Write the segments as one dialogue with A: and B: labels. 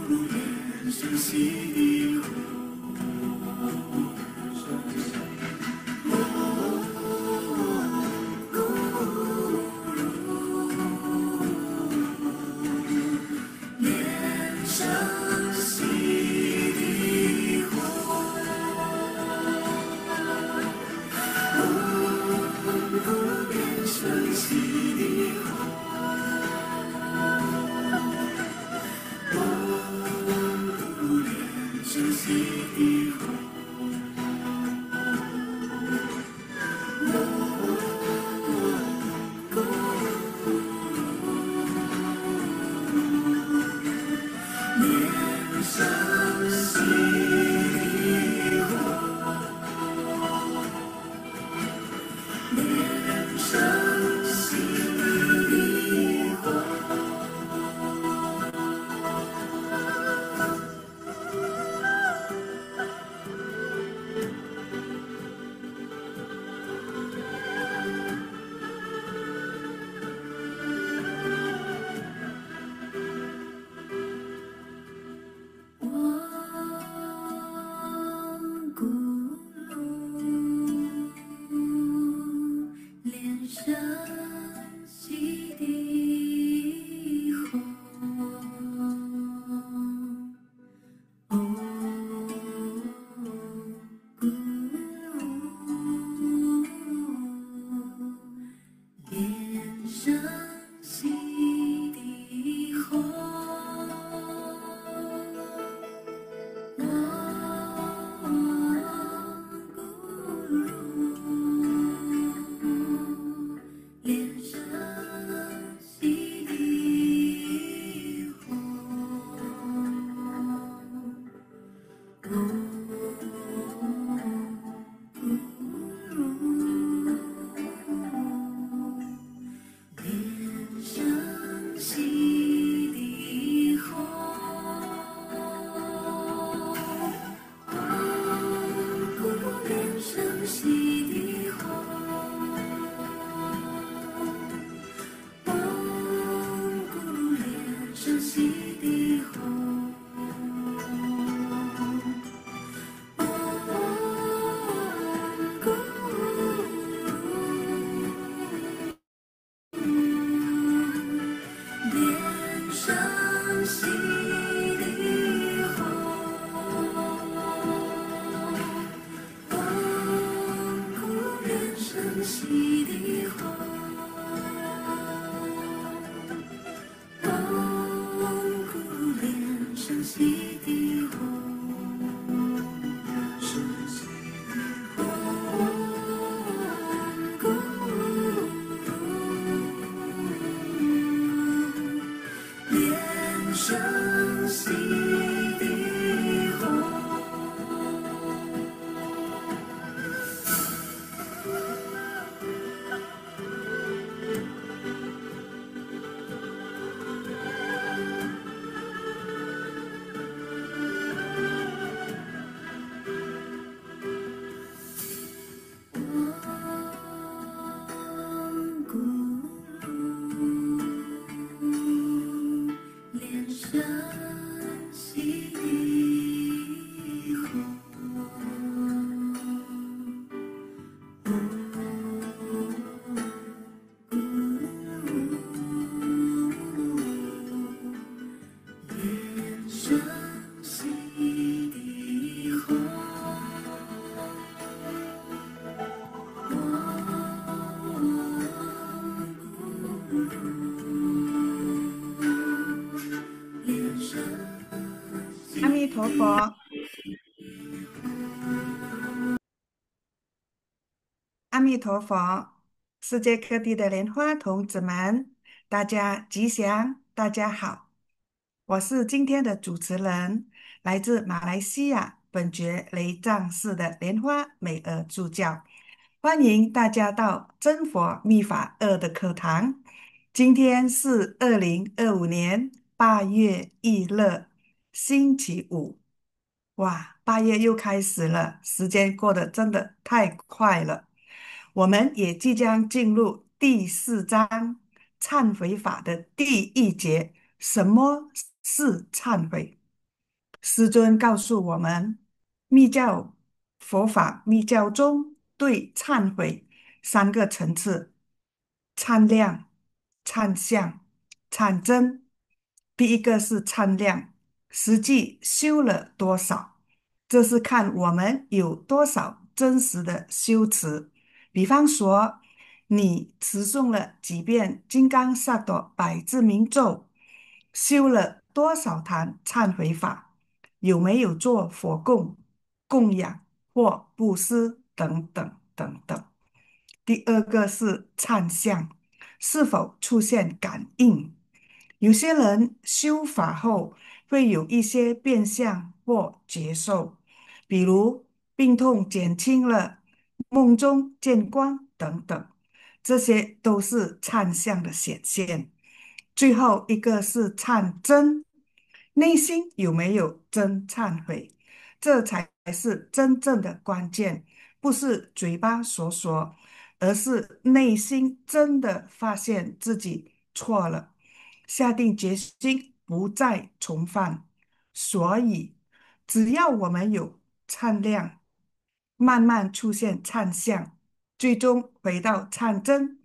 A: 连生息的连生息的连生息的生息的连生息连生息的望古路，连生息的红。古路，连生息的红。连生息的连生息的连生息的连生息的连生息的连生息的连生息的连生息的古路，连生息的连生息的连生
B: 阿弥陀佛，阿弥陀佛，世界各地的莲花童子们，大家吉祥，大家好，我是今天的主持人，来自马来西亚本觉雷藏寺的莲花美儿助教，欢迎大家到真佛密法二的课堂。今天是2025年8月1日，星期五。哇，8月又开始了，时间过得真的太快了。我们也即将进入第4章忏悔法的第1节，什么是忏悔？师尊告诉我们，密教佛法密教中对忏悔三个层次：忏量、忏相、忏真。第一个是忏量，实际修了多少，这是看我们有多少真实的修持。比方说，你持诵了几遍金刚萨埵百字明咒，修了多少坛忏悔法，有没有做佛供、供养或布施等等等等。第二个是忏相，是否出现感应？有些人修法后会有一些变相或觉受，比如病痛减轻了、梦中见光等等，这些都是忏相的显现。最后一个是忏真，内心有没有真忏悔，这才是真正的关键，不是嘴巴所说，而是内心真的发现自己错了，下定决心不再重犯。所以，只要我们有忏量，慢慢出现忏相，最终回到忏真，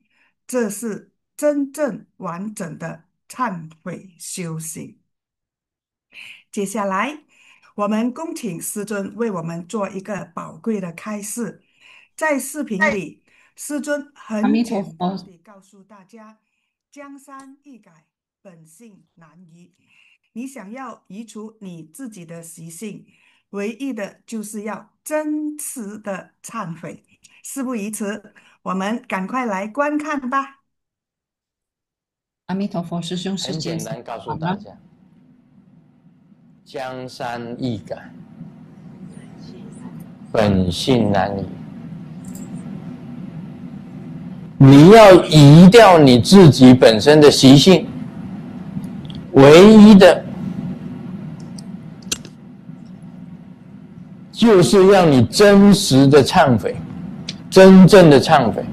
B: 这是真正完整的忏悔修行。接下来，我们恭请师尊为我们做一个宝贵的开示。在视频里，师尊
C: 阿弥
B: 很简
C: 陀佛，
B: 单地告诉大家：江山易改，本性难移。你想要移除你自己的习性，唯一的就是要真实的忏悔。事不宜迟，我们赶快来观看吧。
C: 阿弥陀佛，师兄师
D: 很
C: 姐，
D: 简单告诉大家，江山易改，本性难移。你要移掉你自己本身的习性，唯一的就是要你真实的忏悔，真正的忏悔。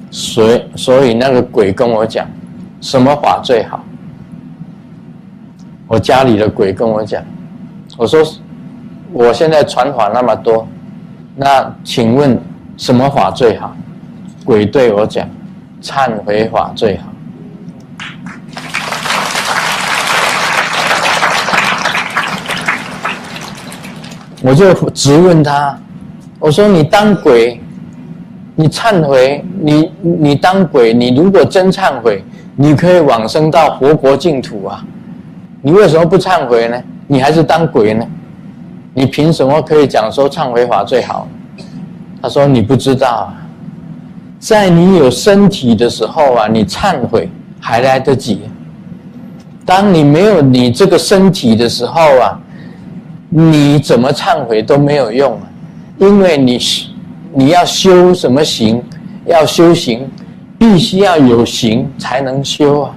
D: 所以那个鬼跟我讲，什么法最好？我家里的鬼跟我讲，我说我现在传法那么多，那请问什么法最好？鬼对我讲，忏悔法最好。我就质问他，我说你当鬼，你忏悔，你当鬼，你如果真忏悔，你可以往生到佛国净土啊，你为什么不忏悔呢？你还是当鬼呢？你凭什么可以讲说忏悔法最好？他说你不知道啊，在你有身体的时候啊，你忏悔还来得及。当你没有你这个身体的时候啊，你怎么忏悔都没有用啊，因为你要修什么行，要修行，必须要有行才能修啊。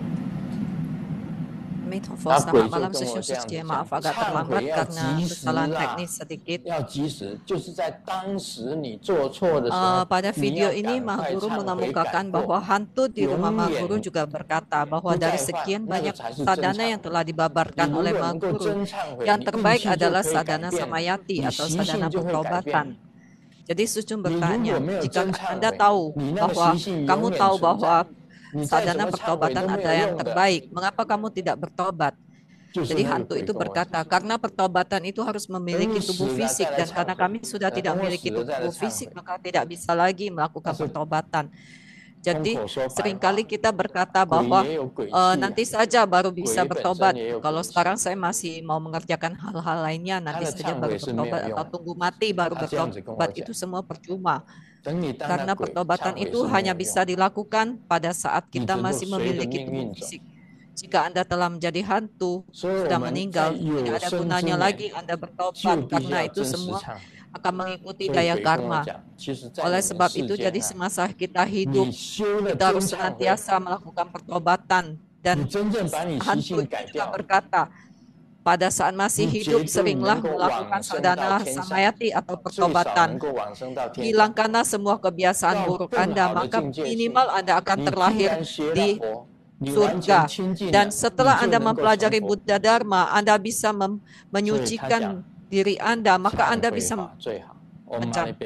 C: Selamat malam session suci, maaf agak terlambat karena kesalahan teknis sedikit.
D: 要及时，就是在当时你做错的时候。
C: Pada video ini Mah Guru mengemukakan bahwa hantu di rumah Mah Guru juga berkata bahwa dari sekian banyak sadhana yang telah dibabarkan oleh Mah Guru, yang terbaik adalah sadhana samayati atau sadhana pertobatan. Jadi Sucung bertanya, jika Anda tahu bahwa kamu tahu bahwa sadhana pertobatan ada yang terbaik, mengapa kamu tidak bertobat? Jadi hantu itu berkata, karena pertobatan itu harus memiliki tubuh fisik, dan karena kami sudah tidak memiliki tubuh fisik, maka tidak bisa lagi melakukan pertobatan. Jadi seringkali kita berkata bahwa nanti saja baru bisa bertobat. Kalau sekarang saya masih mau mengerjakan hal-hal lainnya, nanti saja baru bertobat, atau tunggu mati baru bertobat, itu semua percuma. Karena pertobatan itu hanya bisa dilakukan pada saat kita masih memiliki tubuh fisik. Jika Anda telah menjadi hantu, sudah meninggal, tidak ada gunanya lagi Anda bertobat, karena itu semua akan mengikuti daya karma. Oleh sebab itu, jadi semasa kita hidup, kita harus senantiasa melakukan pertobatan. Dan hantu itu juga berkata, pada saat masih hidup, seringlah melakukan sadhana samayati atau pertobatan. Hilangkanlah semua kebiasaan buruk Anda, maka minimal Anda akan terlahir di surga. Dan setelah Anda mempelajari Buddha Dharma, Anda bisa menyucikan diri Anda, maka Anda bisa mencapai.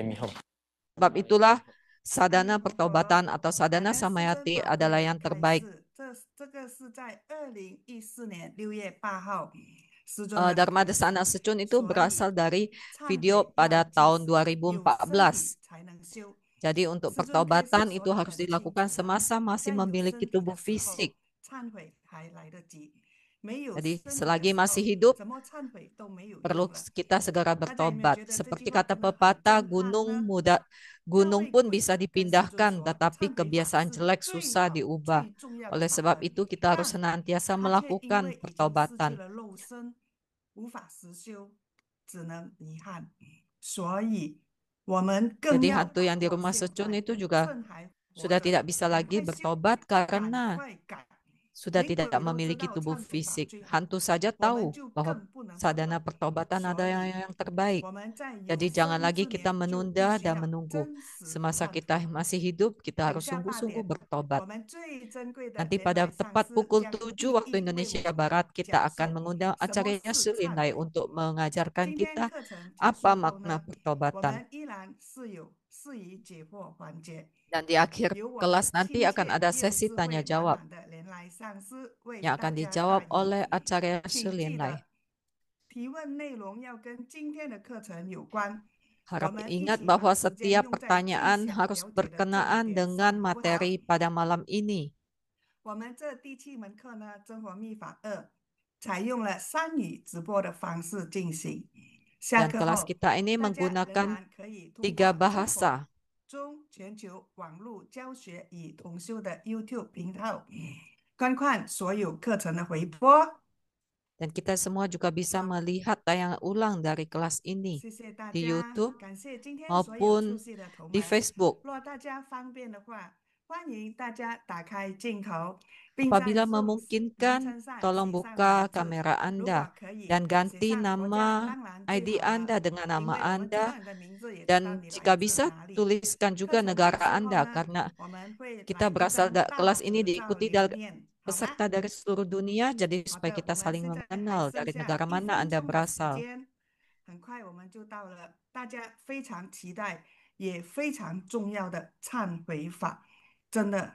C: Sebab itulah sadhana pertobatan atau sadhana samayati adalah yang terbaik. Dharma Desana Secun itu berasal dari video pada tahun 2014. Jadi untuk pertobatan itu harus dilakukan semasa masih memiliki tubuh fisik. Jadi selagi masih hidup, perlu kita segera bertobat. Seperti kata pepatah, gunung pun bisa dipindahkan, tetapi kebiasaan jelek susah diubah. Oleh sebab itu kita harus senantiasa melakukan pertobatan. Jadi hantu yang di rumah Secun itu juga sudah tidak bisa lagi bertobat karena sudah tidak memiliki tubuh fisik. Hantu saja tahu bahwa sadhana pertobatan adalah yang terbaik. Jadi jangan lagi kita menunda dan menunggu. Semasa kita masih hidup, kita harus sungguh-sungguh bertobat. Nanti pada tepat pukul 7 waktu Indonesia Barat, kita akan mengundang Acarya Sulinlai untuk mengajarkan kita apa makna pertobatan. Dan di akhir kelas nanti akan ada sesi tanya jawab yang akan dijawab oleh Acarya Sulinlai. Harap ingat bahwa setiap pertanyaan harus berkenaan dengan materi pada malam ini. Dan kelas kita ini menggunakan 3 bahasa. Dan kita semua juga bisa melihat tayangan ulang dari kelas ini di YouTube maupun di Facebook. Apabila memungkinkan, tolong buka kamera Anda dan ganti nama ID Anda dengan nama Anda. Dan jika bisa, tuliskan juga negara Anda, karena kita berasal kelas ini diikuti peserta dari seluruh dunia, jadi supaya kita saling mengenal dari negara mana Anda berasal.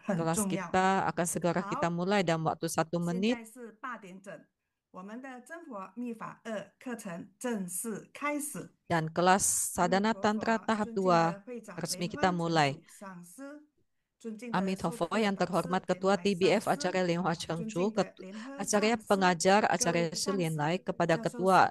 C: Kelas kita akan segera kita mulai dalam waktu 1 menit. Dan kelas Sadhana Tantra tahap 2 resmi kita mulai. Amitabha yang terhormat Ketua TBF Acarya Lim Hwa Cheng Chu, Acarya Pengajar Acarya Sulinlai, kepada Ketua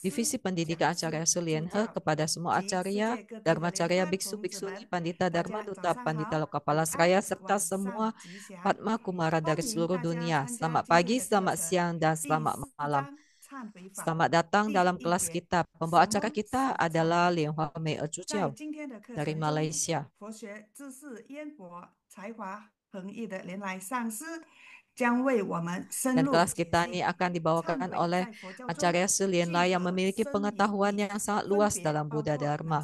C: Divisi Pendidikan Acarya Sulinhe, kepada semua Acarya, Dharmacarya, Biksu, Biksuni, Pandita Dharma, Duta Pandita Lokapala Seraya, serta semua Padma Kumara dari seluruh dunia. Selamat pagi, selamat siang, dan selamat malam. Selamat datang dalam kelas kita. Pembawa acara kita adalah Lian Hua Mei Eju Jiao dari Malaysia. Dan kelas kita ini akan dibawakan oleh Acarya Sulinlai yang memiliki pengetahuan yang sangat luas dalam Buddha Dharma.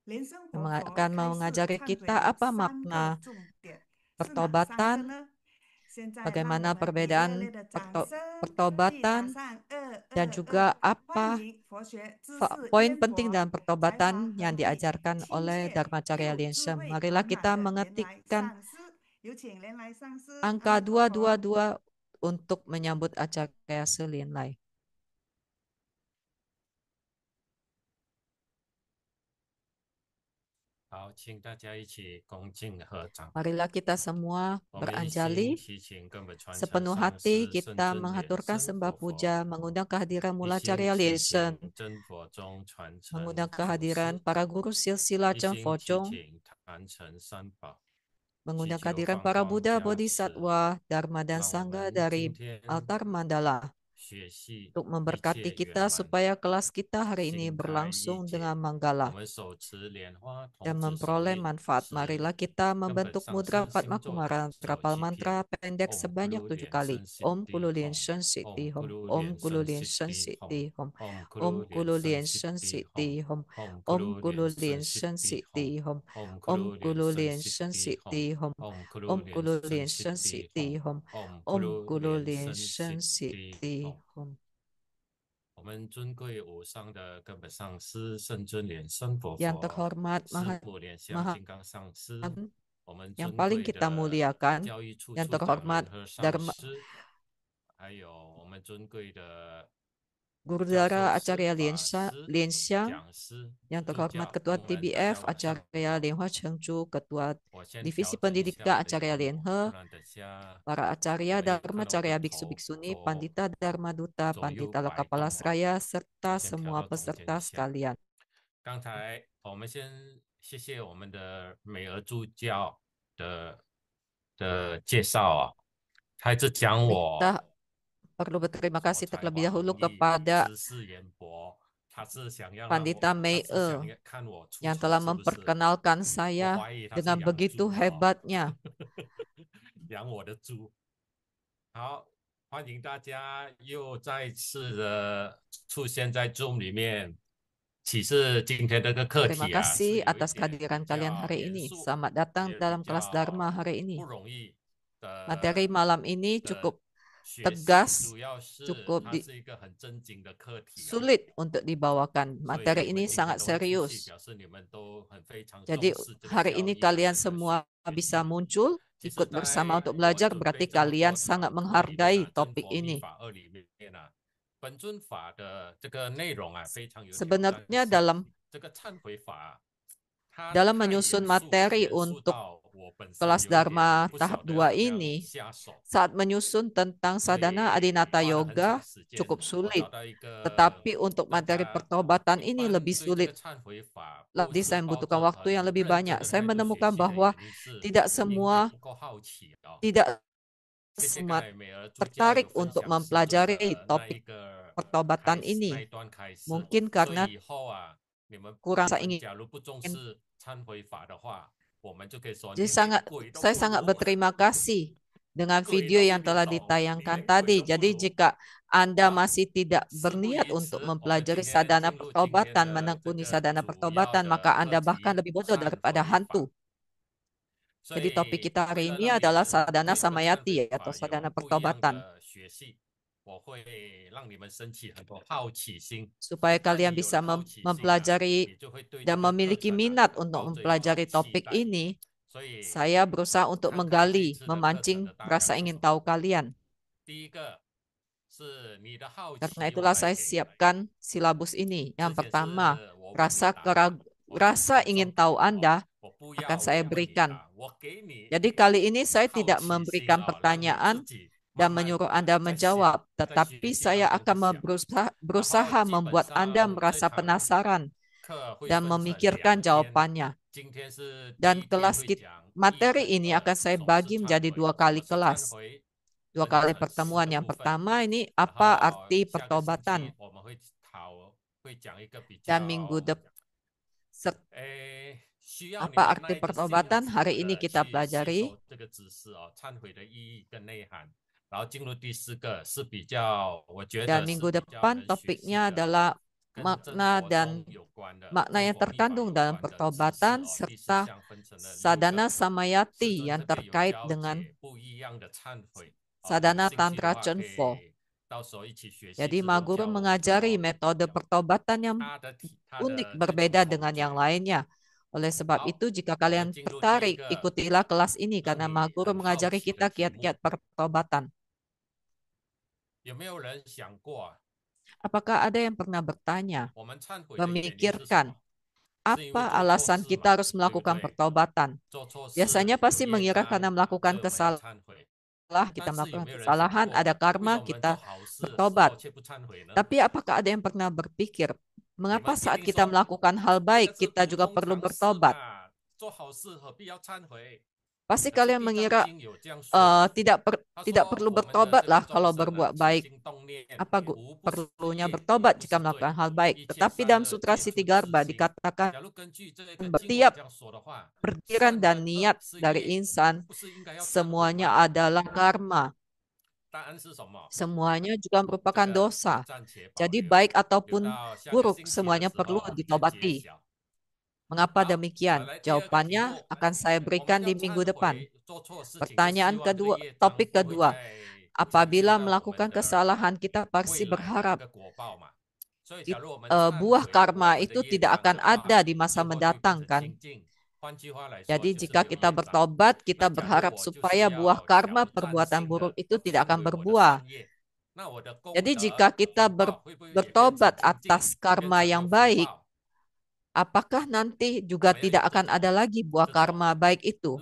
C: Yang akan mengajari kita apa makna pertobatan, bagaimana perbedaan pertobatan, dan juga apa poin penting dalam pertobatan yang diajarkan oleh Dharmacarya Linshem. Marilah kita mengetikkan angka 222 untuk menyambut Acarya Sulinlai. Marilah kita semua beranjali sepenuh hati, kita menghaturkan sembah puja, mengundang kehadiran Mulacarya Linshem, mengundang kehadiran para guru silsilah Cheng Fo Chong, mengundang kehadiran para Buddha, Bodhisattva, Dharma, dan Sangha dari altar mandala. untuk memberkati kita supaya kelas kita hari ini berlangsung dengan manggala dan memperoleh manfaat. Marilah kita membentuk mudra Padma Kumara terapal mantra pendek sebanyak 7 kali. Om Kululin Shen Siti Hom. Om Kululin Shen Siti Hom. Om Kululin Shen Siti Hom. Om Kululin Shen Siti Hom. Om Kululin Shen Siti Hom. Om Kululin Shen Siti Hom. Om Kululin Shen Siti Hom. Yang terhormat yang paling kita muliakan, yang terhormat Dharma Gurudara Acarya Lianxiang, yang terhormat Ketua TBF Acarya Lianhua Chengchu, Ketua Divisi Pendidikan Acarya Lianhe, para Acarya Dharma Acarya Biksu Biksuni, Pandita Dharma Duta, Pandita Lokapala Seraya, serta semua peserta sekalian.
E: 刚才我们先谢谢我们的美俄助教的介绍啊，他一直讲我
C: Kita perlu berterima kasih terlebih dahulu kepada Pandita Mei yang telah memperkenalkan saya dengan begitu hebatnya.
E: 养我的猪。好，欢迎大家又再次的出现在 Zoom 里面。其实今天这个课题
C: Terima kasih atas kehadiran kalian hari ini. Selamat datang dalam kelas Dharma hari ini. Materi malam ini cukup tegas, cukup sulit untuk dibawakan. Materi ini sangat serius. Jadi hari ini kalian semua bisa muncul, ikut bersama untuk belajar, berarti kalian sangat menghargai topik ini. Sebenarnya dalam menyusun materi untuk kelas Dharma tahap 2 ini, saat menyusun tentang sadhana adinata yoga cukup sulit. Tetapi untuk materi pertobatan ini lebih sulit. Jadi saya membutuhkan waktu yang lebih banyak. Saya menemukan bahwa tidak semua tertarik untuk mempelajari topik pertobatan ini. Mungkin karena kurang ingin. Jadi saya sangat berterima kasih dengan video yang telah ditayangkan tadi. Jadi jika Anda masih tidak berniat untuk mempelajari sadhana pertobatan, menekuni sadhana pertobatan, maka Anda bahkan lebih bodoh daripada hantu. Jadi topik kita hari ini adalah sadhana samayati atau sadhana pertobatan. Supaya kalian bisa mempelajari dan memiliki minat untuk mempelajari topik ini, saya berusaha untuk menggali, memancing rasa ingin tahu kalian. Karena itulah saya siapkan silabus ini. Yang pertama, rasa ingin tahu Anda akan saya berikan. Jadi kali ini saya tidak memberikan pertanyaan dan menyuruh Anda menjawab, tetapi saya akan berusaha membuat Anda merasa penasaran dan memikirkan jawabannya. Dan materi ini akan saya bagi menjadi 2 kali kelas, 2 kali pertemuan. Yang pertama ini apa arti pertobatan, dan minggu depan apa arti pertobatan hari ini kita pelajari. Dan minggu depan topiknya adalah makna yang terkandung dalam pertobatan serta sadhana samayati yang terkait dengan sadhana tantra Chenpo. Jadi Ma Guru mengajari metode pertobatan yang unik, berbeda dengan yang lainnya. Oleh sebab itu, jika kalian tertarik, ikutilah kelas ini karena Ma Guru mengajari kita kiat-kiat pertobatan. Apakah ada yang pernah bertanya, memikirkan, apa alasan kita harus melakukan pertobatan? Biasanya pasti mengira karena melakukan kesalahan, ada karma, kita bertobat. Tapi apakah ada yang pernah berpikir, mengapa saat kita melakukan hal baik, kita juga perlu bertobat? Pasti kalian mengira tidak perlu bertobat lah kalau berbuat baik. Apa perlunya bertobat jika melakukan hal baik? Tetapi dalam Sutra Siddhigarba dikatakan setiap pikiran dan niat dari insan semuanya adalah karma. Semuanya juga merupakan dosa. Jadi baik ataupun buruk semuanya perlu ditobati. Mengapa demikian? Jawabannya akan saya berikan di minggu depan. Pertanyaan kedua, topik kedua. Apabila melakukan kesalahan, kita pasti berharap buah karma itu tidak akan ada di masa mendatang, kan? Jadi jika kita bertobat, kita berharap supaya buah karma perbuatan buruk itu tidak akan berbuah. Jadi jika kita bertobat atas karma yang baik, apakah nanti juga tidak akan ada lagi buah karma baik itu?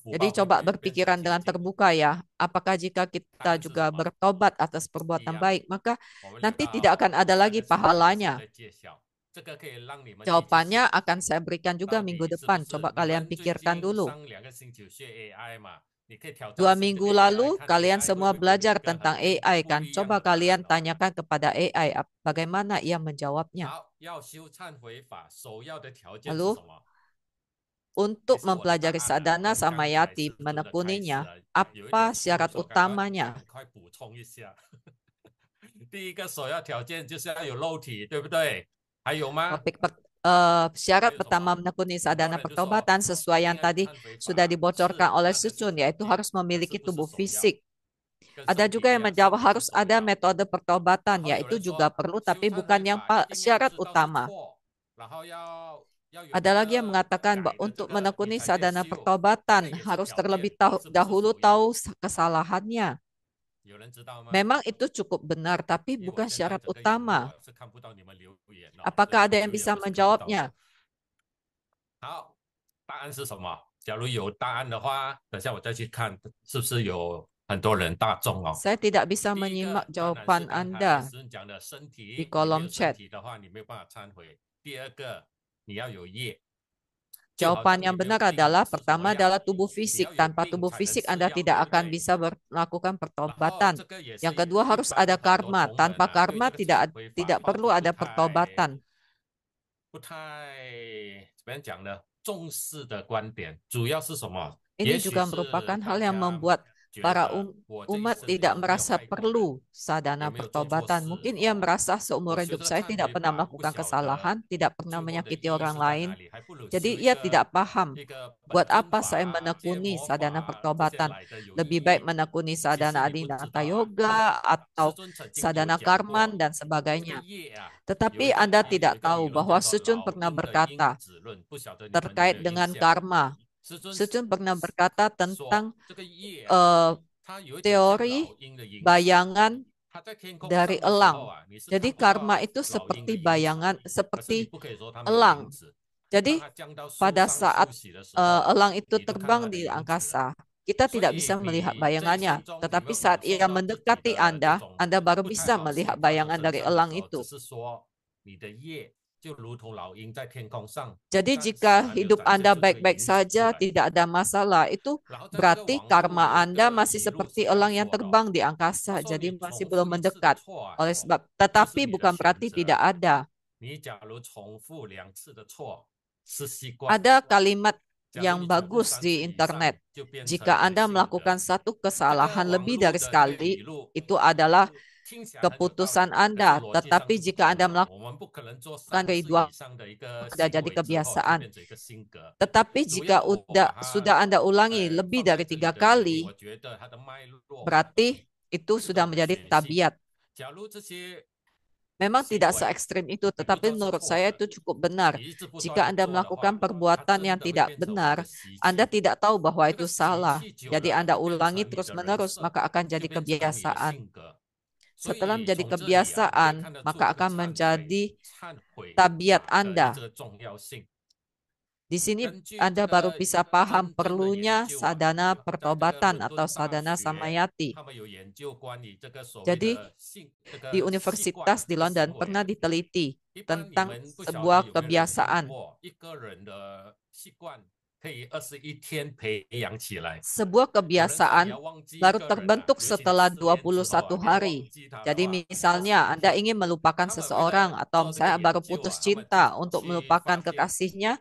C: Jadi coba berpikiran dengan terbuka ya. Apakah jika kita juga bertobat atas perbuatan baik, maka nanti tidak akan ada lagi pahalanya? Jawabannya akan saya berikan juga minggu depan. Coba kalian pikirkan dulu. 2 minggu lalu kalian semua belajar tentang AI kan? Coba kalian tanyakan kepada AI bagaimana ia menjawabnya. Lalu untuk mempelajari sadhana samayati, menekuninya, apa syarat utamanya? Syarat pertama menekuni sadhana pertobatan sesuai yang tadi sudah dibocorkan oleh Sucun, yaitu harus memiliki tubuh fisik. Ada juga yang menjawab harus ada metode pertobatan, yaitu juga perlu tapi bukan yang syarat utama. Ada lagi yang mengatakan bahwa untuk menekuni sadhana pertobatan harus terlebih dahulu tahu kesalahannya. Memang itu cukup benar, tapi bukan syarat utama. Apakah ada yang bisa menjawabnya? Saya tidak bisa menyimak jawaban Anda di kolom chat. Jawaban yang benar adalah pertama adalah tubuh fisik. Tanpa tubuh fisik Anda tidak akan bisa melakukan pertobatan. Yang kedua harus ada karma. Tanpa karma tidak perlu ada pertobatan. Ini juga merupakan hal yang membuat para umat tidak merasa perlu sadhana pertobatan. Mungkin ia merasa seumur hidup saya tidak pernah melakukan kesalahan, tidak pernah menyakiti orang lain. Jadi ia tidak paham buat apa saya menekuni sadhana pertobatan. Lebih baik menekuni sadhana adinata yoga atau sadhana karman dan sebagainya. Tetapi Anda tidak tahu bahwa Sucun pernah berkata terkait dengan karma. Sucun pernah berkata tentang teori bayangan dari elang. Jadi karma itu seperti bayangan, seperti elang. Jadi pada saat elang itu terbang di angkasa, kita tidak bisa melihat bayangannya. Tetapi saat ia mendekati Anda baru bisa melihat bayangan dari elang itu. Jadi jika hidup Anda baik-baik saja, tidak ada masalah, itu berarti karma Anda masih seperti elang yang terbang di angkasa, jadi masih belum mendekat. Oleh sebab, tetapi bukan berarti tidak ada. Ada kalimat yang bagus di internet. Jika Anda melakukan satu kesalahan lebih dari sekali, itu adalah keputusan Anda. Tetapi jika Anda melakukan dari 2 sudah jadi kebiasaan. Tetapi jika sudah Anda ulangi lebih dari 3 kali, berarti itu sudah menjadi tabiat. Memang tidak se-ekstrim itu, tetapi menurut saya itu cukup benar. Jika Anda melakukan perbuatan yang tidak benar, Anda tidak tahu bahwa itu salah. Jadi Anda ulangi terus-menerus, maka akan jadi kebiasaan. Setelah menjadi kebiasaan, maka akan menjadi tabiat Anda. Di sini Anda baru bisa paham perlunya sadana pertobatan atau sadana samayati. Jadi di universitas di London pernah diteliti tentang sebuah kebiasaan. Sebuah kebiasaan baru terbentuk setelah 21 hari. Jadi misalnya Anda ingin melupakan seseorang atau misalnya baru putus cinta untuk melupakan kekasihnya,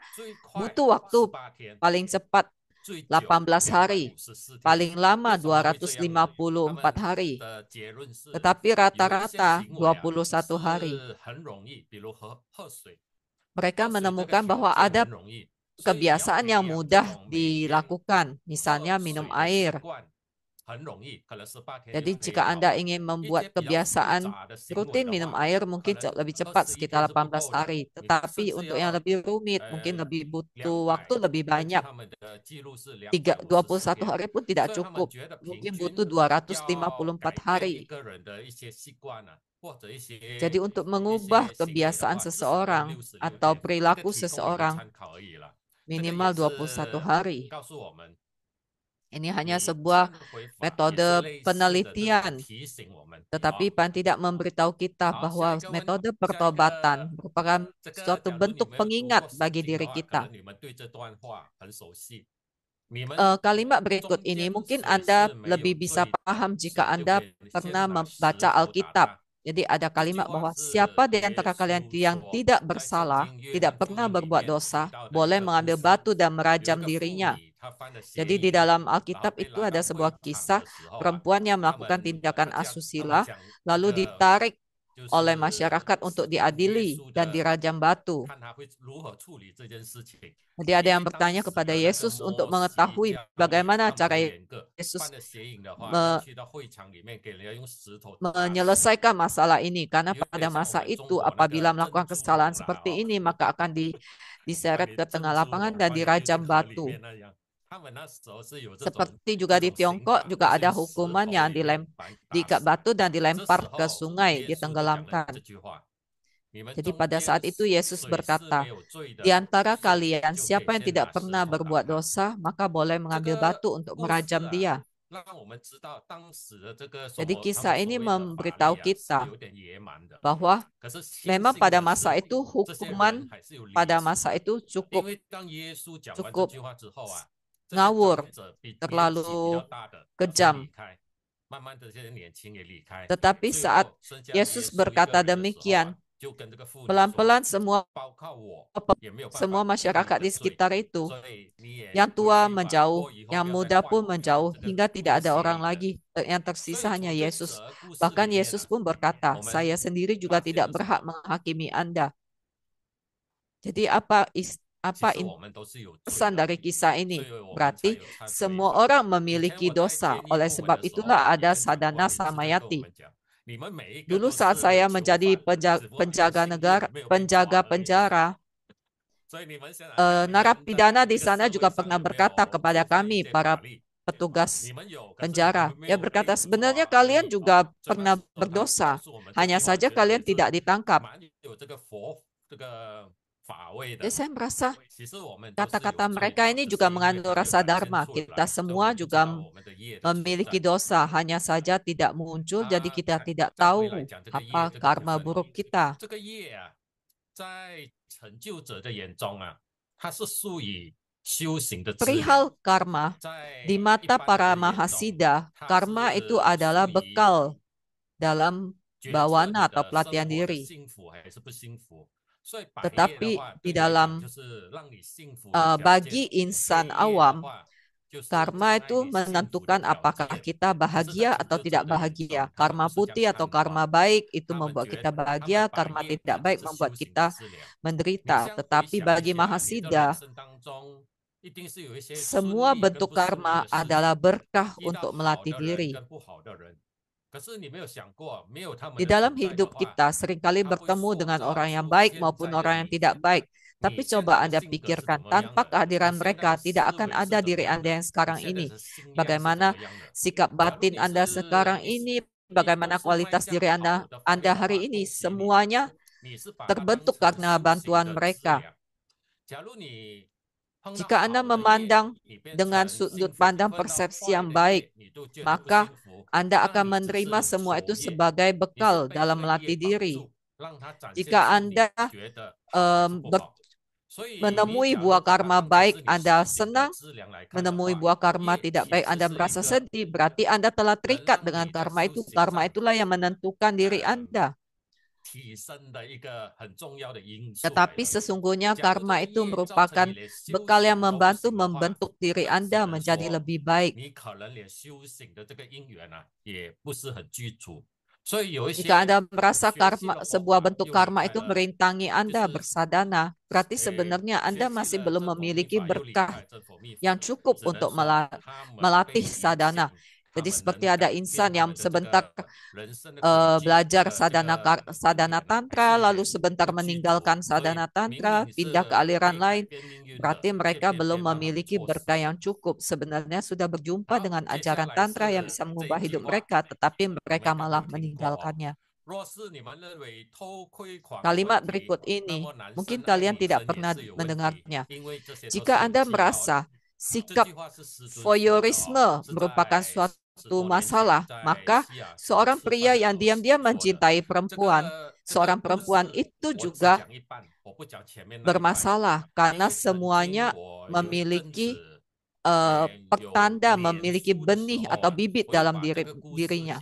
C: butuh waktu paling cepat 18 hari, paling lama 254 hari. Tetapi rata-rata 21 hari. Mereka menemukan bahwa ada kebiasaan yang mudah dilakukan, misalnya minum air. Jadi jika Anda ingin membuat kebiasaan rutin minum air, mungkin lebih cepat sekitar 18 hari. Tetapi untuk yang lebih rumit, mungkin lebih butuh waktu lebih banyak. 21 hari pun tidak cukup. Mungkin butuh 254 hari. Jadi untuk mengubah kebiasaan seseorang atau perilaku seseorang, minimal 21 hari. Ini hanya sebuah metode penelitian, tetapi Pan tidak memberitahu kita bahwa metode pertobatan merupakan suatu bentuk pengingat bagi diri kita. Kalimat berikut ini mungkin Anda lebih bisa paham jika Anda pernah membaca Alkitab. Jadi ada kalimat bahwa siapa di antara kalian yang tidak bersalah, tidak pernah berbuat dosa, boleh mengambil batu dan merajam dirinya. Jadi di dalam Alkitab itu ada sebuah kisah perempuan yang melakukan tindakan asusila lalu ditarik oleh masyarakat untuk diadili dan dirajam batu. Jadi ada yang bertanya kepada Yesus untuk mengetahui bagaimana cara Yesus menyelesaikan masalah ini. Karena pada masa itu apabila melakukan kesalahan seperti ini maka akan diseret ke tengah lapangan dan dirajam batu. Seperti juga di Tiongkok juga ada hukuman yang diikat batu dan dilempar ke sungai, ditenggelamkan. Jadi pada saat itu Yesus berkata, di antara kalian siapa yang tidak pernah berbuat dosa, maka boleh mengambil batu untuk merajam dia. Jadi kisah ini memberitahu kita bahwa memang pada masa itu hukuman pada masa itu cukup ngawur, terlalu kejam. Tetapi saat Yesus berkata demikian, pelan-pelan semua masyarakat di sekitar itu, yang tua menjauh, yang muda pun menjauh, hingga tidak ada orang lagi. Yang tersisa hanya Yesus. Bahkan Yesus pun berkata, saya sendiri juga tidak berhak menghakimi Anda. Jadi apa pesan dari kisah ini? Berarti semua orang memiliki dosa. Oleh sebab itulah ada sadana samayati. Dulu saat saya menjadi penjaga penjara, narapidana di sana juga pernah berkata kepada kami, para petugas penjara. Dia berkata, sebenarnya kalian juga pernah berdosa. Hanya saja kalian tidak ditangkap. Jadi saya merasa kata-kata mereka ini juga mengandung rasa dharma. Kita semua juga memiliki dosa, hanya saja tidak muncul, jadi kita tidak tahu apa karma buruk kita. Perihal karma, di mata para mahasida, karma itu adalah bekal dalam bawana atau pelatihan diri. Tetapi di dalam bagi insan awam, karma itu menentukan apakah kita bahagia atau tidak bahagia. Karma putih atau karma baik itu membuat kita bahagia, karma tidak baik membuat kita menderita. Tetapi bagi mahasida, semua bentuk karma adalah berkah untuk melatih diri. Di dalam hidup kita seringkali bertemu dengan orang yang baik maupun orang yang tidak baik. Tapi coba Anda pikirkan, tanpa kehadiran mereka tidak akan ada diri Anda yang sekarang ini. Bagaimana sikap batin Anda sekarang ini, bagaimana kualitas diri Anda hari ini, semuanya terbentuk karena bantuan mereka. Jika Anda memandang dengan sudut pandang persepsi yang baik, maka Anda akan menerima semua itu sebagai bekal dalam melatih diri. Jika Anda menemui buah karma baik, Anda senang. Menemui buah karma tidak baik, Anda merasa sedih. Berarti Anda telah terikat dengan karma itu. Karma itulah yang menentukan diri Anda. Tetapi sesungguhnya karma itu merupakan bekal yang membentuk diri Anda menjadi lebih baik. Jika Anda merasa sebuah bentuk karma itu merintangi Anda bersadana, berarti sebenarnya Anda masih belum memiliki berkah yang cukup untuk melatih sadana. Jadi seperti ada insan yang sebentar belajar sadana tantra, lalu sebentar meninggalkan sadana tantra, pindah ke aliran lain. Berarti mereka belum memiliki berkah yang cukup. Sebenarnya sudah berjumpa dengan ajaran tantra yang bisa mengubah hidup mereka, tetapi mereka malah meninggalkannya. Kalimat berikut ini, mungkin kalian tidak pernah mendengarnya. Jika Anda merasa sikap voyeurisme merupakan suatu masalah, maka seorang pria yang diam-diam mencintai perempuan, seorang perempuan itu juga bermasalah karena semuanya memiliki pertanda, memiliki benih atau bibit dalam dirinya.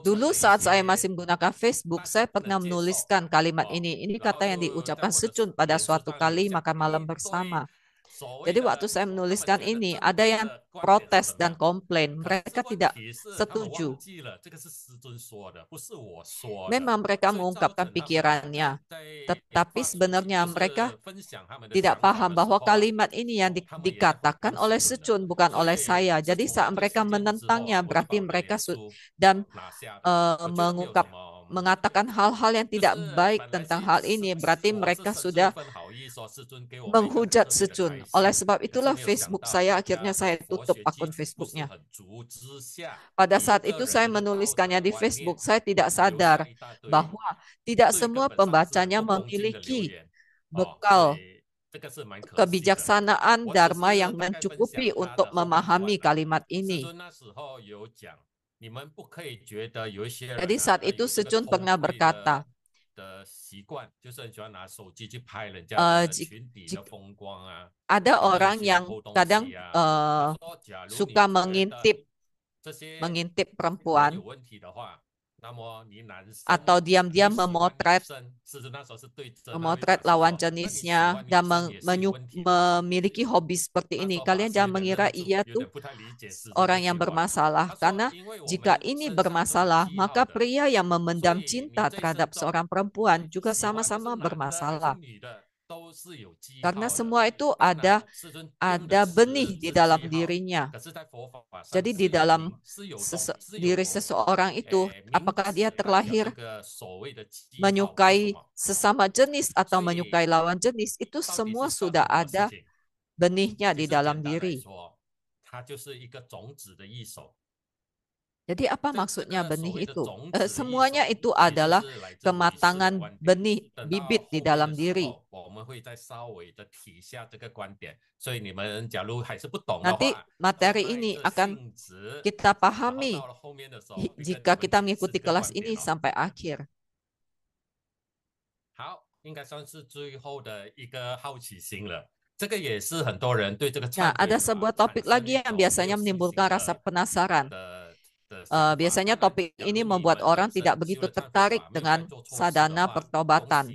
C: Dulu saat saya masih menggunakan Facebook, saya pernah menuliskan kalimat ini. Ini kata yang diucapkan Secun pada suatu kali makan malam bersama. Jadi waktu saya menuliskan ini, ada yang protes dan komplain. Mereka tidak setuju. Memang mereka mengungkapkan pikirannya. Tetapi sebenarnya mereka tidak paham bahwa kalimat ini yang dikatakan oleh Secun, bukan oleh saya. Jadi saat mereka menentangnya, berarti mereka mengatakan hal-hal yang tidak baik tentang hal ini, berarti mereka sudah menghujat Secun. Oleh sebab itulah Facebook saya, akhirnya saya tutup akun Facebooknya. Pada saat itu saya menuliskannya di Facebook, saya tidak sadar bahwa tidak semua pembacanya memiliki bekal kebijaksanaan Dharma yang mencukupi untuk memahami kalimat ini. Jadi saat itu Secun pernah berkata, ada orang yang kadang suka mengintip perempuan atau diam-diam memotret lawan jenisnya dan memiliki hobi seperti ini. Kalian jangan mengira ia tuh orang yang bermasalah, karena jika ini bermasalah, maka pria yang memendam cinta terhadap seorang perempuan juga sama-sama bermasalah. Karena semua itu ada benih di dalam dirinya. Jadi di dalam diri seseorang itu, apakah dia terlahir menyukai sesama jenis atau menyukai lawan jenis, itu semua sudah ada benihnya di dalam diri. Jadi apa maksudnya benih itu? Semuanya itu adalah kematangan benih, bibit di dalam diri. Nanti materi ini akan kita pahami jika kita mengikuti kelas ini sampai akhir. Nah, ada sebuah topik lagi yang biasanya menimbulkan rasa penasaran. Biasanya topik ini membuat orang tidak begitu tertarik dengan sadhana pertobatan.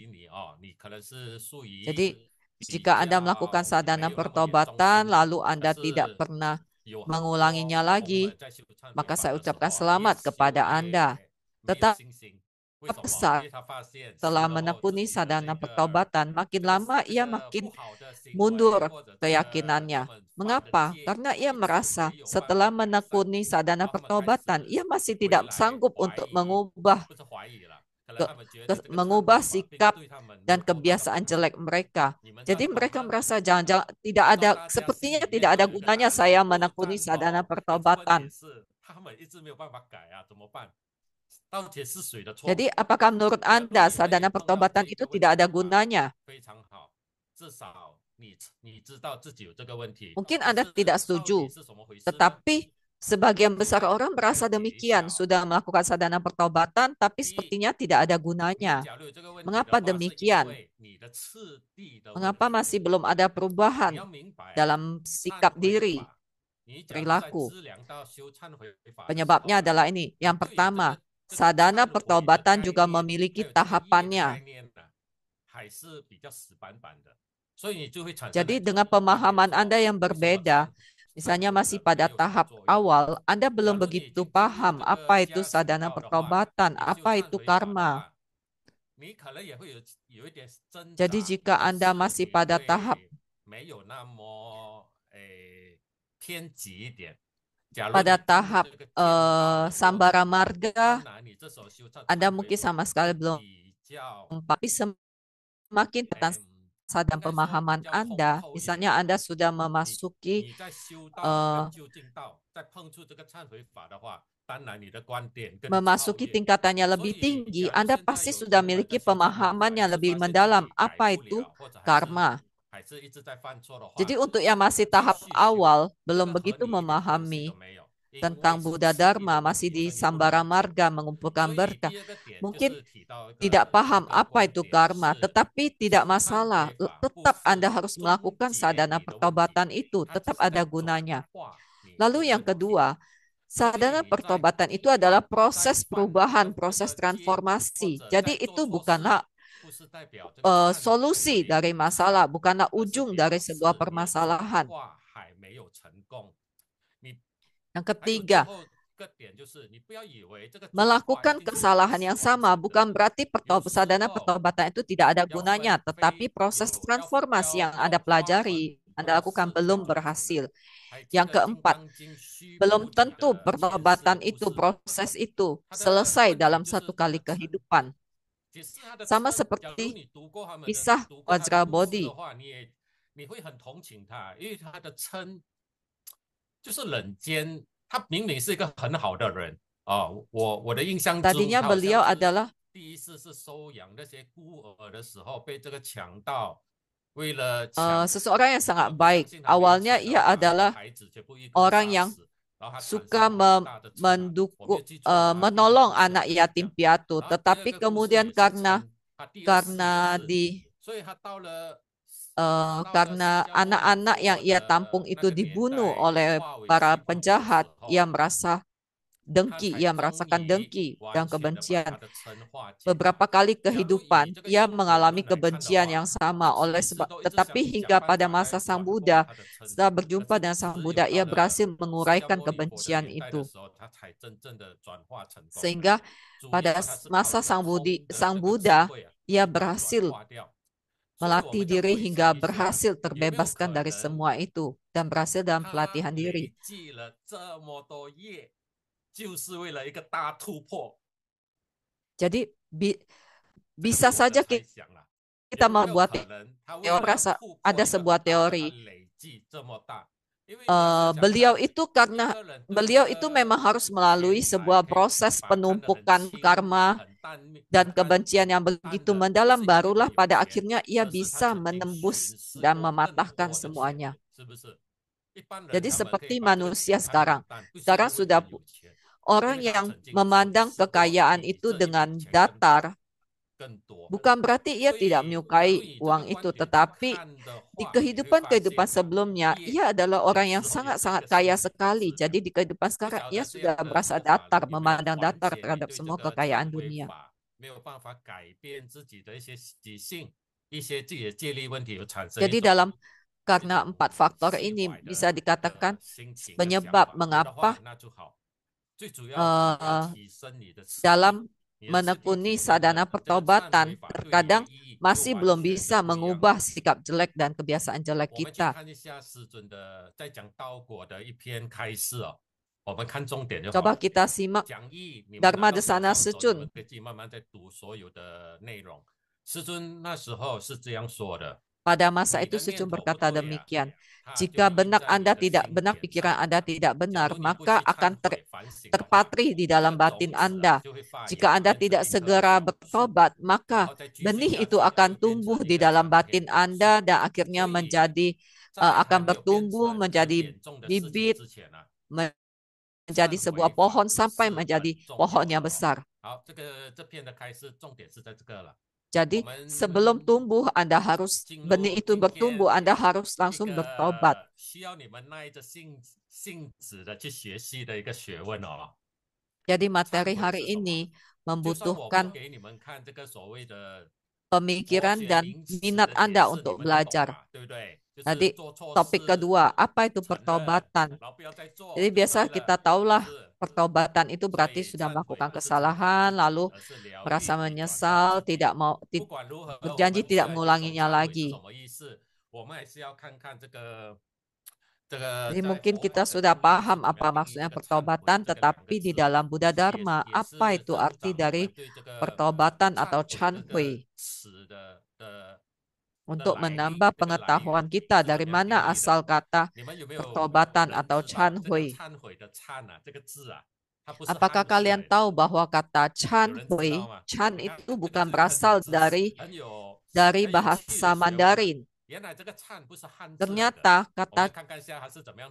C: Jadi, jika Anda melakukan sadhana pertobatan, lalu Anda tidak pernah mengulanginya lagi, maka saya ucapkan selamat kepada Anda. Tetapi setelah menekuni sadhana pertobatan, makin lama ia makin mundur keyakinannya. Mengapa? Karena ia merasa setelah menekuni sadhana pertobatan, ia masih tidak sanggup untuk mengubah sikap dan kebiasaan jelek mereka. Jadi mereka merasa jangan-jangan sepertinya tidak ada gunanya saya menekuni sadhana pertobatan. Jadi apakah menurut Anda sadhana pertobatan itu tidak ada gunanya? Mungkin Anda tidak setuju, tetapi sebagian besar orang merasa demikian, sudah melakukan sadhana pertobatan, tapi sepertinya tidak ada gunanya. Mengapa demikian? Mengapa masih belum ada perubahan dalam sikap diri, perilaku? Penyebabnya adalah ini. Yang pertama, sadhana pertobatan juga memiliki tahapannya. Jadi dengan pemahaman Anda yang berbeda, misalnya masih pada tahap awal, Anda belum begitu paham apa itu sadhana pertobatan, apa itu karma. Jadi jika Anda masih pada tahap Sambara Marga, Anda mungkin sama sekali belum, tapi semakin sadar pemahaman Anda, misalnya Anda sudah memasuki tingkatannya lebih tinggi, Anda pasti sudah memiliki pemahaman yang lebih mendalam apa itu karma. Jadi untuk yang masih tahap awal, belum begitu memahami tentang Buddha Dharma, masih di Sambara Marga mengumpulkan berkah, mungkin tidak paham apa itu karma, tetapi tidak masalah. Tetap Anda harus melakukan sadhana pertobatan itu, tetap ada gunanya. Lalu yang kedua, sadhana pertobatan itu adalah proses perubahan, proses transformasi. Jadi itu bukanlah solusi dari masalah, bukanlah ujung dari sebuah permasalahan. Yang ketiga, melakukan kesalahan yang sama bukan berarti sadhana pertobatan itu tidak ada gunanya, tetapi proses transformasi yang Anda pelajari, Anda lakukan belum berhasil. Yang keempat, belum tentu pertobatan itu, proses itu selesai dalam satu kali kehidupan. Sama seperti kisah Vajrabodhi. Tadinya beliau adalah seseorang yang sangat baik. Awalnya ia adalah orang yang suka menolong anak yatim piatu, tetapi kemudian karena anak-anak yang ia tampung itu dibunuh oleh para penjahat, ia merasa dengki, ia merasakan dengki dan kebencian. Beberapa kali kehidupan ia mengalami kebencian yang sama tetapi hingga pada masa Sang Buddha, setelah berjumpa dengan Sang Buddha, ia berhasil menguraikan kebencian itu. Sehingga pada masa Sang Buddha, ia berhasil melatih diri hingga berhasil terbebaskan dari semua itu dan berhasil dalam pelatihan diri. Jadi bisa saja kita membuat teori, ada sebuah teori. Beliau itu memang harus melalui sebuah proses penumpukan karma dan kebencian yang begitu mendalam, barulah pada akhirnya ia bisa menembus dan mematahkan semuanya. Jadi seperti manusia sekarang sudah orang yang memandang kekayaan itu dengan datar, bukan berarti ia tidak menyukai uang itu, tetapi di kehidupan sebelumnya, ia adalah orang yang sangat-sangat kaya sekali. Jadi di kehidupan sekarang, ia sudah merasa datar, memandang datar terhadap semua kekayaan dunia. Jadi karena 4 faktor ini bisa dikatakan penyebab mengapa dalam menekuni sadhana pertobatan terkadang masih belum bisa mengubah sikap jelek dan kebiasaan jelek kita. Coba kita simak Dharma Desana Sechun. Pada masa itu Sucung berkata demikian, jika benak Anda tidak benar, pikiran Anda tidak benar, maka akan terpatri di dalam batin Anda. Jika Anda tidak segera bertobat, maka benih itu akan tumbuh di dalam batin Anda dan akhirnya akan bertumbuh menjadi bibit, menjadi sebuah pohon sampai menjadi pohonnya besar. Jadi sebelum tumbuh benih itu bertumbuh, Anda harus langsung bertobat. Jadi materi hari ini membutuhkan pemikiran dan minat Anda untuk belajar. Jadi topik kedua, apa itu pertobatan? Jadi biasa kita tahulah pertobatan itu berarti sudah melakukan kesalahan, lalu merasa menyesal, berjanji tidak mengulanginya lagi. Jadi mungkin kita sudah paham apa maksudnya pertobatan, tetapi di dalam Buddha Dharma, apa itu arti dari pertobatan atau Chanhui? Untuk menambah pengetahuan kita dari mana asal kata pertobatan atau Chanhui. Apakah kalian tahu bahwa kata Chanhui, Chan itu bukan berasal dari bahasa Mandarin. Ternyata kata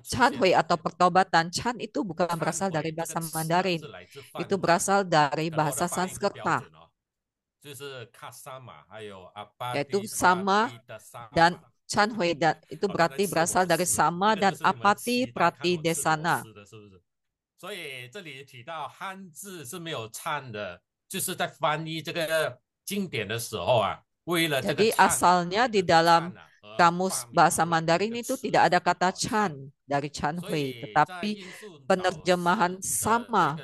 C: Chanhui atau pertobatan, Chan itu bukan berasal dari bahasa Mandarin. Itu berasal dari bahasa Sanskerta. Yaitu sama dan Chanhui, dan itu berarti berasal dari sama dan apati prati desana. Jadi asalnya di dalam kamus bahasa Mandarin itu tidak ada kata Chan dari Chanhui, tetapi penerjemahan sama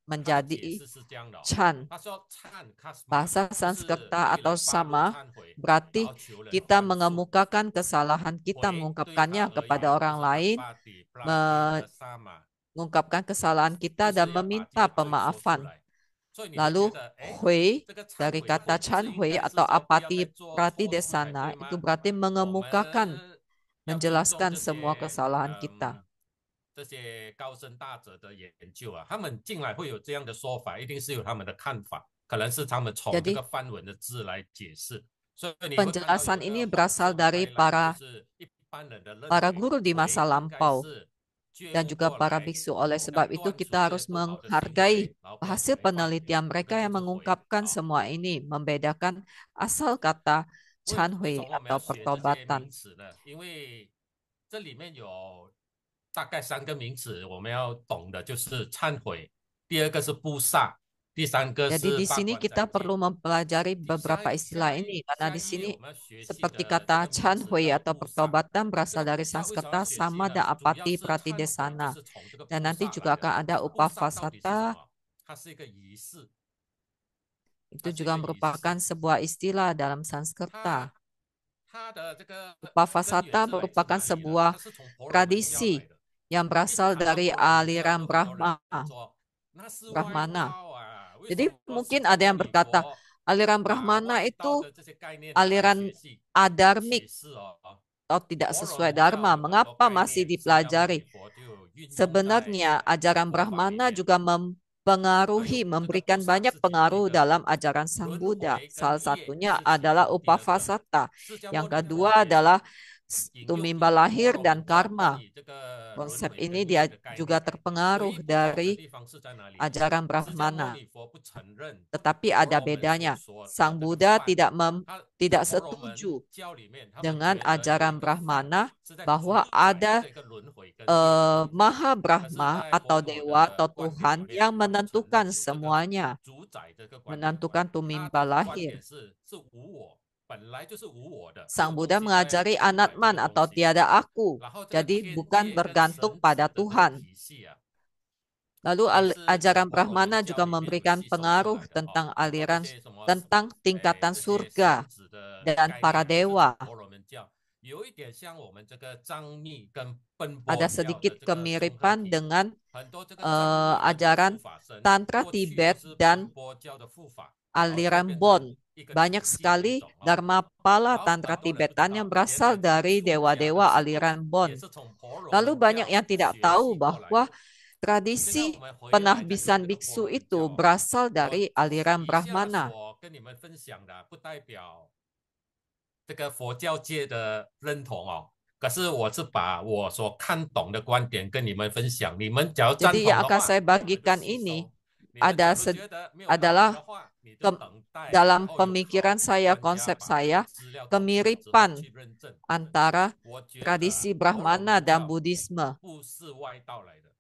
C: menjadi Chan. Bahasa Sanskerta atau sama berarti kita mengemukakan kesalahan kita, mengungkapkannya kepada orang lain, mengungkapkan kesalahan kita dan meminta pemaafan. Lalu Hui dari kata Chan Hui atau apati prati desana itu berarti mengemukakan, menjelaskan semua kesalahan kita. Jadi penjelasan ini berasal dari para guru di masa lampau dan juga para biksu. Oleh sebab itu kita harus menghargai hasil penelitian mereka yang mengungkapkan semua ini, membedakan asal kata Chanhui atau pertobatan. Jadi di sini kita perlu mempelajari beberapa istilah ini, karena di sini seperti kata Chanhui atau pertobatan berasal dari Sanskerta sama dan apati prati desana. Dan nanti juga akan ada upavasata. Itu juga merupakan sebuah istilah dalam Sanskerta. Upavasata merupakan sebuah tradisi yang berasal dari aliran Brahmana. Jadi mungkin ada yang berkata aliran Brahmana itu aliran adharmik atau tidak sesuai Dharma. Mengapa masih dipelajari? Sebenarnya ajaran Brahmana juga memberikan banyak pengaruh dalam ajaran Sang Buddha. Salah satunya adalah upavasata. Yang kedua adalah tumimba lahir dan karma. Konsep ini dia juga terpengaruh dari ajaran Brahmana. Tetapi ada bedanya. Sang Buddha tidak setuju dengan ajaran Brahmana bahwa ada Maha Brahma atau Dewa atau Tuhan yang menentukan semuanya, menentukan tumimba lahir. Sang Buddha mengajari anatman atau tiada aku, jadi bukan bergantung pada Tuhan. Lalu ajaran Brahmana juga memberikan pengaruh tentang tentang tingkatan surga dan para dewa. Ada sedikit kemiripan dengan ajaran Tantra Tibet dan aliran Bon. Banyak sekali Dharmapala Tantra Tibetan yang berasal dari dewa-dewa aliran Bon. Lalu banyak yang tidak tahu bahwa tradisi penahbisan biksu itu berasal dari aliran Brahmana.
E: 可是我是把我所看懂的观点跟你们分享，你们只要赞
C: Jadi
E: 同
C: yang
E: 的
C: akan
E: 话，
C: saya
E: 我们就
C: bagikan
E: 吸
C: ini
E: 收。你们假如觉得没有道理的
C: adalah
E: 话，你就等待
C: dalam
E: 以后有
C: pemikiran
E: 考古
C: saya,
E: 专家
C: konsep
E: 把这
C: saya,
E: 些资料告诉我之后
C: kemiripan
E: 去认证。
C: antara
E: 我觉得
C: tradisi
E: 婆罗
C: Brahmana
E: 门
C: dan
E: 教
C: Buddhisme.
E: 不是外道来的。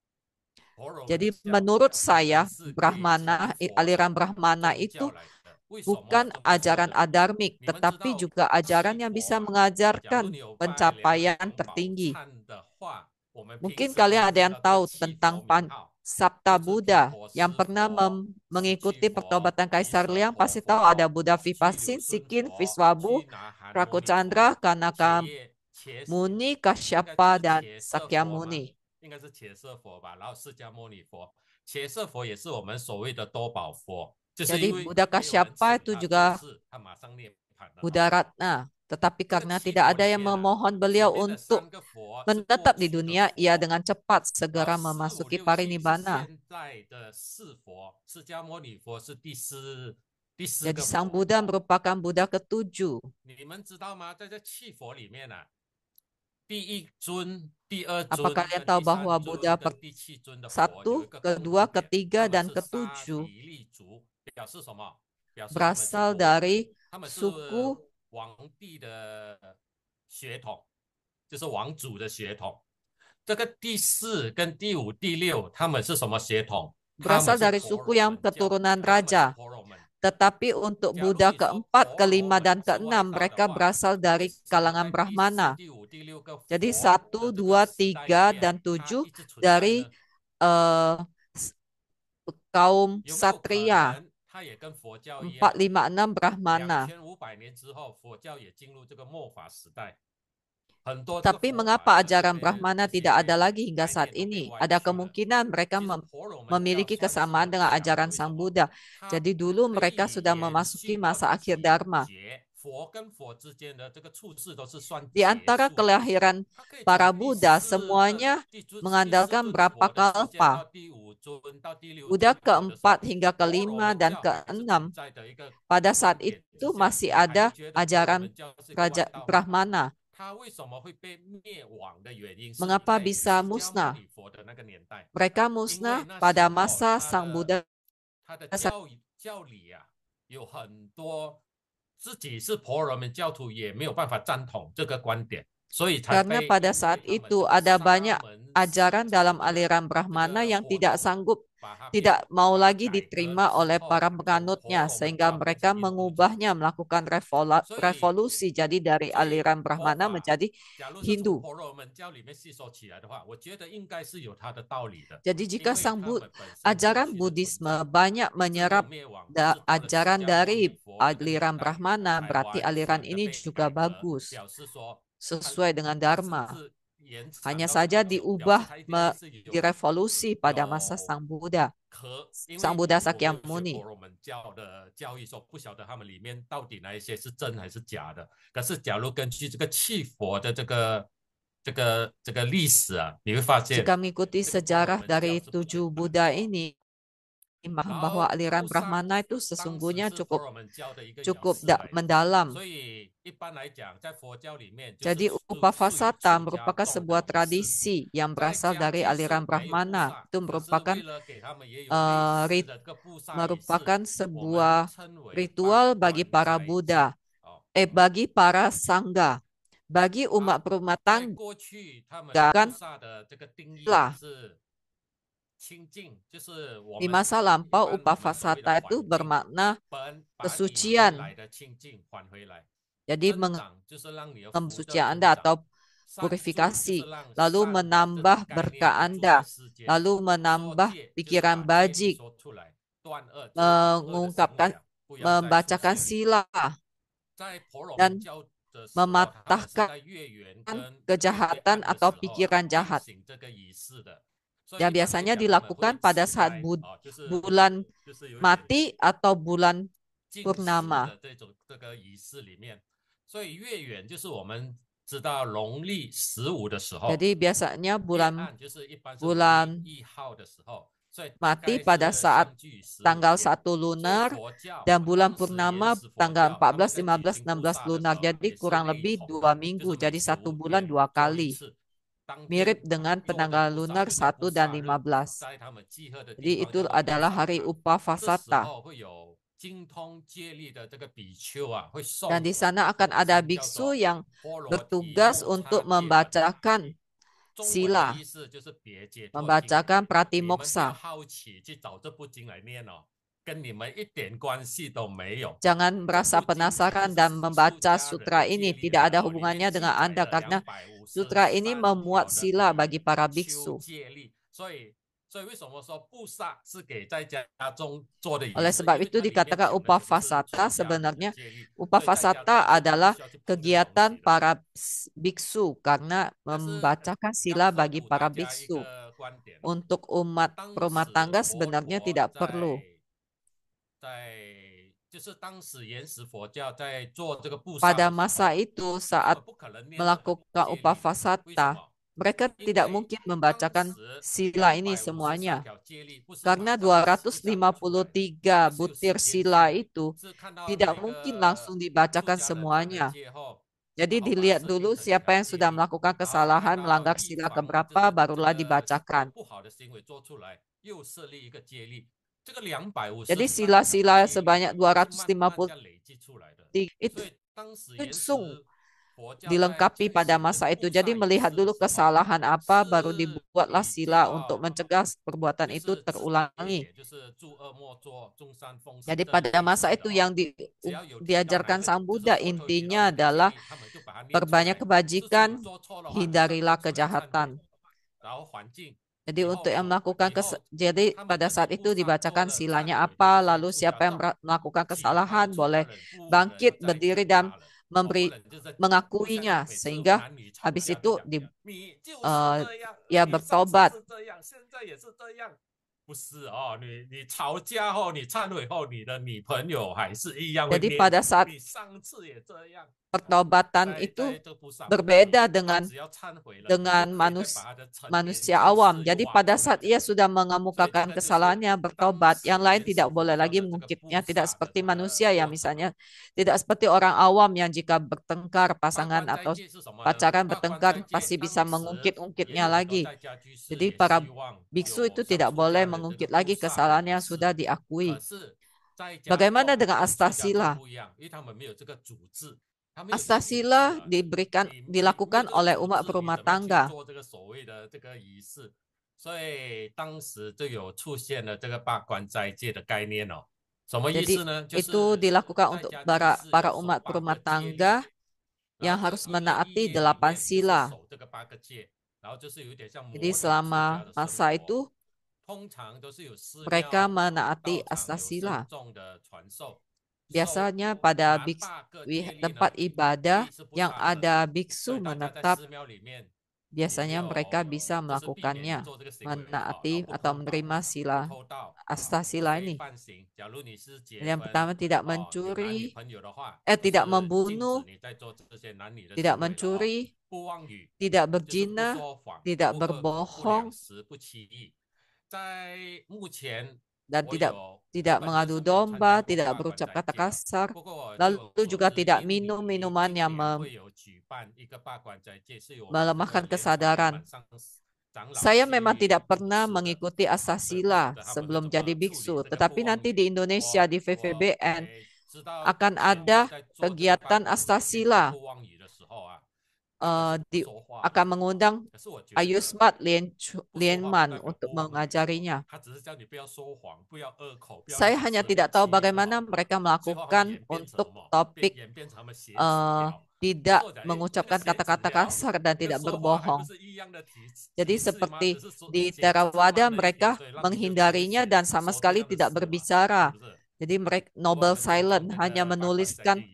E: 婆罗门
C: Jadi
E: 教
C: menurut
E: 也
C: saya
E: 是可以
C: Brahmana,
E: 成佛
C: aliran
E: 的
C: Brahmana
E: 宗
C: itu
E: 教来的。为什么
C: bukan
E: 这么说
C: ajaran
E: 呢？
C: adharmik,
E: 你们知
C: tetapi
E: 道
C: juga ajaran
E: 气
C: yang
E: 佛
C: bisa
E: 啊，假如
C: mengajarkan
E: 你有拜两个
C: pencapaian
E: 同宝
C: tertinggi.
E: 忏的话，我们平
C: Mungkin
E: 时都
C: kalian ada
E: 听
C: yang
E: 到这个
C: tahu
E: 气
C: tentang
E: 佛名号，
C: Sabta
E: 就是毗
C: Buddha
E: 婆
C: yang
E: 尸
C: pernah
E: 佛、十
C: mengikuti
E: 具佛、
C: pertobatan
E: 毗
C: Kaisar
E: 舍
C: Liang
E: 婆
C: pasti
E: 佛、
C: tahu ada Buddha
E: 须
C: Vipasin,
E: 留孙
C: Sikin,
E: 佛、
C: Viswabu,
E: 须拿含牟尼
C: Rakochandra,
E: 佛、
C: Kanaka
E: 伽
C: Muni,
E: 应该
C: Kasyapa,
E: 是
C: dan
E: 伽舍
C: Sakya
E: 佛嘛，
C: Muni.
E: 应该是伽舍佛吧，然后释迦牟尼佛，伽舍佛也是我们所谓的多宝佛，就是因
C: Jadi
E: 为
C: Buddha
E: 没有人
C: Kasyapa
E: 请
C: itu
E: 他
C: juga
E: 做事，他马上涅槃了。
C: Buddha Ratna. Tetapi
E: 这个
C: karena
E: 气
C: tidak
E: 佛
C: ada
E: 里
C: yang
E: 面啊，
C: memohon
E: 里
C: beliau
E: 面的
C: untuk
E: 三个佛是过
C: menetap di
E: 去的
C: dunia, ia
E: 佛，
C: dengan cepat
E: 然
C: segera
E: 后四五
C: memasuki
E: 六七是
C: parinibbana.
E: 现在的四佛，释迦牟尼佛是第四
C: Jadi
E: 个
C: Sang
E: 佛。
C: Buddha merupakan Buddha ketujuh.
E: 你们知道吗？在这气佛里面啊，第一尊、第二
C: Apa
E: 尊
C: kalian
E: 跟
C: tahu
E: 第
C: bahwa
E: 三
C: Buddha
E: 尊跟第七尊的佛有一
C: satu,
E: 个共
C: kedua,
E: 同点，
C: ketiga,
E: 他们
C: dan
E: 是沙
C: ketujuh
E: 弥利族，表示什么？表示他们是
C: berasal
E: 国王，
C: dari
E: 他们是
C: suku
E: 皇帝的血统，就是王族的血统。这个第四跟第五、第六，他们是什么血统？他
C: berasal
E: 们是
C: dari
E: 婆
C: suku
E: 罗
C: yang
E: 门教，
C: keturunan
E: 他们是
C: raja.
E: 婆罗门。
C: Tetapi untuk
E: 假如
C: Buddha
E: 你说
C: keempat,
E: 婆罗
C: kelima,
E: 门
C: dan
E: 是外
C: keenam
E: 道的
C: mereka
E: 话，
C: berasal
E: 为
C: dari
E: 什么
C: kalangan
E: 在第四、
C: Brahmana.
E: 第五、第六个
C: Jadi
E: 佛
C: 1,
E: 的这个
C: 2,
E: 时代里
C: 3,
E: 面，
C: dan
E: 它
C: 7
E: 一直存在
C: dari
E: 呢？
C: s- kaum
E: 有没有可
C: Satria,
E: 能它也跟佛教一
C: 4,
E: 样？
C: 5, 6 Brahmana.
E: 2500年之后，佛教也进入这个末法时代。很多这个
C: Tapi
E: 佛
C: mengapa
E: 法的这
C: ajaran
E: 些
C: Brahmana
E: 这
C: tidak ada
E: 些
C: lagi hingga
E: 概
C: saat
E: 念都被
C: ini?
E: 歪
C: Ada
E: 曲了。
C: kemungkinan mereka
E: 其实婆罗门教
C: memiliki
E: 算是
C: kesamaan
E: 很
C: dengan
E: 强的，
C: ajaran
E: 为什
C: Sang
E: 么？
C: Buddha.
E: 它
C: Jadi dulu
E: 可
C: mereka
E: 以
C: sudah
E: 延
C: memasuki
E: 续到
C: masa
E: 第
C: akhir
E: 几
C: Dharma.
E: 节，佛跟佛之间的这个处事都是算
C: Di
E: 节
C: antara
E: 数的。
C: kelahiran
E: 它可以
C: para
E: 从第
C: Buddha
E: 四个
C: semuanya
E: 第四
C: mengandalkan
E: 尊
C: berapa
E: 佛的时间
C: kalpa.
E: 到第五尊到第六
C: Buddha
E: 尊佛的时候，
C: keempat hingga
E: 婆罗
C: kelima
E: 门
C: dan
E: 教还是
C: keenam,
E: 存在的一个
C: pada
E: 观
C: saat
E: 点之
C: itu
E: 下，
C: masih
E: 你还是
C: ada
E: 觉得婆罗
C: ajaran
E: 门教是一个外
C: Raja
E: 道吗？
C: Brahmana.
E: 它为什么会被灭亡的原因是
C: Mengapa
E: 在
C: bisa
E: 释迦牟
C: musnah?
E: 尼佛的那个年代，
C: Mereka
E: 因为
C: musnah
E: 那时
C: pada
E: 候
C: masa
E: 他
C: Sang
E: 的
C: Buddha
E: 他的教理啊，有很多自己是婆罗门教徒也没有办法赞同这个观点，所以才
C: Karena
E: 被
C: pada
E: 因为
C: saat
E: 他们
C: itu
E: 这个
C: ada
E: 沙
C: banyak
E: 门
C: ajaran
E: 这个
C: dalam
E: 这个
C: aliran
E: 这
C: Brahmana
E: 个
C: yang
E: 佛
C: tidak
E: 教
C: sanggup
E: 把它
C: tidak
E: 变
C: mau
E: 把它
C: lagi
E: 改革
C: diterima
E: 之
C: oleh
E: 后
C: para
E: 从婆
C: penganutnya
E: 罗门
C: sehingga
E: 教变
C: mereka
E: 成印度教，
C: mengubahnya melakukan
E: 所以
C: revolusi jadi dari
E: 所以
C: aliran
E: 佛
C: Brahmana
E: 法
C: menjadi
E: 假如是从
C: Hindu.
E: 婆罗门教里面吸收起来的话，我觉得应该是有它的道理的，
C: Jadi
E: 因
C: jika
E: 为
C: sang
E: 他
C: Bu-
E: 们本身
C: ajaran
E: 过去的存
C: Buddhisme
E: 在
C: banyak
E: 一直没有
C: menyerap
E: 灭亡，只是到了释
C: ajaran
E: 迦牟尼
C: dari
E: 佛那个年
C: aliran
E: 代
C: Brahmana,
E: 才
C: berarti
E: 完
C: aliran
E: 全的
C: ini
E: 被
C: juga
E: 改革，
C: bagus,
E: 表示说它
C: sesuai dengan
E: 甚
C: Dharma.
E: 至延长
C: Hanya
E: 到这
C: saja
E: 么久，表示
C: diubah
E: 它一定还是有
C: direvolusi pada masa
E: 有
C: Sang Buddha.
E: 因
C: Sang
E: 为
C: Buddha
E: 我没有学
C: Sakyamuni.
E: 婆罗门教的教义，说不晓得他们里面到底哪一些是真还是假的。可是假如根据这个气佛的这个历史啊，你会发现
C: Jika mengikuti
E: 这个婆罗
C: sejarah
E: 门教
C: dari
E: 是不对
C: 7
E: 的。
C: Buddha ini,
E: 然
C: bahwa
E: 后
C: aliran
E: 后上
C: Brahmana itu
E: 当时
C: sesungguhnya
E: 是婆罗门教的一个
C: cukup
E: 仪式来的，
C: mendalam.
E: 所以一般来讲，在佛教里面就是
C: Jadi
E: 素
C: Upavasata
E: 出家
C: merupakan
E: 众
C: sebuah
E: 的仪式，
C: tradisi yang
E: 在
C: berasal
E: 家
C: dari
E: 即使
C: aliran
E: 没有布
C: Brahmana.
E: 萨，
C: Itu
E: 可是
C: merupakan
E: 为了给他们也有类似的这个布萨仪式，
C: merupakan
E: 我们
C: sebuah
E: 称为
C: ritual
E: 八
C: bagi
E: 段
C: para
E: 斋戒。
C: Buddha,
E: 哦，
C: bagi para sangga, bagi
E: 好，
C: umat rumah
E: 在
C: tangga
E: 过去他们
C: kan
E: 布萨的这个定义
C: lah.
E: 是清净，就是我
C: Di
E: 们
C: masa
E: 一
C: lampau
E: 般我们所谓的
C: Upavasata
E: 还
C: itu
E: 净，
C: bermakna
E: 把你
C: kesucian.
E: 原来的清净还回来。
C: Jadi
E: 增长就是让你的福德
C: mensuci
E: 增
C: Anda
E: 长，
C: atau
E: 善住就是
C: purifikasi,
E: 让
C: lalu
E: 善的这种
C: menambah
E: 概念
C: berkah
E: 住
C: Anda,
E: 在世间。
C: lalu
E: 说
C: menambah
E: 戒就是
C: pikiran
E: 把戒律
C: bajik,
E: 说出来，断恶就是把恶的想
C: mengungkapkan,
E: 想不要再出
C: membacakan
E: 现。
C: sila,
E: 在婆罗门
C: dan
E: 教的时候，他们是
C: mematahkan
E: 在月圆跟月
C: kejahatan
E: 暗的
C: atau
E: 时候
C: pikiran
E: 进
C: jahat.
E: 行这个仪式的。所以
C: Yang
E: 一般来
C: biasanya
E: 讲，他们会
C: dilakukan pada
E: 自
C: saat
E: 拍，就是
C: bulan
E: 就是有点
C: mati atau bulan purnama.
E: 所以月圆就是我们知道农历15的时候，
C: Jadi biasanya
E: 月
C: bulan
E: 暗就是一般是
C: bulan
E: 1号的时候，所以
C: mati pada saat tanggal 1 lunar dan bulan purnama tanggal 14, 15, 16 lunar. Jadi kurang lebih 2 minggu. Jadi 1 bulan 2 kali. Mirip dengan penanggal lunar 1 dan 15. Jadi itu adalah hari Upavasata. Dan di sana akan ada biksu yang bertugas untuk membacakan sila, membacakan Pratimoksha. Jangan merasa penasaran dan membaca sutra ini. Tidak ada hubungannya dengan Anda karena sutra ini memuat sila bagi para biksu. Oleh sebab itu dikatakan Upavasata. Sebenarnya Upavasata adalah kegiatan para biksu karena membacakan sila bagi para biksu. Untuk umat rumah tangga sebenarnya tidak perlu. Pada masa itu saat melakukan Upavasata, mereka tidak mungkin membacakan sila ini semuanya. Karena 253 butir sila itu tidak mungkin langsung dibacakan semuanya. Jadi dilihat dulu siapa yang sudah melakukan kesalahan, melanggar sila keberapa, barulah dibacakan. Jadi sila-sila sebanyak 253 itu langsung dilengkapi pada masa itu. Jadi melihat dulu kesalahan apa, baru dibuatlah sila untuk mencegah perbuatan itu terulangi. Jadi pada masa itu yang diajarkan Sang Buddha intinya adalah perbanyak kebajikan, hindarilah kejahatan. Jadi untuk yang melakukan jadi pada saat itu dibacakan silanya apa, lalu siapa yang melakukan kesalahan boleh bangkit, berdiri dan mengakuinya, sehingga habis itu ya bertobat. Jadi pada saat pertobatan itu berbeda dengan manusia awam. Jadi pada saat ia sudah mengemukakan kesalahannya, bertobat, yang lain tidak boleh lagi mengungkitnya. Tidak seperti manusia yang misalnya, tidak seperti orang awam yang jika bertengkar pasangan atau pacaran bertengkar pasti bisa mengungkit-ungkitnya lagi. Jadi para biksu itu tidak boleh mengungkit lagi kesalahan yang sudah diakui. Bagaimana dengan astasila? Astasila dilakukan oleh umat berumah tangga. Jadi itu dilakukan untuk para umat berumah tangga yang harus menaati 8 sila. Jadi selama masa itu mereka menaati astasila. Biasanya pada tempat ibadah yang ada biksu menetap, biasanya mereka bisa melakukannya, menaati atau menerima sila astasila ini. Yang pertama, tidak mencuri, tidak membunuh, tidak mencuri, tidak berzina, tidak berbohong, dan tidak mengadu domba, tidak berucap kata kasar, lalu juga tidak minum minuman yang melemahkan kesadaran. Saya memang tidak pernah mengikuti astasila sebelum jadi biksu, tetapi nanti di Indonesia di VVBN akan ada kegiatan astasila. Akan mengundang Ayusmat Lienman untuk mengajarinya. Saya hanya tidak tahu bagaimana mereka melakukan untuk topik tidak mengucapkan kata-kata kasar dan tidak berbohong. Jadi seperti di Theravada mereka menghindarinya dan sama sekali tidak berbicara. Jadi mereka noble silent, hanya menuliskan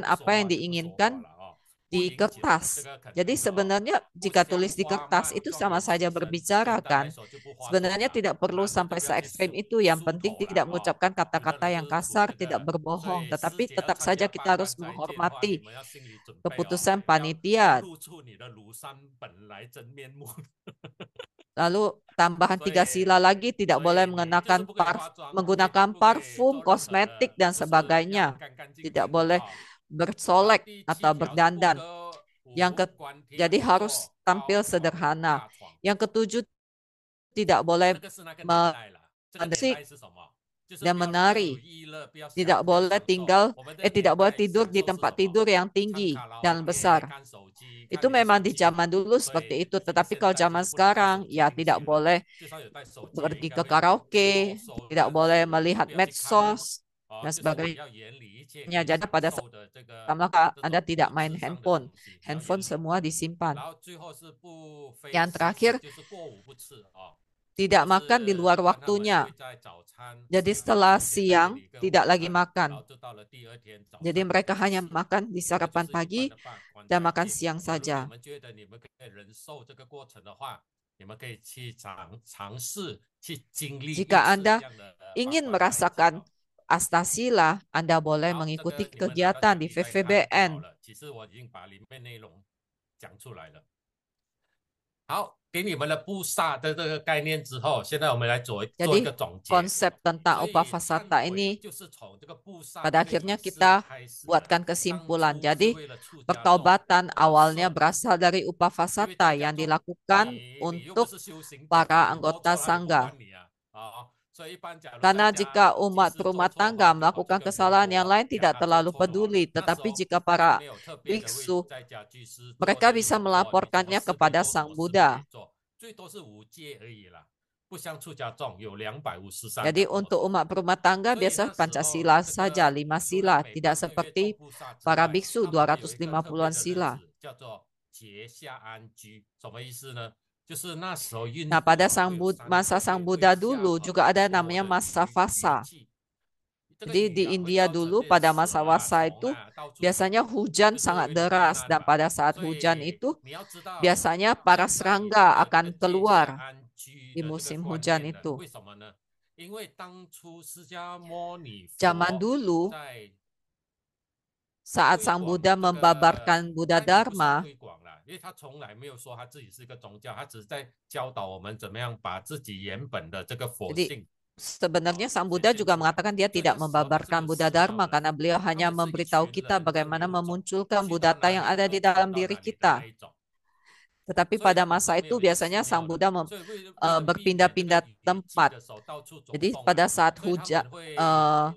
C: apa yang diinginkan di kertas. Jadi sebenarnya jika tulis di kertas itu sama saja berbicara kan. Sebenarnya tidak perlu sampai se ekstrim itu. Yang penting tidak mengucapkan kata-kata yang kasar, tidak berbohong. Tetapi tetap saja kita harus menghormati keputusan panitia. Lalu tambahan 3 sila lagi, tidak boleh menggunakan parfum, kosmetik, dan sebagainya. Tidak boleh bersolek atau berdandan. Jadi harus tampil sederhana. Yang ketujuh, tidak boleh mendengar dan menari. Tidak boleh tidak boleh tidur di tempat tidur yang tinggi dan besar. Itu memang di zaman dulu seperti itu. Tetapi kalau zaman sekarang, ya tidak boleh pergi ke karaoke, tidak boleh melihat medsos, dan sebagainya. Jadi pada saat Anda tidak main handphone. Handphone semua disimpan. Yang terakhir, tidak makan di luar waktunya. Jadi setelah siang tidak lagi makan. Jadi mereka hanya makan di sarapan pagi dan makan siang saja. Jika Anda ingin merasakan Astasila, Anda boleh mengikuti kegiatan di VVBN.
E: 好，给你们的布萨的这个概念之后，现在我们来做一
C: Jadi
E: 个总结。
C: konsep tentang
E: 所以
C: Upavasata
E: 忏悔
C: ini
E: 就是从这个布萨
C: pada
E: 这个
C: akhirnya
E: 仪式
C: kita
E: 开始的。
C: buatkan
E: 当
C: kesimpulan.
E: 初是
C: Jadi
E: 为了出家众
C: pertaubatan
E: 而
C: awalnya
E: 受
C: berasal dari
E: 因为
C: Upavasata
E: 出家
C: yang
E: 众
C: dilakukan
E: 你又
C: untuk
E: 不是修行者
C: para
E: 你多
C: anggota
E: 做了也不
C: sangga.
E: 关你啊。所以一般假如
C: Karena
E: 大家
C: jika
E: 即
C: umat
E: 使做
C: berumah
E: 错
C: tangga
E: 好就跑去
C: melakukan
E: 跟佛
C: kesalahan yang
E: 陀
C: lain
E: 讲
C: tidak
E: 他做
C: terlalu
E: 错了。
C: peduli.
E: 那时
C: Tetapi
E: 候
C: jika
E: 你
C: para
E: 没有特别的为
C: biksu
E: 在家居士做
C: mereka
E: 的一
C: bisa
E: 种说你什么
C: melaporkannya
E: 事可以
C: kepada
E: 做什
C: sang
E: 么事不可
C: Buddha.
E: 以做，最多是5戒而已啦，不像出家众有253
C: Jadi
E: 条。
C: untuk umat berumah tangga
E: 所以
C: biasa
E: 那时候
C: Pancasila
E: 这
C: saja,
E: 个
C: 5
E: 除了
C: sila,
E: 每
C: tidak
E: 半个月做
C: seperti
E: 布萨之
C: para
E: 外，
C: biksu
E: 他们还有一个特别
C: 250-an
E: 的日
C: sila.
E: 子叫做节下安居，什么意思呢？就是那时候孕
C: Nah,
E: 妇
C: pada
E: 会有3
C: masa
E: 个
C: sang
E: 月会
C: Buddha
E: 下
C: dulu
E: 很
C: juga ada
E: 多
C: namanya
E: 的
C: masa
E: 雨
C: fasa.
E: 季。这个
C: Jadi
E: 雨
C: di
E: 啊会
C: India
E: 造成
C: dulu
E: 这些
C: pada
E: 蛇
C: masa
E: 啊
C: wasa
E: 虫
C: itu
E: 啊到处跑，
C: biasanya hujan
E: 就是
C: sangat
E: 为了避
C: deras
E: 难
C: dan
E: 嘛。
C: pada saat
E: 所
C: hujan
E: 以
C: itu
E: 你要知道，
C: biasanya para
E: 现在已经
C: serangga
E: 没有这
C: akan
E: 个节下
C: keluar
E: 安居
C: di
E: 的这个
C: musim
E: 观
C: hujan
E: 念了。
C: itu.
E: 为什么呢？因为当初释迦牟尼
C: Zaman
E: 佛
C: dulu
E: 在
C: saat
E: 推
C: sang
E: 广
C: Buddha
E: 这个
C: membabarkan Buddha
E: 他也不算
C: Dharma,
E: 推广啦，因为他从来没有说他自己是一个宗教，他只是在教导我们怎么样把自己原本的这个佛
C: jadi
E: 性
C: sebenarnya sang
E: 显
C: Buddha
E: 现
C: juga
E: 出来。
C: mengatakan dia
E: 所以
C: tidak
E: 那时候他是
C: membabarkan
E: 有
C: Buddha
E: 寺庙
C: Dharma
E: 的，
C: karena beliau
E: 他
C: hanya
E: 们是一
C: memberitahu
E: 群
C: kita
E: 人就
C: bagaimana
E: 流走，
C: memunculkan
E: 去
C: Buddha
E: 到哪
C: yang
E: 里
C: ada
E: 就
C: di
E: 传
C: dalam
E: 到
C: diri
E: 哪里的
C: kita.
E: 那一种。
C: Tetapi
E: 所以
C: pada
E: 他们
C: masa
E: 是没
C: itu
E: 有一个寺
C: biasanya sang
E: 庙的，
C: Buddha
E: 所以为了避免这个
C: berpindah-pindah
E: 雨季
C: tempat.
E: 的时候到处走
C: Jadi
E: 动
C: pada
E: 啊，
C: saat
E: 所以他
C: hujan,
E: 们会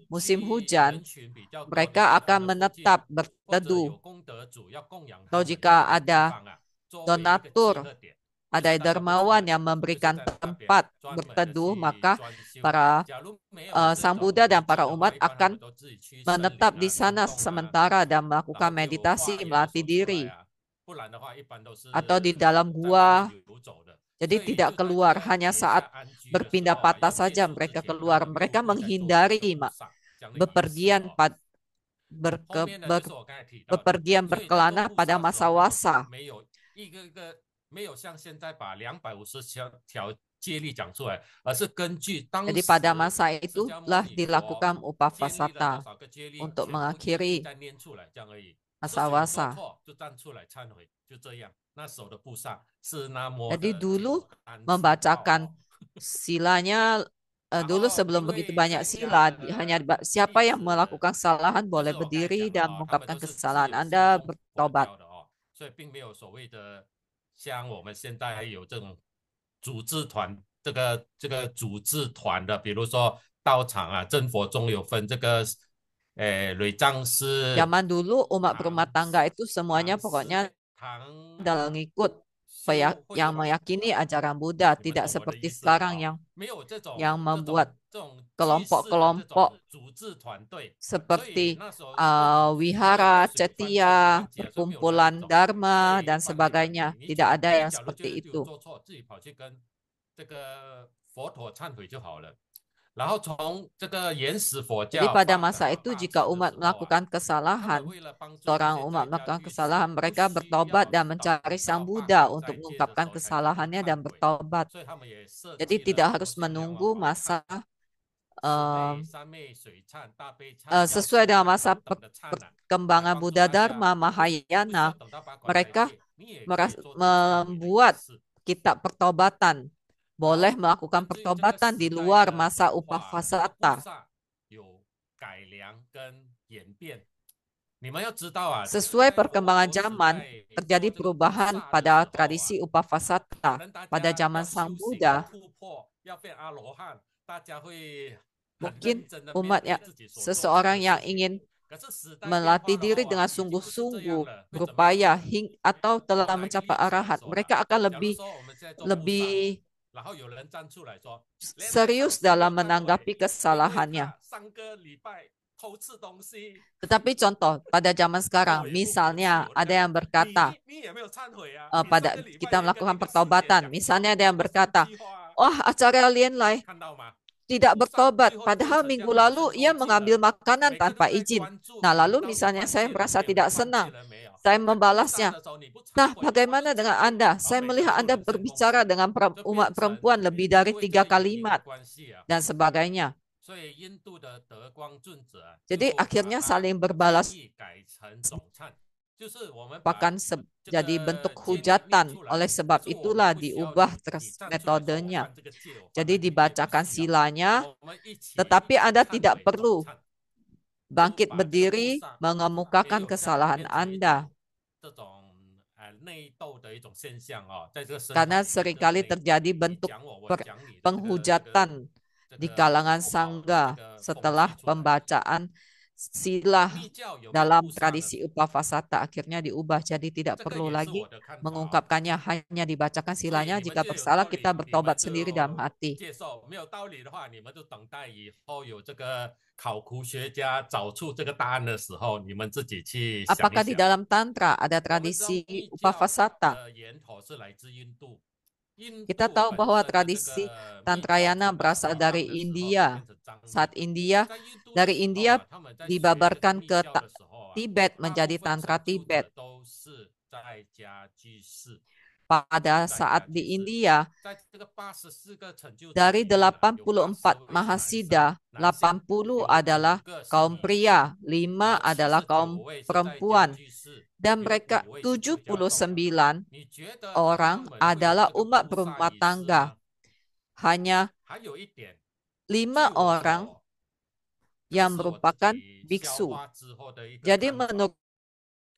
C: musim
E: 去
C: hujan,
E: 人群比较多的
C: mereka
E: 寺
C: akan
E: 团的附近，
C: menetap
E: 或者
C: berteduh.
E: 有功德主要供养
C: Atau
E: 他们的
C: jika
E: 那个地
C: ada
E: 方啊，作为一个集
C: donatur,
E: 合点。
C: ada
E: 就是大家不出
C: dermawan
E: 来，
C: yang
E: 就是
C: memberikan
E: 在那边
C: tempat
E: 专门的
C: berteduh,
E: 去
C: maka
E: 专修。
C: para
E: 假如没有这
C: sang
E: 种
C: Buddha
E: 遗
C: dan
E: 迹
C: para
E: 的话，
C: umat
E: 一般他
C: akan
E: 们都自己去森林
C: menetap
E: 啊
C: di
E: 运
C: sana
E: 动啊，
C: sementara dan
E: 然
C: melakukan
E: 后就有
C: meditasi
E: 话也有
C: melatih
E: 说出来
C: diri
E: 啊，不然的话一般都是
C: atau di
E: 在
C: dalam
E: 外面
C: gua.
E: 游走的。
C: Jadi
E: 所以
C: tidak
E: 就在这
C: keluar,
E: 个
C: hanya
E: 结
C: saat
E: 下安居的时
C: berpindah
E: 候啊，
C: patah
E: 要结
C: saja
E: 束之
C: mereka
E: 前，
C: keluar.
E: 他们
C: Mereka
E: 又会再做一
C: menghindari
E: 个布萨这样的仪式
C: bepergian
E: 哦。 后面呢，就是我刚才提到的，
C: bepergian
E: 所以在做
C: berkelana
E: 布
C: pada
E: 萨的时
C: masa
E: 候，他们
C: wasa.
E: 没有一个个没有像现在把250条戒律讲出来，而是根据当
C: Jadi
E: 时
C: pada masa
E: 释
C: itu
E: 迦牟
C: telah
E: 尼佛
C: dilakukan
E: 建立了多
C: upavasata
E: 少个戒律，
C: untuk
E: 全部一一
C: mengakhiri
E: 再念出来，这样而已。自
C: masa
E: 己有做
C: wasa.
E: 错就站出来忏悔，就这样。那时候的布萨是那么
C: Jadi
E: 的
C: dulu
E: 简单粗暴
C: membacakan
E: 哦。
C: silanya,
E: 然
C: dulu
E: 后
C: sebelum
E: 因
C: begitu
E: 为
C: banyak
E: 在家
C: sila,
E: 的
C: hanya
E: 弟
C: siapa yang
E: 子
C: melakukan kesalahan
E: 就
C: boleh
E: 是我刚才
C: berdiri
E: 讲的
C: dan
E: 哦，他们
C: mengungkapkan
E: 都是自
C: kesalahan
E: 有信
C: Anda
E: 奉佛
C: bertobat.
E: 教的哦，所以并没有所谓的像我们现在有这种组织团，这个组织团的，比如说道场啊，真佛中有分这个蕊藏师、
C: Zaman dulu umat berumah
E: 堂
C: tangga itu semuanya
E: 堂
C: pokoknya
E: 师、堂
C: adalah mengikut
E: 修会
C: yang
E: 吧，
C: meyakini ajaran Buddha,
E: 你们
C: tidak
E: 懂我的
C: seperti
E: 意思
C: sekarang
E: 哦。
C: yang
E: 没有这种
C: yang
E: 这
C: membuat
E: 种居士的这
C: kelompok-kelompok
E: 种组织团队，所以
C: seperti
E: 那时候不只没有
C: wihara,
E: 喝水饭店
C: cetia,
E: 没问题啊，所以没有那一
C: perkumpulan
E: 种。
C: dharma
E: 所以
C: dan
E: 一般没问题，
C: sebagainya.
E: 你
C: Tidak ada
E: 你
C: yang
E: 假如觉
C: seperti
E: 得就有
C: itu.
E: 做错，自己跑去跟这个佛陀忏悔就好了。然后从这个原始佛
C: Jadi
E: 教
C: pada
E: 发展
C: masa
E: 到
C: itu
E: 大
C: jika
E: 乘的
C: umat
E: 时候啊，
C: melakukan
E: 他们
C: kesalahan,
E: 为了帮助这
C: seorang
E: 些
C: umat
E: 在家
C: melakukan
E: 居士，
C: kesalahan,
E: 不
C: mereka
E: 需
C: bertobat
E: 要
C: dan
E: 到
C: mencari
E: 等
C: Sang
E: 到
C: Buddha
E: 八十
C: untuk
E: 斋戒的
C: mengungkapkan
E: 时候才进行
C: kesalahannya
E: 忏
C: dan
E: 悔，
C: bertobat.
E: 所以他们也设
C: Jadi
E: 计
C: tidak
E: 了
C: harus
E: 佛像梁
C: menunggu
E: 皇忏、
C: masa
E: 四昧、
C: em,
E: 三昧水忏、大悲忏、
C: sesuai
E: 药师
C: dengan
E: 忏
C: masa
E: 等等的忏啊，来
C: perkembangan
E: 帮助
C: Buddha
E: 大家，
C: Dharma
E: 不需要
C: Mahayana,
E: 等到八关斋
C: mereka
E: 戒，你也可以做这忏悔的仪
C: membuat
E: 式。
C: kitab pertobatan,
E: 然
C: boleh
E: 后
C: melakukan
E: 根据这个
C: pertobatan
E: 时
C: di
E: 代
C: luar
E: 的
C: masa
E: 变化，这个
C: Upavasata.
E: 菩萨有改良跟演变。你们要知道啊，就是
C: Sesuai
E: 在佛
C: perkembangan
E: 陀时
C: zaman,
E: 代
C: terjadi
E: 做这个菩
C: perubahan
E: 萨的
C: pada
E: 时候啊，
C: tradisi
E: 可
C: Upavasata.
E: 能大
C: Pada
E: 家
C: zaman
E: 要
C: Sang
E: 修行要
C: Buddha,
E: 突破要变阿罗汉，大家会很
C: mungkin
E: 认真的面
C: umat
E: 对
C: yang
E: 自己所做错
C: seseorang
E: 的
C: yang
E: 事情。
C: ingin
E: 可是时代变
C: melatih
E: 化了
C: diri
E: 后啊，
C: dengan
E: 已经不是这样
C: sungguh-sungguh,
E: 了，会怎么样
C: berupaya
E: 呢？
C: atau
E: 我
C: telah
E: 拿一个
C: mencapai
E: 例子来
C: arahat,
E: 说啦，
C: mereka akan
E: 假如
C: lebih
E: 说我们在做菩萨，
C: lebih
E: 然后有人站出来说，莲台上
C: serius
E: 师没有
C: dalam
E: 忏悔，
C: menanggapi
E: 因为
C: kesalahannya.
E: 他上个礼拜偷吃东西，
C: Tetapi contoh pada zaman
E: 我
C: sekarang,
E: 也不服气，
C: misalnya
E: 我就
C: ada
E: 讲
C: yang berkata
E: 你也没有忏悔啊， 你
C: pada
E: 上个礼拜
C: kita
E: 也跟
C: melakukan
E: 那个师姐
C: pertobatan,
E: 讲
C: misalnya
E: 说
C: ada yang
E: 我们三
C: berkata,
E: 句话啊，
C: wah acara Lian Lai
E: 看到吗？
C: tidak
E: 菩萨
C: bertobat,
E: 最后就变
C: padahal
E: 成这
C: minggu
E: 样很
C: lalu
E: 生
C: ia
E: 风气
C: mengambil
E: 了，
C: makanan
E: 每个都
C: tanpa
E: 在
C: izin.
E: 关注
C: Nah
E: 你
C: lalu
E: 到底
C: misalnya
E: 犯
C: saya
E: 戒了
C: merasa
E: 没有，
C: tidak
E: 你犯戒
C: senang,
E: 了没有？
C: saya
E: 在菩萨
C: membalasnya.
E: 的时候你不忏
C: Nah
E: 悔，你发
C: bagaimana
E: 出戒
C: dengan
E: 律，
C: Anda?
E: 然后
C: Saya
E: 每个
C: melihat
E: 就
C: Anda
E: 很生风
C: berbicara
E: 气，
C: dengan
E: 就
C: umat
E: 变成
C: perempuan lebih dari
E: 因为这
C: 3
E: 个原因的
C: kalimat
E: 关系啊。
C: dan sebagainya.
E: 所以印度的德光尊者啊，
C: Jadi
E: 就把
C: akhirnya
E: 它
C: saling
E: 建
C: berbalas
E: 议改成总忏，就是我们
C: merupakan
E: 把这
C: jadi
E: 个
C: bentuk
E: 戒律念
C: hujatan.
E: 出
C: Oleh
E: 来，
C: sebab
E: 可是我们
C: itulah
E: 不需要
C: diubah
E: 你站出来说我
C: metodenya.
E: 犯这个戒，我犯
C: Jadi
E: 那个戒，不
C: dibacakan
E: 需要，
C: silanya,
E: 我们一起
C: tetapi Anda
E: 忏
C: tidak
E: 悔总
C: perlu
E: 忏，就
C: bangkit
E: 把这个菩
C: berdiri
E: 萨没
C: mengemukakan
E: 有像
C: kesalahan
E: 变成一
C: Anda.
E: 种这种内斗的一种现象哦，在这个僧
C: Karena
E: 团里面就
C: seringkali
E: 内斗，
C: terjadi
E: 你
C: bentuk
E: 讲我，我
C: per-
E: 讲你的这个
C: penghujatan
E: 这
C: di
E: 个
C: kalangan
E: 不好的
C: sangga
E: 这个风
C: setelah
E: 气出来。
C: pembacaan sila
E: 密教有没有
C: dalam
E: 菩萨呢？
C: tradisi Upavasata akhirnya diubah jadi tidak
E: 这个
C: perlu
E: 也是
C: lagi
E: 我的看法哦。
C: mengungkapkannya, hanya dibacakan
E: 所以
C: silanya.
E: 你们
C: Jika
E: 觉得有
C: bersalah
E: 道理，
C: kita
E: 你们
C: bertobat sendiri dalam
E: 就
C: hati.
E: 接受；没有道理的话，你们就等待以后有这个考古学家找出这个答案的时候，你们自己去想一
C: Apakah di
E: 想。
C: dalam Tantra ada
E: 我们知道
C: tradisi
E: 密教
C: Upavasata?
E: 的源头是来自印度，印
C: Kita
E: 度
C: tahu
E: 本
C: bahwa
E: 身的这
C: tradisi
E: 个密教
C: Tantrayana
E: 传到
C: berasal
E: 西
C: dari
E: 方的时候就
C: India.
E: 变成藏密。
C: Saat India
E: 在印度的
C: dari
E: 时候
C: India
E: 啊，他们在学这个
C: dibabarkan
E: 密
C: ke
E: 教的时候啊，
C: Tibet
E: 大
C: menjadi
E: 部分
C: Tantra
E: 成就
C: Tibet.
E: 者都是在家居士。
C: Pada
E: 在
C: saat
E: 家居
C: di
E: 士，
C: India,
E: 在这个84个成就者
C: dari
E: 里面啊，有
C: 84
E: 80位是男
C: mahasida,
E: 生，男性
C: 80
E: 有
C: adalah
E: 5个是
C: kaum
E: 女性，
C: pria, 5
E: 然后
C: adalah
E: 79
C: kaum
E: 位是在家
C: perempuan,
E: 居士，
C: dan
E: 有
C: mereka
E: 5位是出家众。
C: 79
E: 你觉得他
C: orang
E: 们会有
C: adalah
E: 这个
C: umat
E: 菩萨
C: berumah
E: 仪式
C: tangga.
E: 吗？
C: Hanya
E: 还有一点，
C: 5
E: 据我
C: orang
E: 说，这个
C: yang
E: 是我自
C: merupakan
E: 己消
C: biksu.
E: 化之后的一个
C: Jadi
E: 看法。
C: menurut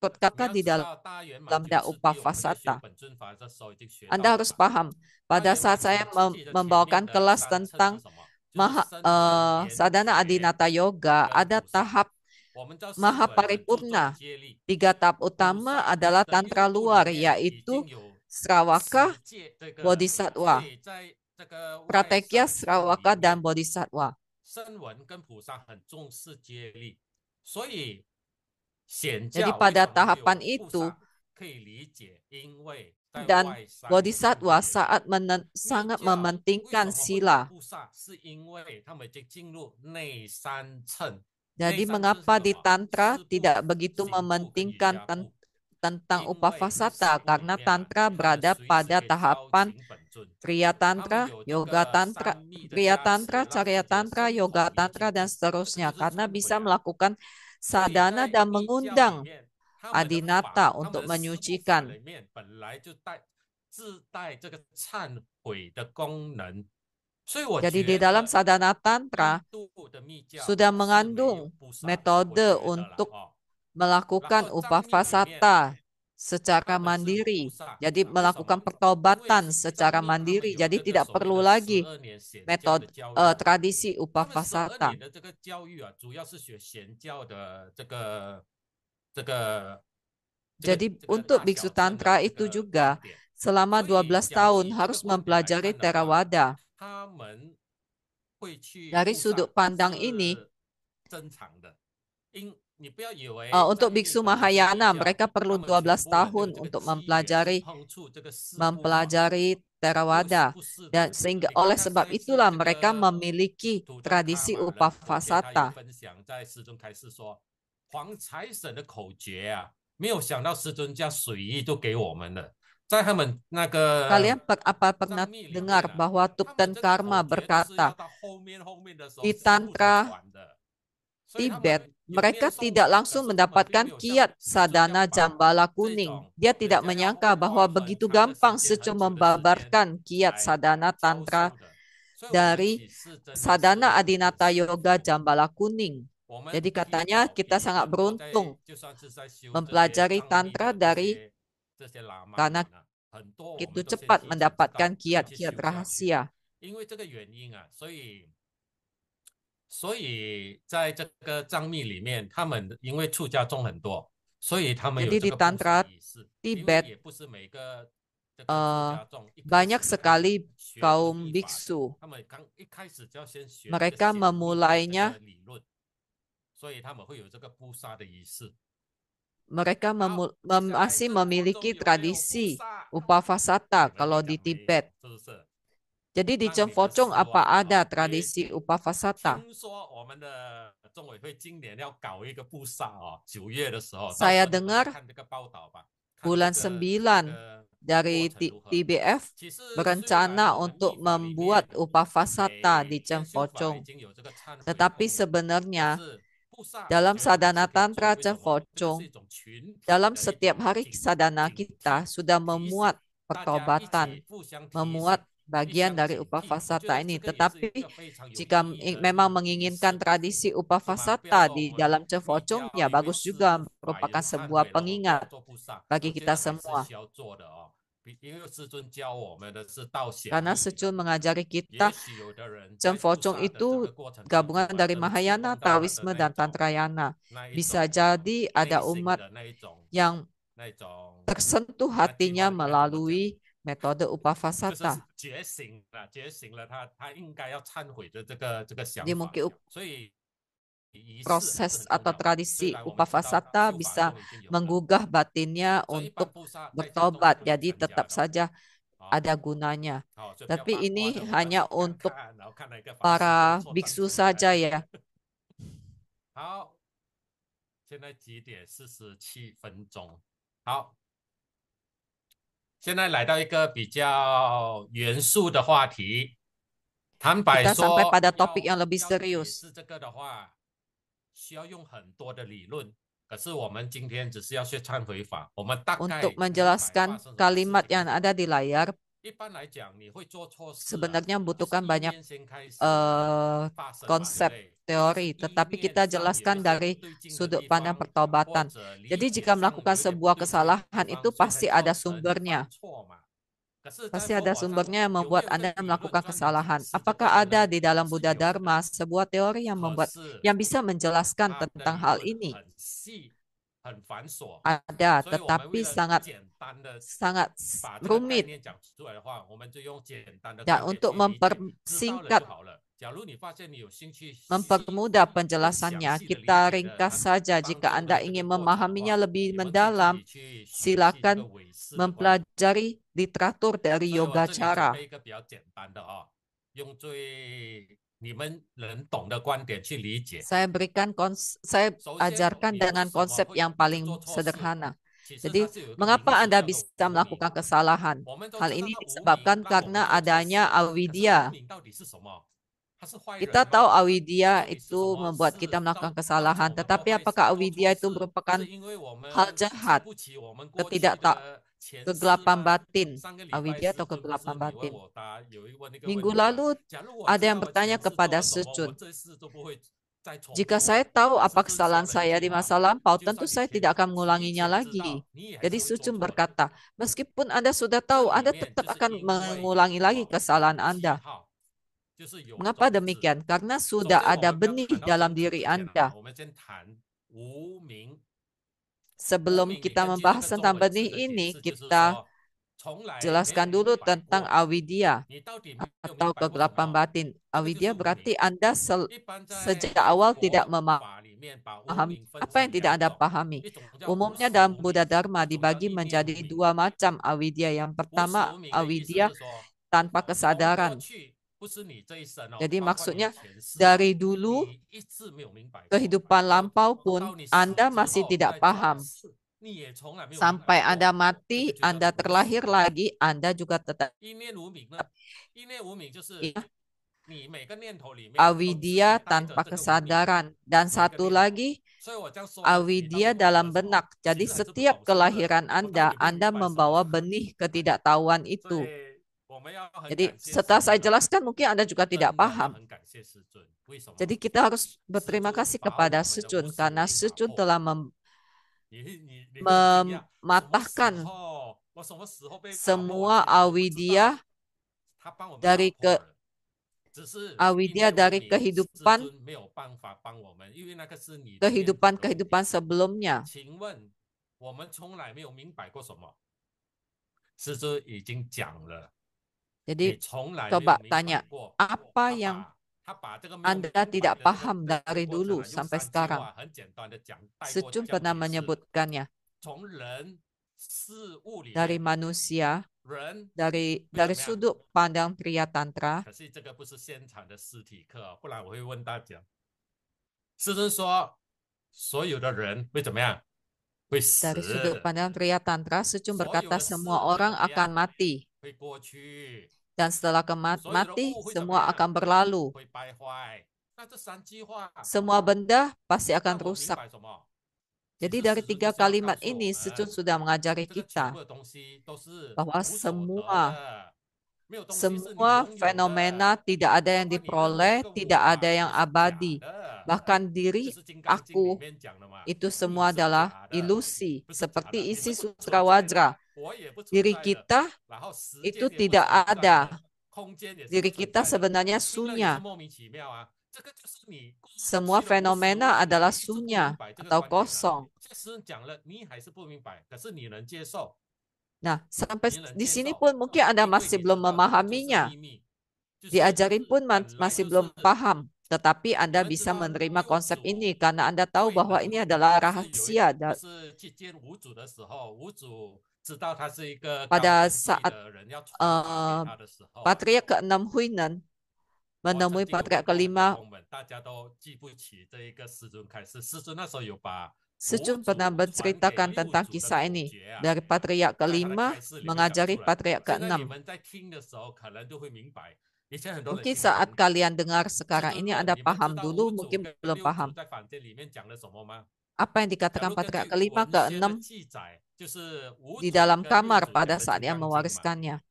E: 你
C: kakak
E: 要
C: di
E: 知道，大圆满
C: dalam
E: 九
C: Da
E: 次地，我们在学
C: Upavasata,
E: 本尊法的时候已经学
C: Anda
E: 到了
C: harus
E: 嘛。
C: paham,
E: 大
C: pada
E: 圆
C: saat
E: 满
C: saya
E: 九次地的前
C: membawakan
E: 面的
C: kelas
E: 3层
C: tentang
E: 是什么？就是声闻、
C: sadhana
E: 缘觉
C: Adinata Yoga,
E: 跟
C: ada
E: 菩萨。
C: tahap
E: 我们知道声
C: Maha
E: 闻很注重
C: Paripurna.
E: 接力，
C: Tiga tahap
E: 菩
C: utama
E: 萨
C: adalah
E: 的
C: tantra
E: 六度里
C: luar,
E: 面已
C: yaitu
E: 经有
C: Sravaka,
E: 十戒这个，所
C: Bodhisattva,
E: 以在这个外
C: Pratekya,
E: 三乘
C: Sravaka,
E: 里
C: dan
E: 面，
C: Bodhisattva.
E: 声闻跟菩萨很重视接力，所以显
C: Jadi
E: 教为
C: pada
E: 什么会有
C: tahapan
E: 菩
C: itu
E: 萨可以理解，因为在
C: dan
E: 外三乘
C: Bodhisattva
E: 里面。
C: saat
E: 密
C: sangat
E: 教为
C: mementingkan
E: 什么会有
C: sila.
E: 菩萨？是因为他们已经进入内三乘。
C: Jadi
E: 内三乘是
C: mengapa
E: 什
C: di
E: 么？
C: Tantra
E: 四部
C: tidak begitu
E: 行部跟瑜
C: mementingkan
E: 伽部。
C: tentang
E: 因为四
C: Upavasata?
E: 部里
C: Karena
E: 面啊，
C: Tantra
E: 他们
C: berada
E: 随时
C: pada
E: 可以
C: tahapan
E: 邀请本尊。
C: Kriya
E: 他们
C: Tantra,
E: 有这
C: Yoga
E: 个
C: Tantra,
E: 三密的
C: Kriya
E: 加持，
C: Tantra,
E: 让自己
C: Carya
E: 的
C: Tantra,
E: 身
C: Yoga
E: 口意
C: Tantra,
E: 清
C: dan
E: 净，这个
C: seterusnya.
E: 就是
C: Karena
E: 忏
C: bisa
E: 悔啊。
C: melakukan
E: 所以
C: sadhana
E: 在
C: dan
E: 密教里
C: mengundang
E: 面，他们的法，
C: Adinata
E: 他们
C: untuk
E: 的四部法
C: menyucikan.
E: 里面本来就自带这个忏悔的功能，所以我
C: Jadi di
E: 觉
C: dalam
E: 得
C: sadhana
E: 印
C: Tantra
E: 度的密教
C: sudah
E: 是没
C: mengandung
E: 有菩萨，我
C: metode
E: 觉得啦
C: untuk
E: 哦。
C: melakukan
E: 然后藏密里面，
C: Upavasata secara
E: 他们是有菩
C: mandiri.
E: 萨
C: Jadi
E: 啊？为什
C: melakukan
E: 么？因为
C: pertobatan
E: 藏
C: secara
E: 密他们
C: mandiri.
E: 有
C: Jadi
E: 这个
C: tidak
E: 所谓
C: perlu
E: 的
C: lagi
E: 12年显教
C: metode
E: 的教育。
C: tradisi
E: 他们12
C: Upavasata.
E: 年的这个教育啊，主要是学显教的这个
C: Jadi untuk
E: 大
C: biksu
E: 小乘的
C: Tantra
E: 这
C: itu
E: 个
C: juga
E: 观点。
C: selama
E: 所以
C: 12
E: 讲
C: tahun
E: 起这个
C: harus
E: 观点来
C: mempelajari
E: 看的话，
C: Theravada.
E: 他们会去
C: Dari
E: 菩
C: sudut
E: 萨
C: pandang ini,
E: 是珍藏的，因
C: untuk biksu Mahayana, mereka perlu 12 tahun untuk mempelajari Theravada, dan sehingga oleh sebab itulah mereka memiliki tradisi Upavasata.
E: 黄财神的口诀啊，没有想到师尊将水意都给我们了。在他们那个
C: Kalian apa pernah dengar bahwa Tupten Karma berkata di Tantra Tibet, mereka tidak langsung mendapatkan kiat sadhana jambala kuning. Dia tidak menyangka bahwa begitu gampang Sucu membabarkan kiat sadhana tantra dari sadhana Adinata Yoga jambala kuning. Jadi katanya kita sangat beruntung mempelajari tantra dari karena itu cepat mendapatkan kiat-kiat rahasia.
E: 所以在这个藏密里面，他们因为出家众很多，所以他们有
C: Jadi
E: 这
C: di
E: 个
C: Tantra
E: 布施仪式，
C: Tibet
E: 因为也不是每个这个出家众一开始
C: banyak sekali
E: 学
C: kaum
E: 律法的，
C: biksu.
E: 他们刚一开始就要先学
C: Mereka
E: 这个显密的这
C: memulainya
E: 个理论，所以他们会有这个布萨的仪式。
C: mereka masih memiliki tradisi
E: Upavasata
C: Upavasata kalau di Tibet.
E: 是不是？
C: Jadi di Cempochong apa ada tradisi Upavasata?
E: 听说我们的众委会今年要搞一个布萨哦，9月的时候，
C: Saya
E: 到时候你们
C: dengar
E: 看这个报道吧，看
C: bulan
E: 这个
C: 9 dari
E: 过程如何。
C: TBF
E: 其实
C: berencana
E: 虽然我们
C: untuk
E: 密法里面
C: membuat Upavasata
E: 每
C: di
E: 天修法已
C: Cempochong.
E: 经有这个忏悔
C: Tetapi
E: 功能，
C: sebenarnya
E: 可是布萨
C: dalam
E: 以前我们
C: sadhana
E: 是可以
C: tantra
E: 做为什么？这个
C: Cempochong,
E: 是一种群体
C: dalam
E: 的一
C: setiap
E: 种
C: hari
E: 警
C: sadhana
E: 警
C: kita
E: 惕
C: sudah
E: 提醒，
C: memuat
E: 大家一
C: pertobatan,
E: 起互相提
C: memuat
E: 醒，互
C: bagian
E: 相
C: dari
E: 警惕。我觉
C: Upavasata
E: 得
C: ini.
E: 这个也是一
C: Tetapi
E: 个非常有
C: jika
E: 意义的
C: memang
E: 仪
C: menginginkan
E: 式，
C: tradisi
E: 是吗？不要
C: Upavasata
E: 说
C: di
E: 我
C: dalam
E: 们一
C: Cempochong,
E: 定
C: ya
E: 要因为
C: bagus
E: 师
C: juga
E: 父法
C: merupakan
E: 有忏
C: sebuah
E: 悔了，我们就要
C: pengingat
E: 做布萨。
C: bagi
E: 我觉
C: kita
E: 得还是
C: semua.
E: 需要做的哦。因为师尊教我们的是道显
C: Karena
E: 密，
C: Secun mengajari
E: 也
C: kita
E: 许有的人在布
C: Cempochong
E: 萨的这
C: itu
E: 个过程当中
C: gabungan
E: 啊，
C: dari
E: 很触
C: Mahayana,
E: 碰到他的
C: Taoisme,
E: 那
C: dan
E: 一种
C: Tantrayana.
E: 那一
C: Bisa
E: 种
C: jadi
E: 内
C: ada
E: 心
C: umat
E: 的那一种
C: yang
E: 那一种
C: tersentuh
E: 那句
C: hatinya
E: 话应该怎么讲？
C: melalui metode
E: 就是
C: Upavasata.
E: 觉醒了，觉醒了他应该要忏悔的这个想
C: Jadi
E: 法，
C: mungkin
E: 所以仪式还是
C: proses
E: 很重
C: atau
E: 要。虽
C: tradisi
E: 然我们知道
C: Upavasata
E: 修法
C: bisa
E: 中已经有了，
C: menggugah batinnya
E: 所以一般
C: untuk
E: 布萨在家中是
C: bertobat.
E: 不能
C: Jadi
E: 参加
C: tetap
E: 的哦。
C: saja
E: 好，
C: ada gunanya.
E: 好，所以不要
C: Tapi
E: 八卦
C: ini
E: 的，我们
C: hanya
E: 要去看
C: untuk
E: 看，然后看哪一个法师
C: para
E: 动作站
C: biksu
E: 出来。
C: saja ya.
E: 好，现在几点？47分钟。好，现在来到一个比较严肃的话题。坦白
C: Kita sampai
E: 说，
C: pada topik yang
E: 要
C: lebih
E: 解
C: serius.
E: 释这个的话，需要用很多的理论。可是我们今天只是要学忏悔法，我们大概
C: Untuk
E: 明白
C: menjelaskan
E: 发生什么事
C: kalimat
E: 情
C: yang
E: 就好。
C: ada di layar,
E: 一般来讲，你会做错事啊，
C: sebenarnya
E: 就是
C: membutuhkan
E: 意
C: banyak
E: 念先开始发生嘛，对不
C: konsep
E: 对？
C: teori,
E: 就是意
C: tetapi
E: 念
C: kita
E: 上有一
C: jelaskan
E: 些
C: dari
E: 不对劲的
C: sudut
E: 地
C: pandang
E: 方，或
C: pertobatan.
E: 者理
C: Jadi
E: 解
C: jika
E: 上
C: melakukan
E: 有一点不
C: sebuah
E: 对劲的
C: kesalahan
E: 地
C: itu
E: 方，所以
C: pasti
E: 才
C: ada
E: 造成你
C: sumbernya.
E: 犯错嘛。可是，在
C: Pasti
E: 佛
C: ada
E: 法上
C: sumbernya yang
E: 有没
C: membuat
E: 有一个
C: Anda
E: 理论
C: melakukan
E: 专门解
C: kesalahan.
E: 释这
C: Apakah
E: 个
C: ada
E: 呢？
C: di dalam
E: 是
C: Buddha
E: 有的，
C: Dharma sebuah teori yang
E: 可
C: membuat
E: 是
C: yang bisa menjelaskan
E: 它的
C: tentang
E: 理
C: hal
E: 论
C: ini?
E: 很细、很繁琐，
C: Ada,
E: 所以我们为
C: tetapi
E: 了
C: sangat
E: 简单的
C: sangat
E: 把这个概
C: rumit.
E: 念讲出来的话，我们就用简单的
C: Dan
E: 观点
C: untuk
E: 去理解，知道了
C: mempersingkat
E: 就好了。假如你发现你有兴趣细
C: mempermudah
E: 更详
C: penjelasannya,
E: 细的理
C: kita
E: 解的
C: ringkas
E: 它
C: saja
E: 当
C: jika
E: 中
C: Anda
E: 的这个
C: ingin
E: 过程的
C: memahaminya
E: 话，
C: lebih
E: 你们就自
C: mendalam.
E: 己去学习这
C: Silakan
E: 个唯识的观点。
C: mempelajari literatur dari
E: 所以我
C: Yoga
E: 这里准
C: Cara.
E: 备一个比较简单的哦，用最你们能懂的观点去理解。
C: Saya saya
E: 首先，
C: ajarkan
E: 你为
C: dengan
E: 什么
C: konsep
E: 会
C: yang
E: 一直
C: paling
E: 做错事？
C: sederhana.
E: 其实
C: Jadi,
E: 它是有一个名
C: mengapa
E: 词
C: Anda
E: 叫做
C: bisa
E: 无明。
C: melakukan kesalahan?
E: 我们都
C: Hal
E: 知道
C: ini
E: 那无明
C: disebabkan
E: 让我
C: karena
E: 们做错
C: adanya
E: 事。可是无
C: avidya.
E: 明到底是什么？它是坏人
C: Kita
E: 吗？
C: tahu avidya
E: 到底是
C: itu
E: 什么
C: membuat
E: 事
C: kita
E: 造
C: melakukan
E: 造
C: kesalahan.
E: 成我们
C: Tetapi
E: 会
C: apakah
E: 做
C: avidya
E: 错
C: itu
E: 事？
C: merupakan
E: 是因为我们
C: hal
E: 记
C: jahat,
E: 不起我们过去
C: ketidaktak
E: 的前世
C: kegelapan
E: 吗？
C: batin?
E: 上个礼拜
C: Avidya
E: 师
C: atau
E: 尊不是
C: kegelapan
E: 你问
C: batin?
E: 我答，有一问一个
C: Minggu
E: 问题嘛？
C: lalu
E: 假如我
C: ada
E: 知
C: yang
E: 道我
C: bertanya
E: 前世做
C: kepada
E: 了什么，我
C: Secun,
E: 这世都不会再重
C: jika
E: 复。
C: saya tahu
E: 师
C: apa
E: 尊说
C: kesalahan
E: 了一
C: saya
E: 句
C: di
E: 话，
C: masa lampau,
E: 就
C: tentu
E: 算你
C: saya
E: 前
C: tidak akan
E: 提
C: mengulanginya
E: 前知
C: lagi.
E: 道，你也还
C: Jadi
E: 是会做
C: Sucun
E: 错的。
C: berkata, meskipun Anda sudah
E: 这
C: tahu,
E: 里
C: Anda
E: 面
C: tetap
E: 就是
C: akan
E: 因为
C: mengulangi
E: 什
C: lagi
E: 么？
C: kesalahan
E: 有记
C: Anda.
E: 号，就是有
C: Mengapa
E: 种子。
C: demikian? Karena
E: 首
C: sudah
E: 先，我
C: ada
E: 们不要
C: benih
E: 谈到
C: dalam
E: 种子
C: diri
E: 之前啊，
C: Anda.
E: 我们先谈无明。无
C: Sebelum
E: 明，你
C: kita
E: 根据那
C: membahas
E: 个中
C: tentang
E: 文字
C: benih
E: 的解
C: ini,
E: 释，就是
C: kita
E: 说从来没有
C: jelaskan
E: 明
C: dulu
E: 白
C: tentang
E: 过，
C: avidya
E: 你到底没有
C: atau
E: 明白过什
C: kegelapan
E: 么？
C: batin.
E: 这个就
C: Avidya
E: 是无
C: berarti
E: 明。
C: Anda
E: 一般在
C: sejak awal tidak
E: 佛法里面
C: memahami apa yang tidak Anda pahami. Umumnya dalam Buddha Dharma dibagi menjadi dua macam avidya. Yang pertama, avidya tanpa kesadaran. Jadi maksudnya dari dulu kehidupan lampau pun Anda masih tidak paham. Sampai Anda mati, Anda terlahir lagi, Anda juga tetap avidya tanpa kesadaran. Dan satu lagi, avidya dalam benak. Jadi setiap kelahiran Anda membawa benih ketidaktahuan itu. Jadi setelah saya jelaskan mungkin Anda juga tidak paham. Jadi kita harus berterima kasih kepada Sejun karena Sejun telah mematahkan semua avidya dari kehidupan sebelumnya. Jadi coba tanya, apa yang Anda tidak paham dari dulu sampai sekarang? Sejun pernah menyebutkannya. Dari manusia, dari sudut pandang Triya Tantra. Dari sudut pandang Triya Tantra, Sejun berkata semua orang akan mati. Dan setelah mati, semua akan berlalu. Semua benda pasti akan rusak. Jadi dari 3 kalimat ini, Sejun sudah mengajari kita bahwa semua fenomena tidak ada yang diperoleh, tidak ada yang abadi. Bahkan diri aku itu semua adalah ilusi, seperti isi Sutra Wajra. Diri kita itu tidak ada. Diri kita sebenarnya sunya. Semua fenomena adalah sunya atau kosong. Nah, sampai di sini pun mungkin Anda masih belum memahaminya. Diajarin pun masih belum paham. Tetapi Anda bisa menerima konsep ini karena Anda tahu bahwa ini adalah rahasia. Pada saat Patriark ke-6 Huinan menemui Patriark ke-5, Sejun pernah menceritakan tentang kisah ini. Dari Patriark ke-5 mengajari Patriark ke-6. Mungkin saat kalian dengar sekarang ini Anda paham, dulu mungkin belum paham. Apa yang dikatakan Patriark ke-5 ke-6 di dalam kamar pada saat dia mewariskannya.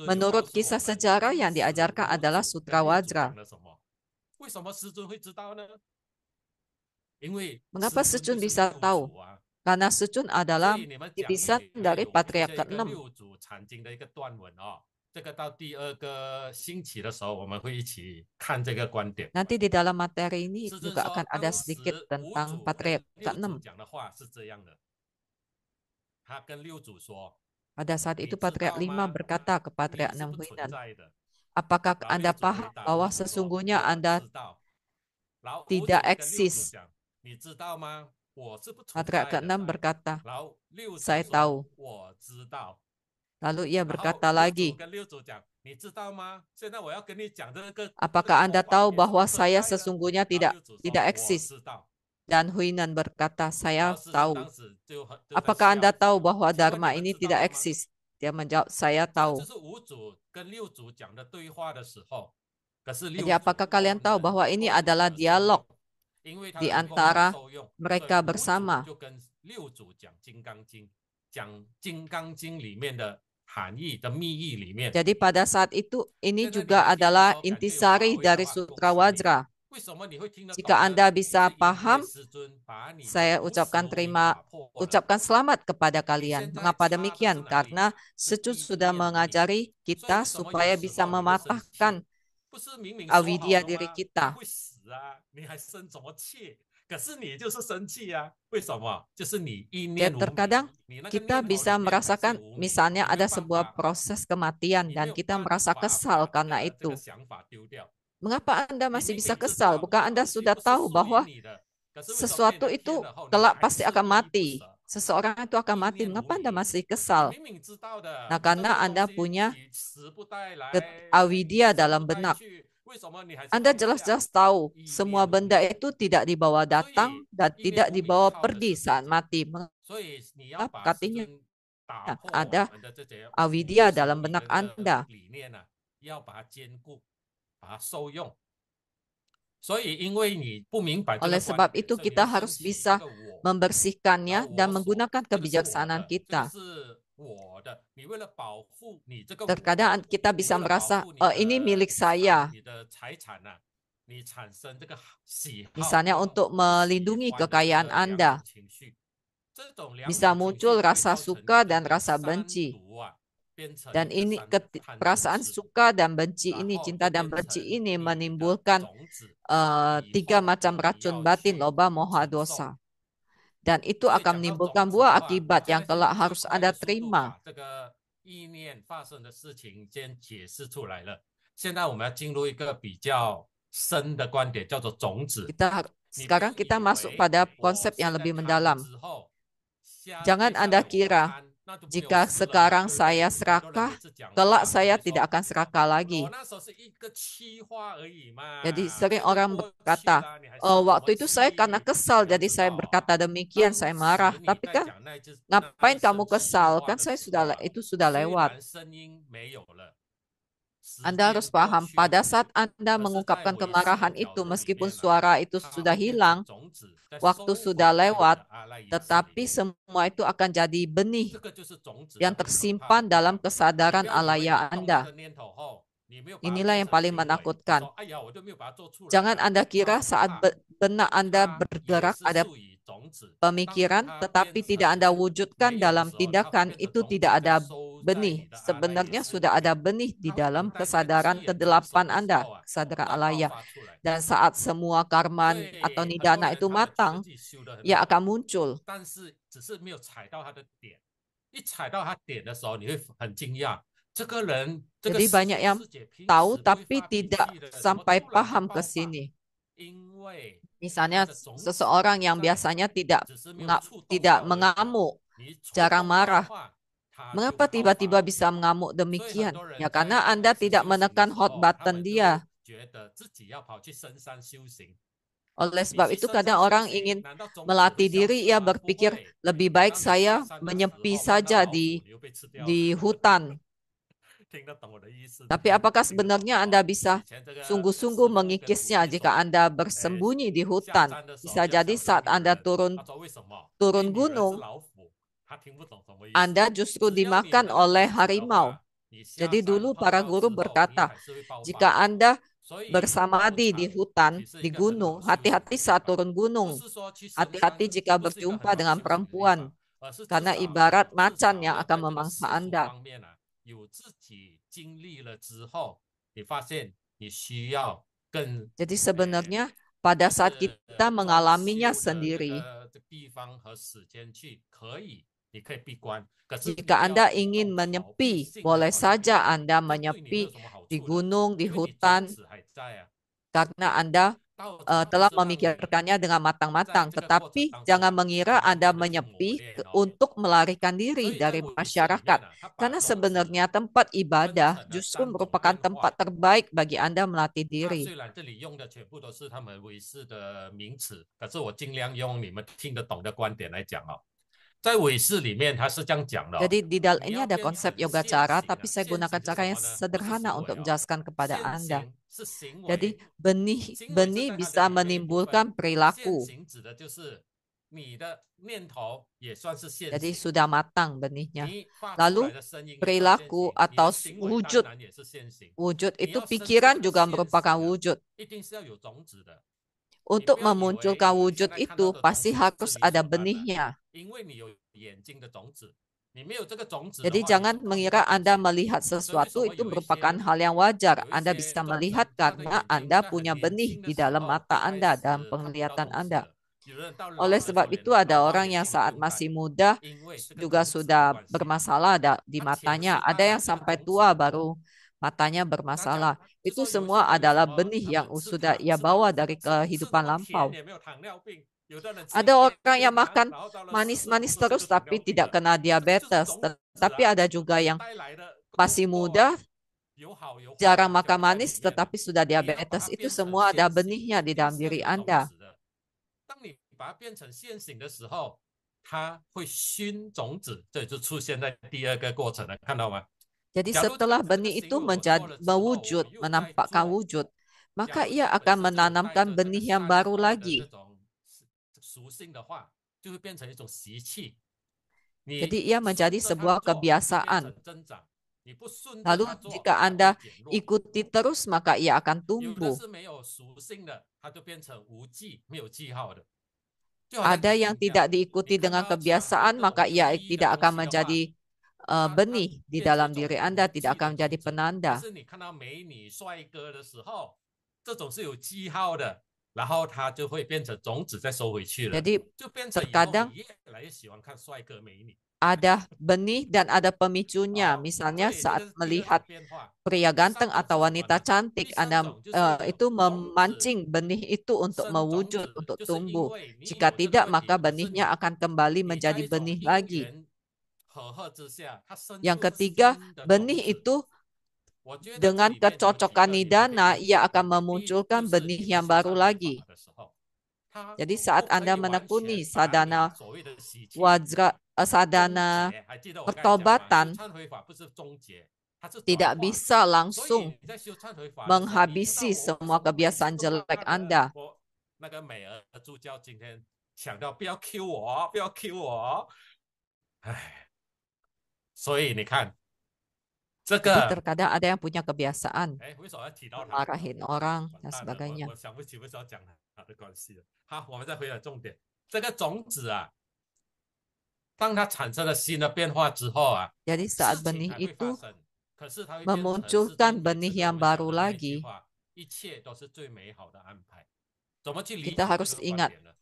C: Menurut kisah sejarah yang diajarkan adalah Sutra Wajra. Mengapa Sejun bisa tahu? Karena Sejun adalah titisan dari Patriark ke-6. Nanti di dalam materi ini juga akan ada sedikit tentang Patriark ke-6. Pada saat itu Patriark 5 berkata ke Patriark 6 Huinan, apakah Anda paham bahwa sesungguhnya Anda tidak eksis? Patriark ke-6 berkata, saya tahu. Lalu ia berkata lagi, apakah Anda tahu bahwa saya sesungguhnya tidak eksis? Dan Huinan berkata, saya tahu. Apakah Anda tahu bahwa Dharma ini tidak eksis? Dia menjawab, saya tahu. Jadi apakah kalian tahu bahwa ini adalah dialog di antara mereka bersama? Jadi pada saat itu ini juga adalah intisari dari Sutra Wajra. Jika Anda bisa paham, saya ucapkan selamat kepada kalian. Mengapa demikian? Karena Sejun sudah mengajari kita supaya bisa mematahkan avidya diri kita. Dan terkadang kita bisa merasakan, misalnya ada sebuah proses kematian dan kita merasa kesal karena itu. Mengapa Anda masih bisa kesal? Bukan Anda sudah tahu bahwa sesuatu itu kelak pasti akan mati. Seseorang itu akan mati. Mengapa Anda masih kesal? Nah, karena Anda punya avidya dalam benak. Anda jelas-jelas tahu semua benda itu tidak dibawa datang dan tidak dibawa pergi saat mati. Mengapa katanya ada avidya dalam benak Anda? Oleh sebab itu kita harus bisa membersihkannya dan menggunakan kebijaksanaan kita. Terkadang kita bisa merasa, ini milik saya. Misalnya untuk melindungi kekayaan Anda. Bisa muncul rasa suka dan rasa benci. Dan ini perasaan suka dan benci ini, cinta dan benci ini menimbulkan 3 macam racun batin, loba, moha, dosa. Dan itu akan menimbulkan buah akibat yang kelak harus Anda terima. Sekarang kita masuk pada konsep yang lebih mendalam. Jangan Anda kira, jika sekarang saya serakah, kelak saya tidak akan serakah lagi. Jadi sering orang berkata, waktu itu saya karena kesal, jadi saya berkata demikian, saya marah. Tapi kan, ngapain kamu kesal? Kan saya itu sudah lewat. Anda harus paham, pada saat Anda mengungkapkan kemarahan itu, meskipun suara itu sudah hilang, waktu sudah lewat, tetapi semua itu akan jadi benih yang tersimpan dalam kesadaran alaya Anda. Inilah yang paling menakutkan. Jangan Anda kira saat benak Anda bergerak ada pemikiran, tetapi tidak Anda wujudkan dalam tindakan, itu tidak ada benih. Sebenarnya sudah ada benih di dalam kesadaran kedelapan Anda, kesadaran alaya. Dan saat semua karma atau nidana itu matang, ia akan muncul. Jadi banyak yang tahu tapi tidak sampai paham ke sini. Misalnya seseorang yang biasanya tidak mengamuk, jarang marah. Mengapa tiba-tiba bisa mengamuk demikian? Ya karena Anda tidak menekan hot button dia. Oleh sebab itu kadang orang ingin melatih diri, ia berpikir lebih baik saya menyepi saja di hutan. Tapi apakah sebenarnya Anda bisa sungguh-sungguh mengikisnya jika Anda bersembunyi di hutan? Bisa jadi saat Anda turun gunung, Anda justru dimakan oleh harimau. Jadi dulu para guru berkata, jika Anda bersamadi di hutan, di gunung, hati-hati saat turun gunung. Hati-hati jika berjumpa dengan perempuan, karena ibarat macan yang akan memangsa Anda. Jadi sebenarnya pada saat kita mengalaminya sendiri, jika Anda ingin menyepi, boleh saja Anda menyepi di gunung, di hutan, karena Anda telah memikirkannya dengan matang-matang. Tetapi jangan mengira Anda menyepi untuk melarikan diri dari masyarakat. Karena sebenarnya tempat ibadah justru merupakan tempat terbaik bagi Anda melatih diri. Jadi di dalam ini ada konsep yoga cara, tapi saya gunakan cara yang sederhana untuk menjelaskan kepada Anda. Jadi benih bisa menimbulkan perilaku. Jadi sudah matang benihnya. Lalu perilaku atau wujud itu pikiran juga merupakan wujud. Untuk memunculkan wujud itu pasti harus ada benihnya. Jadi jangan mengira Anda melihat sesuatu itu merupakan hal yang wajar. Anda bisa melihat karena Anda punya benih di dalam mata Anda, dalam penglihatan Anda. Oleh sebab itu ada orang yang saat masih muda juga sudah bermasalah di matanya. Ada yang sampai tua baru matanya bermasalah. Itu semua adalah benih yang sudah ia bawa dari kehidupan lampau. Ada orang yang makan manis-manis terus tapi tidak kena diabetes. Tetapi ada juga yang masih muda, jarang makan manis tetapi sudah diabetes. Itu semua ada benihnya di dalam diri Anda.
E: 当你把它变成现行的时候，它会熏种子，这就出现在第二个过程了，看到吗？
C: Jadi setelah benih itu menjadi mewujud, menampakkan wujud, maka ia akan menanamkan benih yang baru lagi. Jadi ia menjadi sebuah kebiasaan. Lalu jika Anda ikuti terus, maka ia akan tumbuh. Ada yang tidak diikuti dengan kebiasaan, maka ia tidak akan menjadi benih di dalam diri Anda, tidak akan menjadi penanda. Jadi terkadang ada benih dan ada pemicunya. Misalnya saat melihat pria ganteng atau wanita cantik, Anda itu memancing benih itu untuk mewujud, untuk tumbuh. Jika tidak, maka benihnya akan kembali menjadi benih lagi. Yang ketiga, benih itu dengan kecocokan nidana, ia akan memunculkan benih yang baru lagi. Jadi saat Anda menekuni sadhana wajra, sadhana pertobatan, tidak bisa langsung menghabisi semua kebiasaan jelek Anda.
E: 所以你看，这
C: Jadi
E: 个
C: terkadang ada yang punya kebiasaan marahin orang dan sebagainya.
E: 我想不起为什么讲它的关系了。好，我们再回来重点，这个种子啊，当它产生了新的变化之后啊，
C: Jadi
E: 事
C: saat
E: 情
C: benih
E: 还会
C: itu
E: 发生，可是它会变成
C: memunculkan
E: 是
C: benih
E: 根据
C: yang
E: 这个
C: baru
E: 我们讲的那句
C: lagi.
E: 话，一切都是最美好的安排。怎么去理解
C: Kita
E: 这
C: harus
E: 个观
C: ingat
E: 点呢？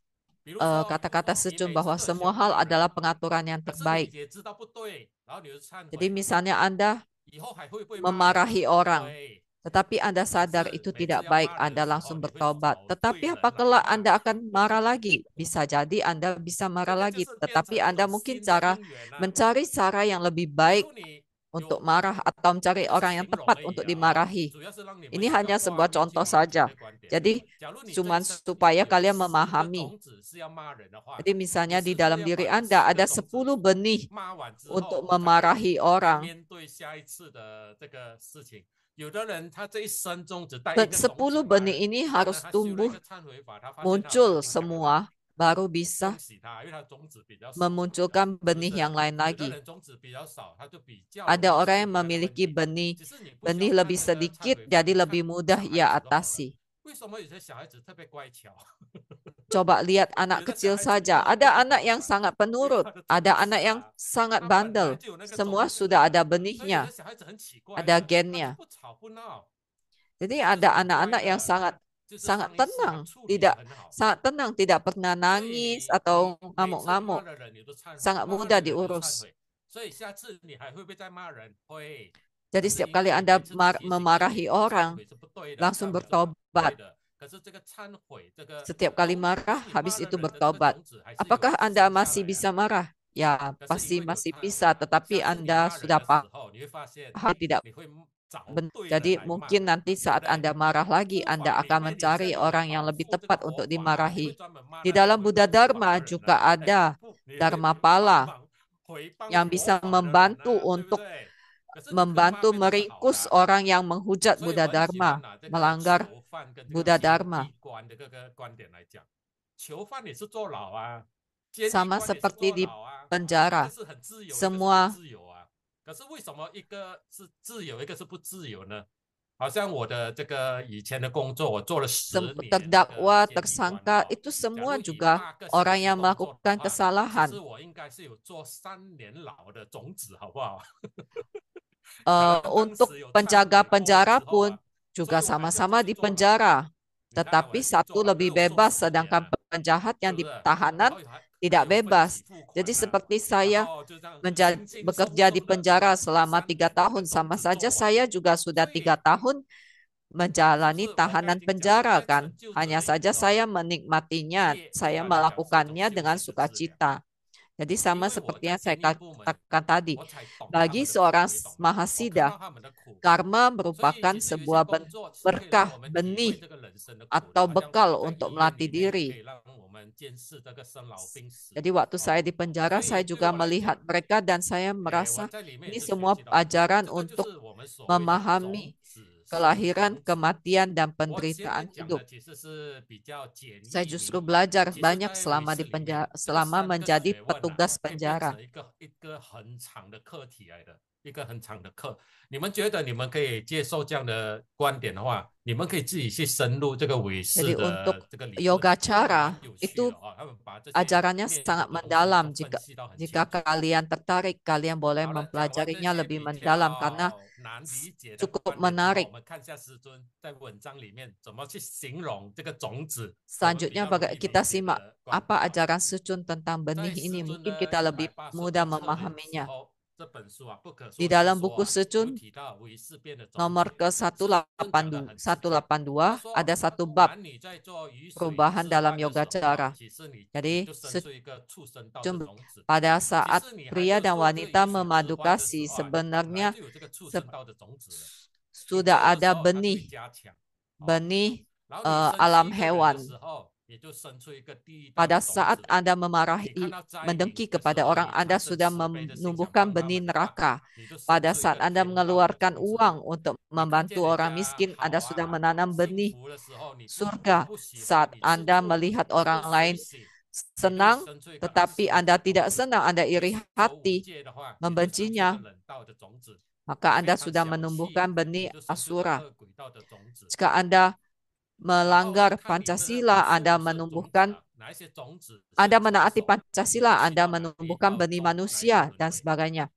E: 比如说，
C: kata-kata
E: 你
C: Secun
E: 每
C: bahwa
E: 次都
C: semua
E: 想
C: hal
E: 骂人，
C: adalah pengaturan yang
E: 可是你
C: terbaik.
E: 也知道不对，然后你就忏
C: Jadi
E: 悔，
C: misalnya Anda
E: 以后还会不会骂人？
C: memarahi orang,
E: 对，
C: tetapi Anda sadar
E: 是
C: itu
E: 每次
C: tidak
E: 要
C: baik,
E: 骂人
C: Anda
E: 的时候，
C: langsung
E: 你会
C: bertobat.
E: 找
C: Tetapi
E: 对人
C: apa
E: 来
C: kelak
E: 骂。
C: Anda akan marah lagi? Bisa jadi Anda bisa
E: 这
C: marah
E: 个就
C: lagi,
E: 是变
C: tetapi
E: 成一
C: Anda
E: 种
C: mungkin
E: 新的
C: cara
E: 因缘啊。
C: mencari cara yang lebih
E: 比
C: baik
E: 如你
C: untuk
E: 有，
C: marah atau mencari
E: 这是
C: orang yang
E: 形容
C: tepat
E: 而已
C: untuk
E: 啊，
C: dimarahi.
E: 主要是让你们
C: Ini
E: 有个
C: hanya
E: 画
C: sebuah
E: 面去
C: contoh
E: 理解
C: saja.
E: 的观点。
C: Jadi
E: 假如你
C: cuma
E: 真正
C: supaya
E: 有
C: kalian
E: 10个
C: memahami.
E: 种子是要骂人的话，
C: Jadi
E: 你
C: misalnya di
E: 是
C: dalam
E: 要
C: diri
E: 把这
C: Anda
E: 10
C: ada
E: 个种子
C: 10 benih
E: 骂完之
C: untuk
E: 后，才会
C: memarahi orang.
E: 面对下一次的这个事情。有的人他这一生中只带一个种子
C: 10
E: 骂
C: benih
E: 人，
C: ini
E: 可能
C: harus
E: 他修了一
C: tumbuh
E: 个忏悔法，他发现他好像
C: muncul
E: 已经改了，
C: semua, baru bisa
E: 恭喜他，因为他种子比较少，
C: memunculkan
E: 是不
C: benih
E: 是？
C: yang lain
E: 有的
C: lagi.
E: 人种子比较少，他就比较
C: Ada
E: 容易
C: orang
E: 处
C: yang
E: 理那个问
C: memiliki
E: 题。
C: benih
E: 只是你不需要
C: benih
E: 看
C: lebih
E: 那个忏
C: sedikit,
E: 悔法，
C: jadi
E: 你
C: lebih
E: 看
C: mudah
E: 小孩
C: ia
E: 子就好了。
C: atasi.
E: 为什么有些小孩子特别乖巧？
C: Coba lihat
E: 有
C: anak
E: 的小
C: kecil
E: 孩子
C: saja.
E: 特别
C: Ada
E: 不
C: anak
E: 好
C: yang
E: 管，
C: sangat
E: 因为
C: penurut,
E: 他的种
C: ada
E: 子
C: anak yang
E: 啊，
C: sangat
E: 他本来
C: bandel.
E: 就有那个
C: Semua
E: 种子
C: sudah
E: 啊。
C: ada
E: 所以有
C: benihnya,
E: 的小孩子很奇怪
C: ada
E: 的，他就
C: gennya.
E: 不吵不闹，
C: Jadi
E: 就是
C: ada
E: 很乖
C: anak-anak yang
E: 的。
C: sangat
E: 就是
C: sangat
E: 上一次他
C: tenang,
E: 处理的
C: tidak
E: 很好，
C: sangat tenang, tidak pernah
E: 所
C: nangis
E: 以
C: atau
E: 你每次骂
C: ngamuk-ngamuk,
E: 了人你都忏悔，
C: sangat
E: 骂
C: mudah
E: 了人你就忏
C: diurus.
E: 悔，所以下次你还会不会再骂人？会。
C: Jadi
E: 可是
C: setiap
E: 因
C: kali
E: 为你
C: Anda
E: 每次都提醒自己
C: memarahi
E: 忏
C: orang,
E: 悔是不对的，
C: langsung
E: 忏悔是不
C: bertobat.
E: 对的。可是这个忏悔，这个
C: Setiap kali
E: 即
C: marah,
E: 使你
C: habis
E: 骂了
C: itu
E: 人的这个
C: bertobat.
E: 种子还是有
C: Apakah
E: 生
C: Anda
E: 下
C: masih
E: 来
C: bisa
E: 啊。
C: marah? Ya,
E: 可是
C: pasti
E: 因为有
C: masih
E: 忏
C: bisa,
E: 悔，
C: tetapi
E: 下次你
C: Anda
E: 骂人
C: sudah
E: 的时候，你会发现
C: paham tidak
E: 你会找
C: ben-
E: 对人
C: Jadi
E: 来骂，
C: mungkin nanti
E: 对不
C: saat
E: 对？
C: Anda marah lagi,
E: 护
C: Anda
E: 法里
C: akan
E: 面你现在
C: mencari
E: 有
C: orang yang
E: 保
C: lebih
E: 护这个
C: tepat
E: 佛
C: untuk
E: 法，你会
C: dimarahi.
E: 专门骂
C: Di
E: 那些
C: dalam
E: 回
C: Buddha
E: 光返
C: Dharma
E: 的人
C: juga
E: 呢？哎，
C: ada
E: 不，你会
C: Dharma
E: 帮
C: Pala
E: 忙回帮
C: yang
E: 佛
C: bisa
E: 法的人
C: membantu
E: 呢，对不
C: untuk
E: 对？可是你可以骂
C: membantu
E: 变成是好
C: meringkus
E: 的。
C: orang yang menghujat
E: 所以
C: Buddha
E: 我很喜欢
C: Dharma,
E: 拿这个
C: melanggar
E: 囚犯跟这个
C: Buddha
E: 监
C: Dharma.
E: 狱官的这个观点来讲，囚犯你是坐牢啊，监狱
C: Sama
E: 官也是
C: seperti
E: 坐
C: di
E: 牢啊，一个
C: penjara.
E: 是很自由，一个是不
C: Semua
E: 自由啊。可是为什么一个是自由，一个是不自由呢？好像我的这个以前的工作，我做了10年这个
C: terdakwa,
E: 监狱官
C: tersangka
E: 哦。
C: itu
E: 假
C: semua
E: 如以
C: juga
E: 8个
C: orang
E: 小时
C: yang
E: 工作的
C: melakukan
E: 话，
C: kesalahan.
E: 其实我应该是有做3年牢的种子，好不好？可能当
C: Untuk
E: 时有忏悔
C: penjaga
E: 过了
C: penjara
E: 之后
C: pun
E: 啊，所
C: juga
E: 以我还是要
C: sama-sama
E: 继
C: di
E: 续坐牢。
C: penjara.
E: 你看，我
C: Tetapi
E: 还继续
C: satu
E: 坐牢，可
C: lebih
E: 是我受
C: bebas,
E: 10年
C: sedangkan
E: 了，
C: penjahat
E: 是
C: yang
E: 不
C: di
E: 是？然
C: tahanan
E: 后还
C: tidak
E: 有分
C: bebas.
E: 期付款
C: Jadi
E: 啊，
C: seperti
E: 然
C: saya
E: 后就这样
C: menjadi
E: 轻轻松
C: bekerja di
E: 松的
C: penjara
E: 把
C: selama
E: 3
C: 3
E: 年的这个
C: tahun,
E: 种
C: sama
E: 子
C: saja
E: 做完。
C: saya juga sudah
E: 所
C: 3
E: 以
C: tahun menjalani tahanan penjara kan. Hanya saja saya menikmatinya, saya melakukannya dengan sukacita. Jadi sama seperti yang saya katakan tadi, bagi seorang mahasiswa, karma merupakan sebuah berkah, benih, atau bekal untuk melatih diri. Jadi waktu saya di penjara, saya juga melihat mereka dan saya merasa ini semua ajaran untuk memahami kelahiran, kematian, dan penderitaan hidup. Saya justru belajar banyak selama di penjara, selama menjadi petugas penjara.
E: 一个很长的课，你们觉得你们可以接受这样的观点的话，你们可以自己去深入这个韦氏
C: Jadi
E: 的
C: untuk
E: 这个理论，
C: Yogacara
E: 蛮有趣
C: itu
E: 的啊，他们把这些
C: ajarannya
E: 面
C: sangat
E: 的东西
C: mendalam.
E: 都分析到很清
C: Jika
E: 楚。
C: kalian tertarik, kalian boleh
E: 好了，讲完这
C: mempelajarinya
E: 些
C: lebih
E: 比
C: mendalam karena
E: 较难理解的
C: cukup
E: 观点之后，
C: menarik.
E: 我们看一下师尊在文章里面怎么去形容这个种子。
C: Selanjutnya kita simak apa ajaran Sucun tentang benih ini. Mungkin kita lebih mudah memahaminya. Di dalam buku Sucun nomor ke-182 ada satu bab perubahan dalam Yogacara. Jadi Sucun pada saat pria dan wanita memadu kasih sebenarnya sudah ada benih alam hewan. Pada saat Anda mendengki kepada orang, Anda sudah menumbuhkan benih neraka. Pada saat Anda mengeluarkan uang untuk membantu orang miskin, Anda sudah menanam benih surga. Saat Anda melihat orang lain senang, tetapi Anda tidak senang, Anda iri hati, membencinya, maka Anda sudah menumbuhkan benih asura. Jika Anda melanggar Pancasila, Anda menaati Pancasila, Anda menumbuhkan benih manusia, dan sebagainya.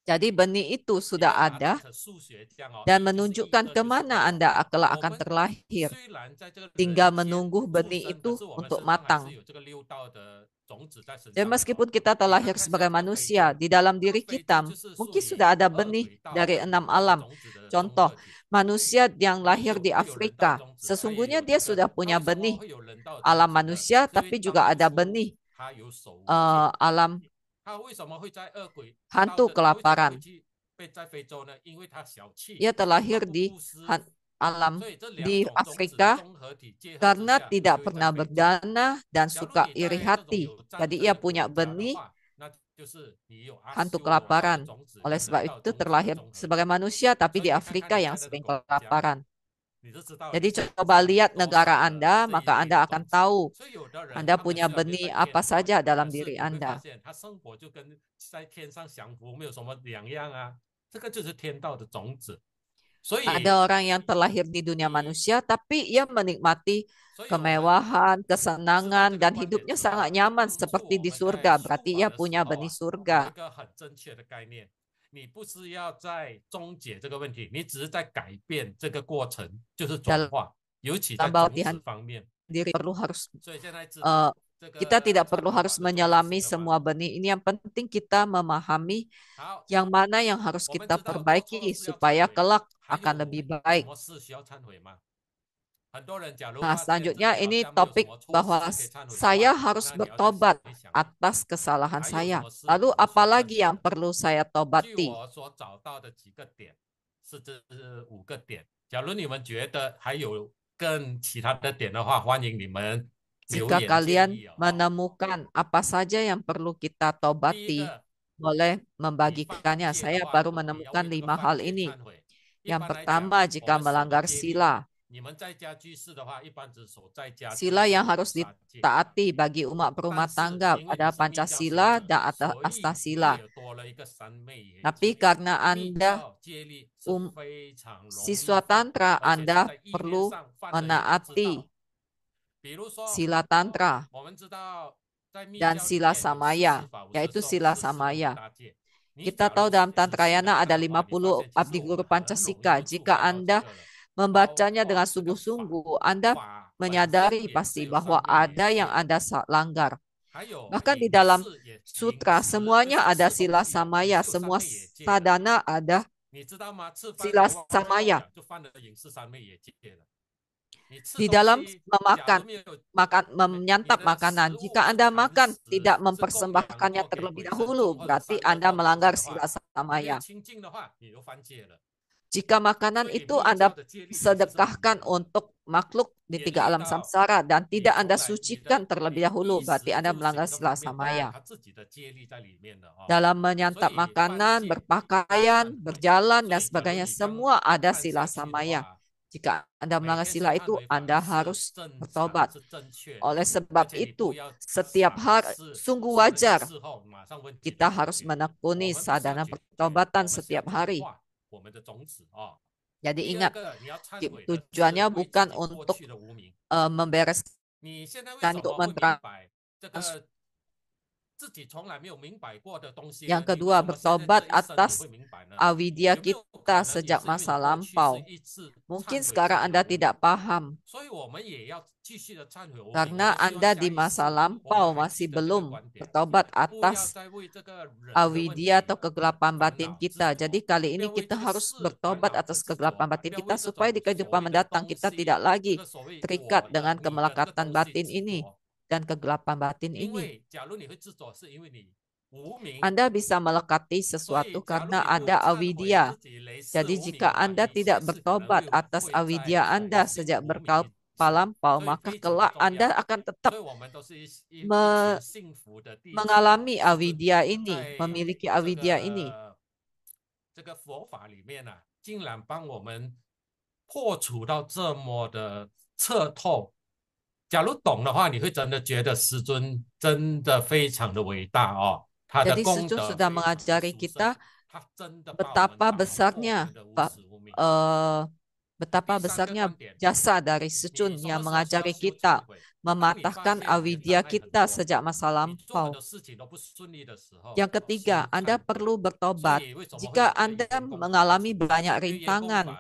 C: Jadi benih itu sudah ada dan menunjukkan kemana Anda kelak akan terlahir. Tinggal menunggu benih itu untuk matang. Dan meskipun kita terlahir sebagai manusia, di dalam diri kita mungkin sudah ada benih dari 6 alam. Contoh, manusia yang lahir di Afrika, sesungguhnya dia sudah punya benih alam manusia, tapi juga ada benih alam hantu kelaparan. Ia terlahir di alam di Afrika karena tidak pernah berdana dan suka iri hati. Jadi ia punya benih hantu kelaparan. Oleh sebab itu terlahir sebagai manusia tapi di Afrika yang sering kelaparan. Jadi coba lihat negara Anda, maka Anda akan tahu Anda punya benih apa saja dalam diri Anda. Ada orang yang terlahir di dunia manusia, tapi ia menikmati kemewahan, kesenangan, dan hidupnya sangat nyaman seperti di surga. Berarti ia punya benih surga. Dalam latihan diri kita tidak perlu harus menyelami semua benih ini. Yang penting kita memahami yang mana yang harus kita perbaiki supaya kelak akan lebih baik. Nah, selanjutnya ini topik bahwa saya harus bertobat atas kesalahan saya. Lalu apalagi yang perlu saya tobati? Jika kalian menemukan apa saja yang perlu kita tobati, boleh membagikannya. Saya baru menemukan 5 hal ini. Yang pertama, jika melanggar sila. Sila yang harus ditaati bagi umat berumah tangga ada Pancasila dan Astasila. Tapi karena Anda siswa Tantra, Anda perlu menaati sila Tantra dan sila Samaya, yaitu sila Samaya. Kita tahu dalam Tantrayana ada 50 abdi guru Pancasila. Jika Anda membacanya dengan sungguh-sungguh, Anda menyadari pasti bahwa ada yang Anda langgar. Bahkan di dalam sutra, semuanya ada sila Samaya, semua sadhana ada sila samaya. Di dalam menyantap makanan, jika Anda makan tidak mempersembahkannya terlebih dahulu, berarti Anda melanggar sila samaya. Jika makanan itu Anda sedekahkan untuk makhluk di 3 alam samsara dan tidak Anda sucikan terlebih dahulu, berarti Anda melanggar sila samaya. Dalam menyantap makanan, berpakaian, berjalan, dan sebagainya, semua ada sila samaya. Jika Anda melanggar sila itu, Anda harus bertobat. Oleh sebab itu, setiap hari sungguh wajar kita harus menekuni sadhana pertobatan setiap hari. Jadi ingat, tujuannya bukan untuk membereskan, untuk yang kedua, bertobat atas avidya kita sejak masa lampau. Mungkin sekarang Anda tidak paham, karena Anda di masa lampau masih belum bertobat atas avidya atau kegelapan batin kita. Jadi kali ini kita harus bertobat atas kegelapan batin kita supaya di kehidupan mendatang kita tidak lagi terikat dengan kemelekatan batin ini dan kegelapan batin ini. Anda bisa melekati sesuatu karena ada avidya. Jadi jika Anda tidak bertobat atas avidya Anda sejak lampau, maka kelak Anda akan tetap mengalami avidya ini, memiliki avidya ini. Jadi Sijun sudah mengajari kita betapa besarnya jasa dari Sijun yang mengajari kita mematahkan avidya kita sejak masa lampau. Yang ketiga, Anda perlu bertobat jika Anda mengalami banyak rintangan.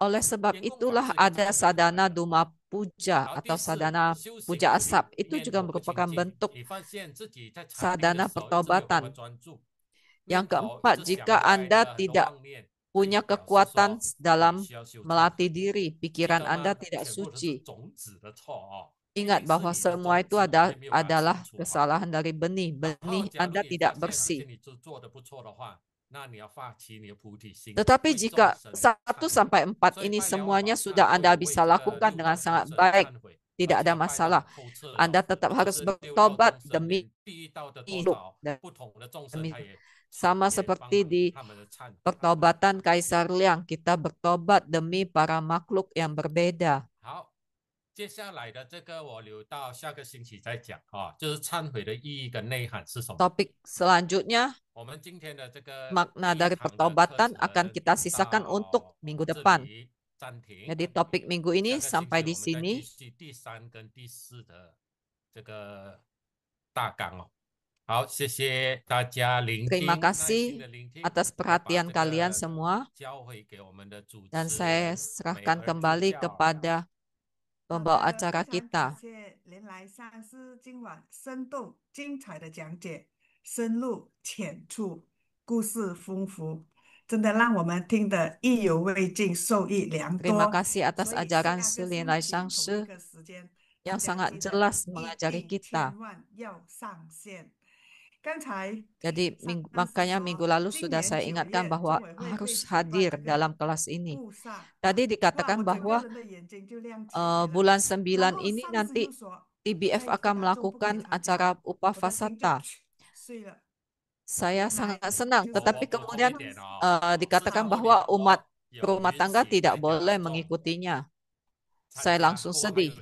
C: Oleh sebab itulah ada sadhana Duma Puja atau sadhana puja asap. Itu juga merupakan bentuk sadhana pertobatan. Yang keempat, jika Anda tidak punya kekuatan dalam melatih diri, pikiran Anda tidak suci. Ingat bahwa semua itu adalah kesalahan dari benih. Benih Anda tidak bersih. Tetapi jika 1-4 ini semuanya sudah Anda bisa lakukan dengan sangat baik, tidak ada masalah. Anda tetap harus bertobat demi hidup. Sama seperti di pertobatan Kaisar Liang, kita bertobat demi para makhluk yang berbeda. Topik selanjutnya, makna dari pertobatan akan kita sisakan untuk minggu depan. Jadi topik minggu ini sampai di sini. Terima kasih atas perhatian kalian semua. Dan saya serahkan kembali kepada pembawa acara kita.
B: 故事丰富，真的让我们听得意犹未尽，受益良多。
C: Terima kasih atas ajaran Sri Lin Lai Sangsi yang sangat jelas mengajari kita. Jadi makanya minggu lalu sudah saya ingatkan bahwa harus hadir dalam kelas ini. Tadi dikatakan bahwa bulan 9 ini nanti TBF akan melakukan acara Upavasata. Saya sangat senang, tetapi kemudian dikatakan bahwa umat berumah tangga tidak boleh mengikutinya. Saya langsung sedih.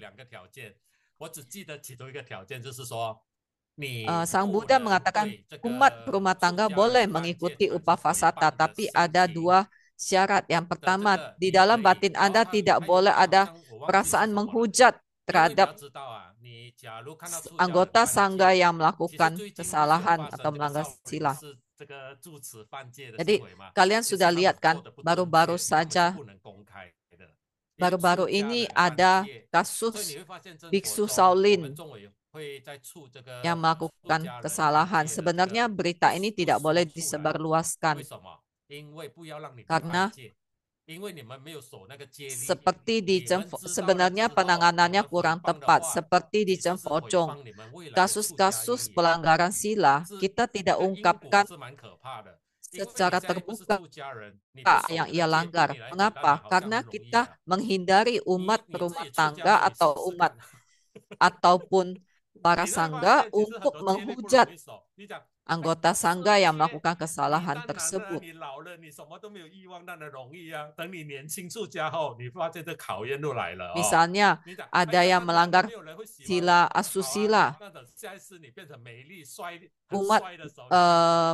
C: Sang Buddha mengatakan umat berumah tangga boleh mengikuti Upavasata, tapi ada 2 syarat. Yang pertama, di dalam batin Anda tidak boleh ada perasaan menghujat terhadap anggota sangga yang melakukan kesalahan atau melanggar sila. Jadi kalian sudah lihat kan, baru-baru ini ada kasus Biksu Shaolin yang melakukan kesalahan. Sebenarnya berita ini tidak boleh disebarluaskan karena sebenarnya penanganannya kurang tepat. Seperti di Cemfocong, kasus-kasus pelanggaran sila kita tidak ungkapkan secara terbuka yang ia langgar. Mengapa? Karena kita menghindari umat berumah tangga atau umat ataupun para sangga untuk menghujat anggota sangga yang melakukan kesalahan tersebut. Misalnya ada yang melanggar sila asusila, umat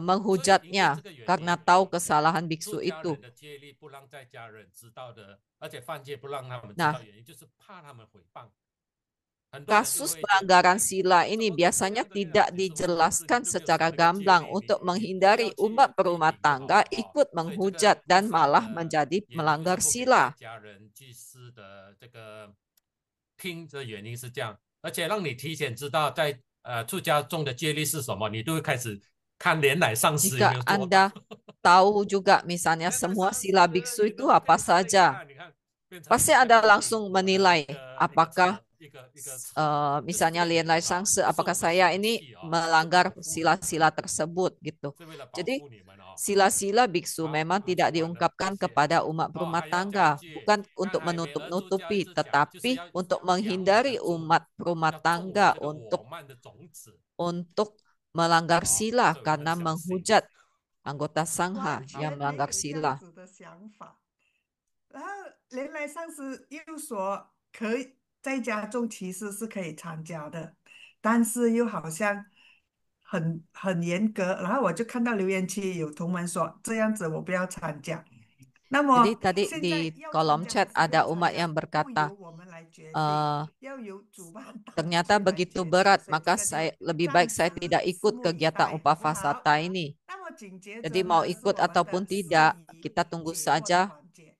C: menghujatnya karena tahu kesalahan biksu itu. Nah, kasus pelanggaran sila ini biasanya tidak dijelaskan secara gamblang untuk menghindari umat berumah tangga ikut menghujat dan malah menjadi melanggar sila. Jika Anda tahu juga misalnya semua sila biksu itu apa saja, pasti Anda langsung menilai apakah misalnya Lien Lai Sangse, apakah saya ini melanggar sila-sila tersebut gitu. Jadi sila-sila biksu memang tidak diungkapkan kepada umat berumah tangga, bukan untuk menutup-nutupi, tetapi untuk menghindari umat berumah tangga untuk melanggar sila karena menghujat anggota sangha yang melanggar sila.
B: 然后连来上司又说可以在家种其实是可以参加的，但是又好像很严格。然后我就看到留言区有同门说这样子我不要参加。那
C: Jadi
B: 么
C: tadi
B: 现
C: di
B: 在要
C: kolom
B: 参加
C: chat
B: 还是不
C: ada
B: 要
C: umat
B: 参
C: yang
B: 加，不
C: berkata,
B: 由我们来决定， 要由主办单位
C: ternyata
B: 去来
C: begitu
B: 决定，
C: berat,
B: 所以这
C: maka
B: 个就
C: saya lebih
B: 暂
C: baik saya
B: 时
C: tidak
B: 拭
C: ikut
B: 目以
C: kegiatan
B: 待，好不
C: upavasata
B: 好？
C: ini.
B: 那么紧接
C: Jadi
B: 着
C: mau
B: 呢是
C: ikut
B: 我们
C: ataupun
B: 的司
C: tidak,
B: 仪
C: kita tunggu
B: 解惑的
C: saja
B: 环节。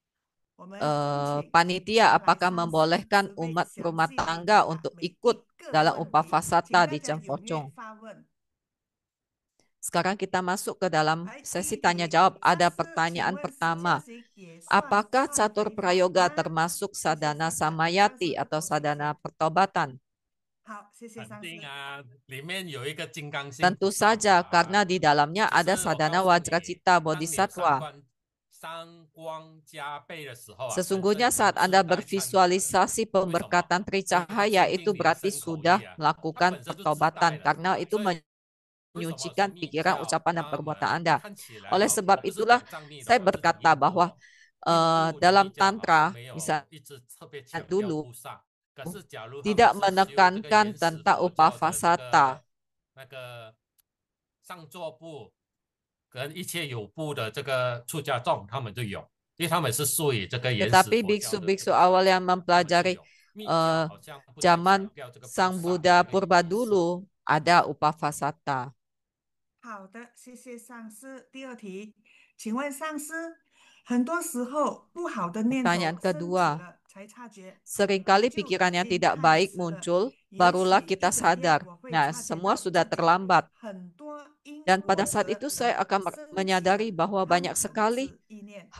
B: 我们有请
C: panitia
B: 连来
C: apakah
B: 上司
C: membolehkan
B: 慈悲
C: umat
B: 详
C: rumah
B: 细回
C: tangga
B: 答
C: untuk
B: 每一
C: ikut
B: 个
C: dalam
B: 问题，请
C: upavasata
B: 大
C: di
B: 家踊跃
C: Cempocong.
B: 发问。
C: Sekarang kita masuk ke dalam
B: 来，第
C: sesi
B: 一
C: tanya
B: 题，
C: jawab.
B: 上
C: Ada
B: 司，请
C: pertanyaan
B: 问世界
C: pertama.
B: 行也算
C: Apakah
B: 忏
C: catur
B: 悔法
C: prayoga
B: 吗？
C: termasuk
B: 谢谢
C: sadana
B: 上司，上
C: samayati
B: 司的
C: atau
B: 头请
C: sadana
B: 说。
C: pertobatan?
B: 好，谢谢上司。
C: Tentu saja karena di dalamnya ada sadana wajracita bodhisattva. Sesungguhnya saat Anda bervisualisasi pemberkatan tricahaya itu berarti sudah melakukan pertobatan karena itu menyucikan pikiran, ucapan, dan perbuatan Anda. Oleh sebab itulah saya berkata bahwa dalam tantra misalnya dulu tidak menekankan tentang upavasata. Tetapi biksu-biksu awal yang mempelajari zaman Sang Buddha purba dulu ada upavasata.
B: 好的，谢谢上司。第二题，请问上司，很多时候不好的念头
C: Pertanyaan
B: 升起
C: kedua,
B: 了才察觉，
C: seringkali
B: 就
C: pikiran yang
B: 已经
C: tidak
B: 太
C: baik
B: 迟了。
C: muncul,
B: 也
C: barulah
B: 许一
C: kita
B: 整天
C: sadar.
B: 我会
C: Nah,
B: 察觉
C: semua
B: 到
C: sudah
B: 自己
C: terlambat.
B: 很多因
C: Dan
B: 我
C: pada saat
B: 而
C: itu saya
B: 来
C: akan
B: 升起
C: menyadari
B: 的
C: bahwa
B: 贪
C: banyak
B: 嗔
C: sekali
B: 痴意念，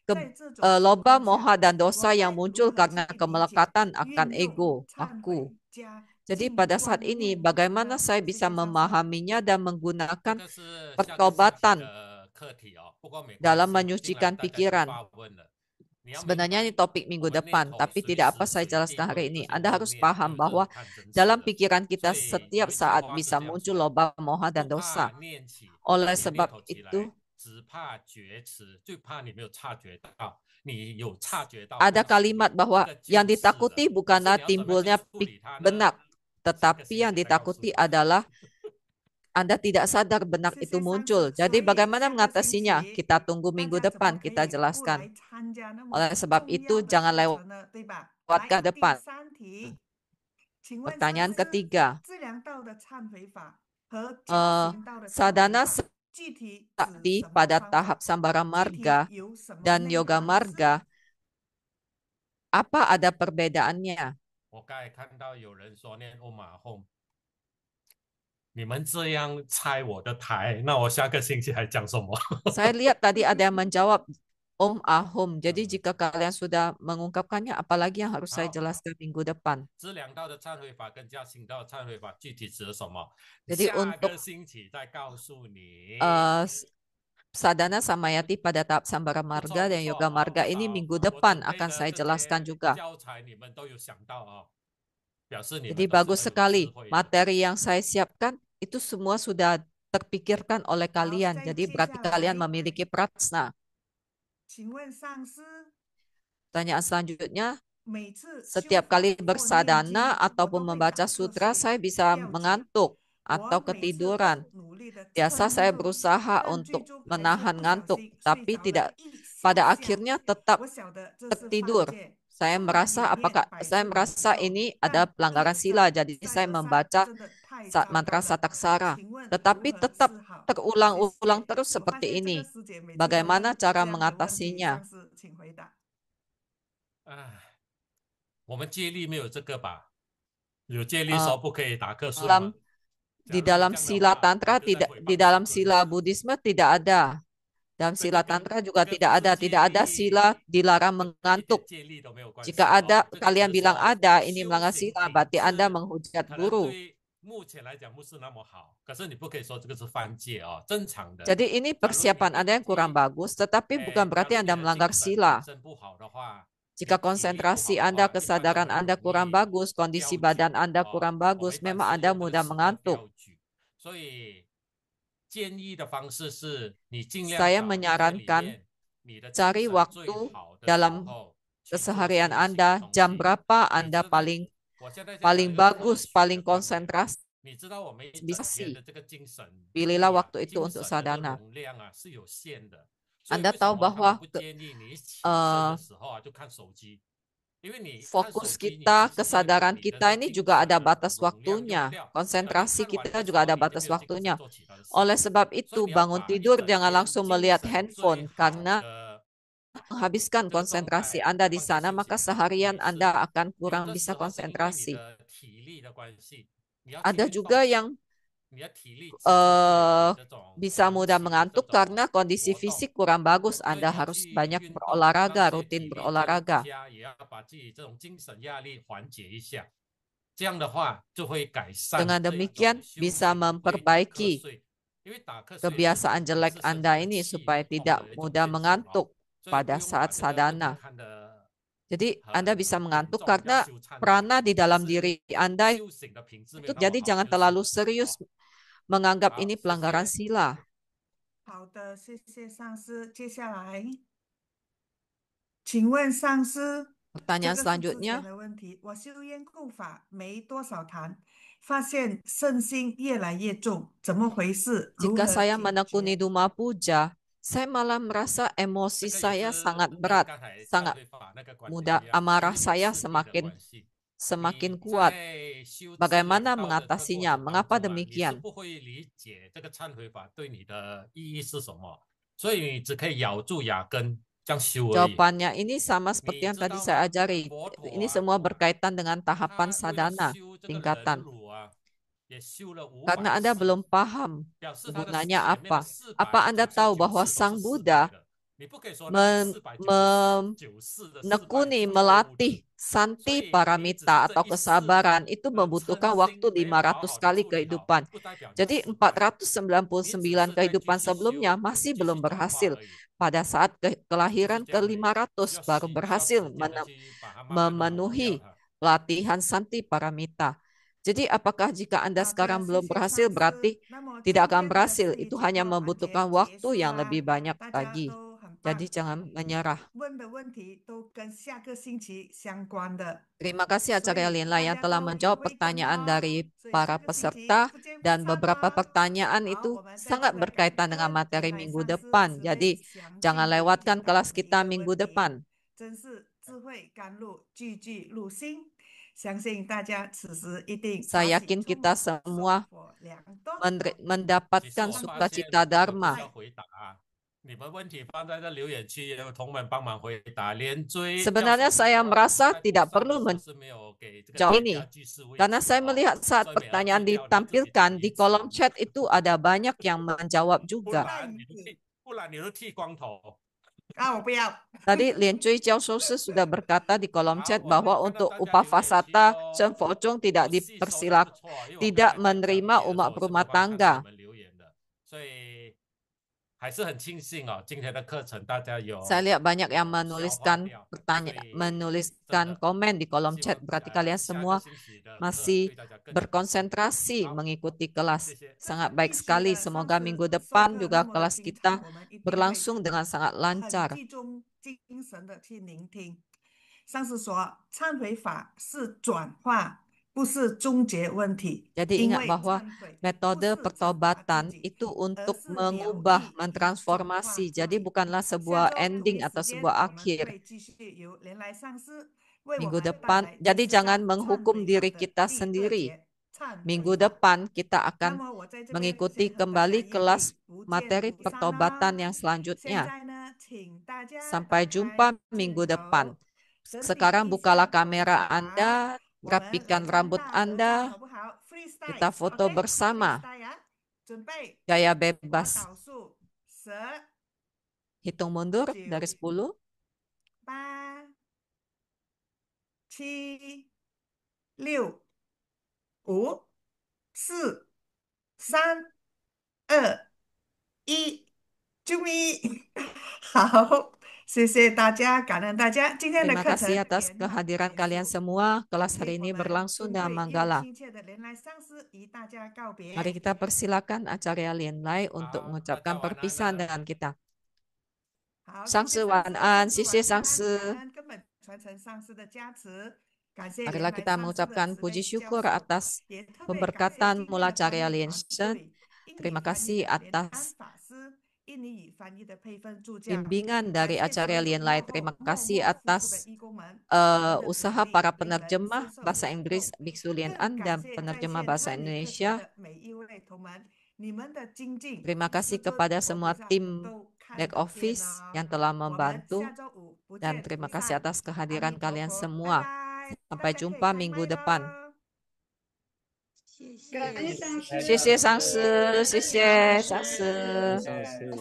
C: ke,
B: 在这种情
C: loba,
B: 况
C: moha,
B: 下，
C: dan
B: 我
C: dosa yang
B: 该
C: muncul
B: 如何去
C: karena
B: 理解、
C: kemelekatan akan
B: 运用
C: ego,
B: 忏
C: aku.
B: 悔加
C: Jadi
B: 静
C: pada
B: 观
C: saat ini
B: 念
C: bagaimana
B: 呢？
C: saya
B: 谢
C: bisa
B: 谢上司。
C: memahaminya dan menggunakan pertobatan dalam menyucikan pikiran. Sebenarnya ini topik minggu depan, tapi tidak apa saya jelaskan hari ini. Anda harus paham bahwa dalam pikiran kita setiap saat bisa muncul loba, moha, dan dosa. Oleh sebab itu, ada kalimat bahwa yang ditakuti bukanlah timbulnya benak, tetapi yang ditakuti adalah Anda tidak sadar benak
B: 谢
C: itu
B: 谢上
C: muncul.
B: 司。
C: Jadi
B: 所以
C: bagaimana
B: 下个星
C: mengatasinya?
B: 期
C: Kita tunggu
B: 大
C: minggu
B: 家怎么
C: depan,
B: 可
C: kita
B: 以不
C: jelaskan.
B: 来参加那么
C: Oleh sebab
B: 重
C: itu
B: 要的
C: jangan
B: 课程呢？对吧？
C: lewatkan
B: 来，第
C: depan.
B: 三题，请问上
C: Pertanyaan
B: 司，
C: ketiga,
B: 自量道的忏悔法和加 行道的忏悔
C: sadana
B: 法具体指
C: sakti
B: 什么
C: pada
B: 方
C: tahap
B: 法？
C: sambara
B: 具体
C: marga
B: 有什么
C: dan
B: 内
C: yoga
B: 涵是？
C: marga, apa ada perbedaannya?
E: 你们这样拆我的台，那我下个星期还讲什么？
C: Saya lihat tadi ada yang menjawab Om Ahum. Jadi jika kalian sudah mengungkapkannya, apalagi yang harus saya
E: 好，
C: jelaskan minggu depan.
E: 资粮道的忏悔法跟加行道的忏悔法具体指的什么？
C: Jadi
E: 下
C: untuk
E: 个星期再告诉你。
C: Sadhana Samayati pada tahap Sambara
E: 不错
C: Marga
E: 不
C: dan
E: 错
C: Yoga
E: 哦，
C: Marga
E: 至
C: ini
E: 少
C: minggu
E: 我
C: depan
E: 准备
C: akan
E: 的
C: saya
E: 这
C: jelaskan
E: 些
C: juga.
E: 教材你们都有想到哦，表示你
C: Jadi
E: 们都是
C: bagus
E: 很有智
C: sekali
E: 慧的。
C: materi yang saya siapkan itu semua sudah terpikirkan oleh
B: 好，
C: kalian.
B: 再
C: Jadi
B: 接
C: berarti
B: 下
C: kalian
B: 来，
C: memiliki prajna.
B: 请问上师，
C: Pertanyaan selanjutnya,
B: 每次修
C: setiap
B: 法
C: kali
B: 或念
C: bersadana
B: 经，我
C: ataupun
B: 都会
C: membaca
B: 打瞌
C: sutra,
B: 睡、
C: saya bisa
B: 掉脚。
C: mengantuk
B: 我
C: atau
B: 每次
C: ketiduran.
B: 都努力的
C: Biasa
B: 专
C: saya
B: 注，
C: berusaha
B: 但
C: untuk
B: 最终还是
C: menahan
B: 不小
C: ngantuk,
B: 心睡
C: tapi
B: 着了
C: tidak
B: 一小
C: pada
B: 下。
C: akhirnya tetap
B: 我晓得这是犯
C: tertidur.
B: 戒，
C: Saya
B: 不能
C: merasa
B: 演练
C: apakah
B: 百
C: saya
B: 次礼
C: merasa
B: 咒，
C: ini
B: 但
C: ada
B: 事
C: pelanggaran
B: 实
C: sila,
B: 上
C: jadi
B: 再
C: saya
B: 而三
C: membaca
B: 真的太
C: saat
B: 糟糕
C: mantra
B: 了。
C: Sataksara.
B: 请问
C: Tetapi
B: 如何
C: tetap
B: 是好？
C: terulang-ulang
B: 谢谢。
C: terus
B: 我发
C: seperti
B: 现这个
C: ini.
B: 师姐每次都
C: Bagaimana
B: 问
C: cara
B: 这样的问题，
C: mengatasinya?
B: 上师请回答。
E: 唉，我们戒律没有这个吧？有戒律
C: Eh,
E: 说不可以打瞌睡
C: dalam
E: 吗？假
C: di
E: 如有
C: dalam
E: 这样的
C: sila
E: 话，你
C: tantra
E: 就在
C: tidak
E: 诽
C: di
E: 谤
C: dalam
E: 师尊。
C: sila Buddhisme tidak ada. Dalam
E: 这个
C: sila
E: 跟
C: tantra
E: 这
C: juga
E: 个
C: tidak
E: 不
C: ada.
E: 是戒
C: Tidak ada
E: 律，
C: sila dilarang
E: 跟一点
C: mengantuk.
E: 戒律都没有关系
C: Jika
E: 哦。
C: ada
E: 这个只
C: kalian
E: 是
C: bilang
E: 说
C: ada, ini
E: 修
C: melanggar
E: 行
C: sila,
E: 品
C: berarti Anda
E: 质
C: menghujat
E: 可能
C: guru.
E: 对目前来讲不是那么好，可是你不可以说这个是犯戒哦，正常的。
C: Jadi ini
E: 假如你
C: persiapan
E: 的
C: Anda yang kurang
E: 一
C: bagus, tetapi
E: 假
C: bukan berarti
E: 如你
C: Anda
E: 的
C: melanggar
E: 精神
C: sila.
E: 本身不好的话，你
C: Jika
E: 体力不好
C: konsentrasi
E: 的
C: Anda,
E: 话，一般都
C: kesadaran
E: 很
C: Anda
E: 容
C: kurang
E: 易
C: bagus, kondisi
E: 掉
C: badan
E: 举
C: Anda
E: 哦。
C: kurang
E: 我
C: bagus,
E: 们一般
C: memang
E: 是
C: Anda
E: 用这个
C: mudah
E: 词叫
C: mengantuk.
E: 掉举，所以建议的方式是你尽量
C: Saya
E: 找一天里
C: menyarankan
E: 面你的精
C: cari
E: 神最
C: waktu
E: 好的时
C: dalam
E: 候去做
C: keseharian
E: 修行的
C: Anda,
E: 东
C: jam
E: 西。
C: berapa
E: 你
C: Anda
E: 知道，
C: paling
E: 我现在先讲
C: paling
E: 一个科
C: bagus,
E: 学的
C: paling
E: 观点。
C: konsentrasi.
E: 你知道我们一整
C: Bisa
E: 天
C: sih
E: 的这个精神力
C: pilihlah
E: 啊，
C: waktu itu
E: 精
C: untuk
E: 神的这个
C: sadhana.
E: 容量啊是有限的。所以
C: Anda
E: 为什
C: tahu
E: 么他们
C: bahwa
E: 不建议你起身
C: eh,
E: 的时候啊就看手机？因为你看手
C: fokus
E: 机，你
C: kita,
E: 其实是会把
C: kesadaran
E: 你的
C: kita
E: 这
C: ini
E: 精
C: juga
E: 神
C: ada
E: 的
C: batas
E: 容量用
C: waktunya.
E: 掉，而你
C: Konsentrasi
E: 看完了
C: kita
E: 的时
C: juga
E: 候
C: ada
E: 你就
C: batas
E: 没有精神
C: waktunya.
E: 做其他的事
C: Oleh
E: 情。
C: sebab
E: 所以
C: itu
E: 你要
C: bangun
E: 把一
C: tidur
E: 整
C: jangan
E: 天
C: langsung
E: 精
C: melihat
E: 神最
C: handphone
E: 好
C: karena
E: 的
C: menghabiskan
E: 这个状
C: konsentrasi
E: 态
C: Anda di
E: 放在
C: sana,
E: 休
C: maka
E: 息。
C: seharian
E: 没
C: Anda
E: 事，
C: akan
E: 有
C: kurang
E: 的
C: bisa
E: 时候是因为你
C: konsentrasi.
E: 的体力的关系，你要去
C: Ada
E: 运
C: juga
E: 动，
C: yang
E: 你的体力支撑不了你这种
C: bisa
E: 长
C: mudah
E: 期的这
C: mengantuk
E: 种
C: karena kondisi
E: 活动，
C: fisik kurang bagus.
E: 所以
C: Anda
E: 你要
C: harus
E: 去
C: banyak
E: 运动，让
C: berolahraga,
E: 这些
C: rutin
E: 体力做
C: berolahraga.
E: 加，也要把自己这种精神压力缓解一下。这样的话就会改善
C: Dengan
E: 这一种
C: demikian
E: 修
C: bisa
E: 行会打瞌
C: memperbaiki
E: 睡，因为打瞌睡的时候
C: kebiasaan
E: 也
C: jelek
E: 是涉及
C: Anda
E: 到
C: ini
E: 气
C: supaya
E: 不通
C: tidak
E: 的一种
C: mudah
E: 现象哦，
C: mengantuk
E: 所以不
C: pada
E: 用
C: saat
E: 把这个问题
C: sadhana.
E: 看得
C: Jadi Anda
E: 很
C: bisa
E: 严
C: mengantuk
E: 重，要
C: karena
E: 修忏悔，
C: prana di
E: 只
C: dalam
E: 是
C: diri Anda
E: 修行的品质没
C: itu
E: 有那么
C: jadi
E: 好
C: jangan
E: 就是
C: terlalu
E: 了
C: serius
E: 哦。
C: menganggap
E: 好，
C: ini
E: 谢
C: pelanggaran
E: 谢。
C: sila.
B: 好的，谢谢上师。接下来，请问上师，这
C: Pertanyaan
B: 个是之前
C: selanjutnya,
B: 的问题。我修烟供法没多少谈，发现圣心越来越重，怎么回事？如
C: jika
B: 何
C: saya
B: 解
C: menekuni
B: 决？
C: Duma Puja, saya malah merasa
E: 这
C: emosi
E: 个也
C: saya
E: 是
C: sangat
E: 跟
C: berat,
E: 刚才忏
C: sangat
E: 悔法那个观点
C: mudah,
E: 一样，因
C: amarah
E: 为有
C: saya
E: 次第的
C: semakin
E: 关系。
C: semakin
E: 你
C: kuat.
E: 在修资
C: Bagaimana
E: 粮道的这个过
C: mengatasinya?
E: 程当
C: Mengapa
E: 中啊，你是
C: demikian?
E: 不会理解这个忏悔法对你的意义是什么，所以你只可以咬住牙根这样修而已。
C: Jawabannya ini sama seperti
E: 你
C: yang
E: 知
C: tadi
E: 道
C: saya
E: 吗？
C: ajari.
E: 佛陀
C: Ini
E: 啊，
C: semua berkaitan dengan
E: 他
C: tahapan
E: 为了
C: sadhana,
E: 修这个忍
C: tingkatan.
E: 辱啊，也修了
C: Karena
E: 500
C: Anda
E: 世，
C: belum paham
E: 表示他的
C: gunanya
E: 前面的
C: apa. Apa Anda tahu
E: 499
C: bahwa
E: 世都是
C: Sang
E: 失败
C: Buddha
E: 的。你不可以说那个499世的失败
C: menekuni,
E: 是错误的。
C: melatih
E: 所
C: santi
E: 以你只是
C: paramita
E: 这
C: atau
E: 一世
C: kesabaran itu
E: 的
C: membutuhkan
E: 嗔
C: waktu
E: 心没有好
C: 500
E: 好的
C: kali
E: 处理好，
C: kehidupan.
E: 不代表你
C: Jadi
E: 失败，你只
C: 499
E: 是在继
C: kehidupan
E: 续
C: sebelumnya
E: 修，
C: masih
E: 继续
C: belum
E: 转化
C: berhasil.
E: 而已，
C: Pada saat
E: 就是
C: kelahiran
E: 这样而已。
C: ke-500 baru
E: 需要
C: berhasil
E: 时间的去把它慢慢的抹掉
C: memenuhi
E: 它。
C: pelatihan santi paramita. Jadi apakah jika Anda
B: 好的，
C: sekarang
B: 谢
C: belum
B: 谢
C: berhasil
B: 上
C: berarti
B: 师。那么
C: tidak
B: 今
C: akan
B: 天的
C: berhasil?
B: 释疑
C: Itu
B: 解
C: hanya
B: 惑环节
C: membutuhkan
B: 结
C: waktu
B: 束
C: yang
B: 啦，
C: lebih banyak
B: 大家
C: lagi.
B: 都很
C: Jadi
B: 棒，
C: jangan menyerah.
B: 问的问题都跟下个星期相关的，
C: Terima kasih
B: 所
C: Acarya
B: 以
C: Linla
B: 大
C: yang
B: 家
C: telah
B: 都有
C: menjawab
B: 慧根
C: pertanyaan
B: 哦。
C: dari
B: 所以
C: para
B: 下个星期
C: peserta
B: 不见不
C: dan
B: 散
C: beberapa
B: 哦。
C: pertanyaan
B: 好，
C: itu
B: 我们再次
C: sangat
B: 的感
C: berkaitan dengan
B: 恩
C: materi
B: 来
C: minggu
B: 上师
C: depan.
B: 慈
C: Jadi
B: 悲详
C: jangan
B: 尽地
C: lewatkan
B: 解答
C: kelas
B: 每一
C: kita
B: 个
C: minggu
B: 问题，
C: depan.
B: 真是智慧甘露，句句入心。相信大家此时一定法
C: Saya
B: 喜
C: yakin
B: 充
C: kita
B: 满，收
C: semua
B: 获良多。
C: mendapatkan
E: 其实我发现
C: sukacita
E: 很多人不需
C: Dharma.
E: 要回答，你们问题放在这留言区，让同们帮忙回答。连追
C: Sebenarnya saya merasa
E: 在
C: tidak
E: 上的
C: perlu
E: 时候是没有给这个
C: menjawab
E: 店
C: ini
E: 家居士位
C: karena
E: 置
C: saya
E: 的哦，
C: melihat saat
E: 所以每二
C: pertanyaan
E: 对调你自己
C: ditampilkan
E: 的
C: di
E: 椅子，
C: kolom chat itu ada banyak yang menjawab
E: 不
C: juga.
E: 然你都剃光头。
B: 啊，我不要。
C: Tadi Lian Cui Jiao Shoushi sudah berkata di kolom
E: 好，
C: chat
E: 我没有
C: bahwa
E: 看到
C: untuk
E: 大家
C: upah
E: 留言区
C: fasata
E: 哦，
C: Chen Fozhong tidak
E: 有吸收的不错，因为我刚
C: tidak
E: 才在讲
C: menerima
E: 解的时
C: umat
E: 候是
C: berumah
E: 没办法看到
C: tangga.
E: 你们留言的，所以还是很庆幸哦，今天的课程大家有
C: Saya lihat banyak yang
E: 消化
C: menuliskan
E: 掉，所
C: pertanyaan,
E: 以真
C: menuliskan
E: 的
C: komen di kolom
E: 希
C: chat.
E: 望
C: Berarti kalian
E: 下个
C: semua
E: 星期的课
C: masih
E: 对大家更有帮助。
C: berkonsentrasi
E: 好，
C: mengikuti
E: 谢
C: kelas.
E: 谢。
C: Sangat
B: 这
C: baik
B: 一期
C: sekali.
B: 的上
C: Semoga
B: 次
C: minggu
B: 授
C: depan
B: 课
C: juga
B: 那么的
C: kelas
B: 精
C: kita
B: 彩，我们一定会
C: berlangsung dengan sangat
B: 很
C: lancar.
B: 集中精神的去聆听。上次说，忏悔法是转化，不是终结问题。
C: Jadi
B: 因
C: ingat
B: 为
C: bahwa
B: 忏悔不
C: metode
B: 是惩罚自
C: pertobatan
B: 己，
C: itu
B: 而
C: untuk
B: 是疗
C: mengubah,
B: 愈与转化
C: mentransformasi.
B: 自
C: Jadi
B: 己。
C: bukanlah
B: 下
C: sebuah
B: 周同
C: ending
B: 一
C: atau
B: 时间，
C: sebuah
B: 我们
C: akhir.
B: 会继续由莲来上师为我
C: Minggu
B: 们带
C: depan,
B: 来
C: jadi
B: 第10
C: jangan
B: 章忏
C: menghukum
B: 悔法
C: diri
B: 的
C: kita
B: 第2
C: sendiri.
B: 节忏悔
C: Minggu
B: 法。
C: depan kita
B: 那
C: akan
B: 么我在这边
C: mengikuti
B: 先和大家
C: kembali
B: 约
C: kelas
B: 定，不见
C: materi
B: 不散
C: pertobatan
B: 哦。
C: yang
B: 现
C: selanjutnya.
B: 在呢，请大家
C: Sampai
B: 打开
C: jumpa
B: 镜
C: minggu
B: 头，
C: depan.
B: 整理
C: Sekarang
B: 一
C: bukalah
B: 下头
C: kamera
B: 发，
C: Anda,
B: 我们来
C: rapikan
B: 传
C: rambut
B: 大合照，
C: Anda,
B: 好不好
C: kita foto
B: ？Freestyle，OK？
C: bersama.
B: Freestyle 呀，准备，
C: Gaya
B: 我
C: bebas.
B: 倒数10、
C: Hitung mundur
B: 9、
C: dari 10,
B: 8、7、6、5、4、3、2、1，救命！好，谢谢大家，感恩大家。今天的
C: terima
B: 课程
C: kasih atas
B: 圆满
C: kehadiran
B: 结
C: kalian
B: 束。
C: semua. Kelas
B: 请
C: hari
B: 我
C: ini
B: 们
C: berlangsung
B: 尊
C: dengan
B: 贵又
C: manggala.
B: 亲切的莲来上师与大家告
C: Mari
B: 别。
C: kita persilakan Acarya Lian Lai
E: 好，
C: untuk
E: 大
C: mengucapkan
E: 家晚安
C: perpisahan
E: 了。
C: dengan kita.
B: 好，谢
C: 上
B: 谢
C: 师
B: 上
C: 晚
B: 师，
C: 安，
B: 上
C: 谢
B: 师
C: 谢
B: 晚
C: 上
B: 安，
C: 师。
B: 感恩根本传承上师的加持，感谢莲
C: Marilah
B: 来
C: kita
B: 上师的
C: mengucapkan
B: 慈
C: puji
B: 悲教
C: syukur
B: 授，
C: atas
B: 也特别感谢
C: pemberkatan
B: 今天
C: Mula
B: 的翻
C: Carya
B: 译
C: Lian
B: 团
C: Shen.
B: 队，英语
C: Terima
B: 翻译
C: kasih
B: 的莲安
C: atas
B: 法师，印尼语翻译的佩芬助教，
C: bimbingan
B: 感
C: dari
B: 谢所
C: Acarya
B: 有
C: Lian Lai.
B: 幕后
C: Terima
B: 默
C: kasih
B: 默付出的
C: atas
B: 义工们，你们的努
C: usaha
B: 力
C: para
B: 令人
C: penerjemah
B: 深受
C: bahasa
B: 感
C: Inggris
B: 动。
C: Biksu Lian
B: 更
C: An
B: 感
C: dan
B: 谢在
C: penerjemah
B: 线
C: bahasa
B: 参与课程
C: Indonesia.
B: 的每一位同门，你们的精进，
C: Terima
B: 师
C: kasih
B: 尊
C: kepada
B: 佛
C: semua
B: 菩萨
C: tim
B: 都看
C: back
B: 得见
C: office
B: 哦。
C: yang telah
B: 我们
C: membantu
B: 下周五不
C: dan
B: 见不
C: terima kasih
B: 散。
C: atas
B: 阿弥
C: kehadiran
B: 陀
C: kalian
B: 佛，拜
C: semua.
B: 拜。大
C: Sampai
B: 家可以
C: jumpa
B: 开
C: minggu
B: 麦
C: depan.
B: 喽。
A: 谢谢。
F: 感恩上师，
C: 谢谢上师，谢谢上师，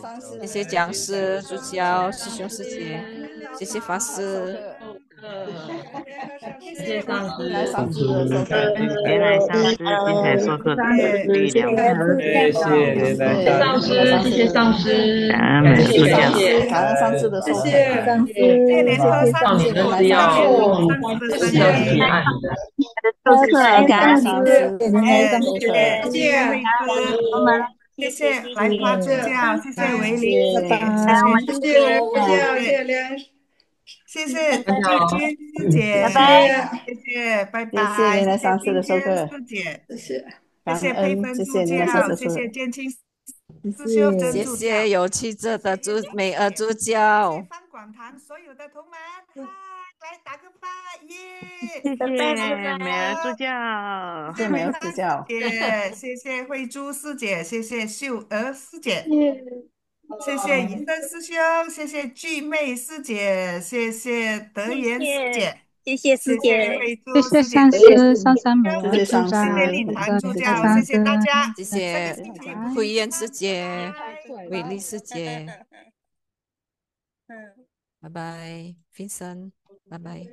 F: 上师
C: 谢谢讲师、助教、师兄师
F: 感
C: 姐，
F: 恩
C: 谢谢法师。
B: 谢
G: 谢谢上师，
F: 来上师的授课，
G: 连来上师精彩授课，对良师，
D: 谢谢连来上师，
F: 谢谢上师，
G: 感恩每个助教，
F: 感恩上师的授课，
B: 谢谢联合上师，
G: 少年
B: 上
G: 是要
B: 师的声音。
F: 授课感恩上师，
B: 谢谢慧芝，谢谢来花助教，谢谢维尼师姐，谢谢谢谢慧君师姐，谢谢，拜拜，
F: 谢谢连来上师的授课，
B: 师姐，谢
F: 感
B: 谢佩
F: 恩，
B: 芬助
F: 谢谢连来上
B: 教，
F: 师授课
B: 谢谢建清师兄真
C: 谢
B: 助教，
C: 谢有气质的美助
B: 谢
C: 教
B: 谢。方广堂所有的同门，嗨，来打个巴，耶！
G: 谢谢美儿助教，
F: 谢谢美儿助教，
B: 谢谢慧珠师姐，谢谢秀儿师姐，谢谢以生师兄，谢谢巨妹师姐，谢谢德言师姐，
H: 谢谢师
B: 谢谢
H: 姐，
B: 慧珠
I: 谢谢
B: 师姐，
I: 上师、上山美儿
F: 谢谢上
I: 助教，
B: 谢谢
F: 师，
B: 立团助
I: 谢谢
B: 教，谢谢
I: 上师，
B: 大家，
C: 谢
B: 下个
C: 谢
B: 星期
I: 拜拜
C: 慧燕
B: 见，
C: 师姐、
B: 拜
C: 伟丽师姐，
H: 嗯。
C: 拜拜，Vincent，拜拜。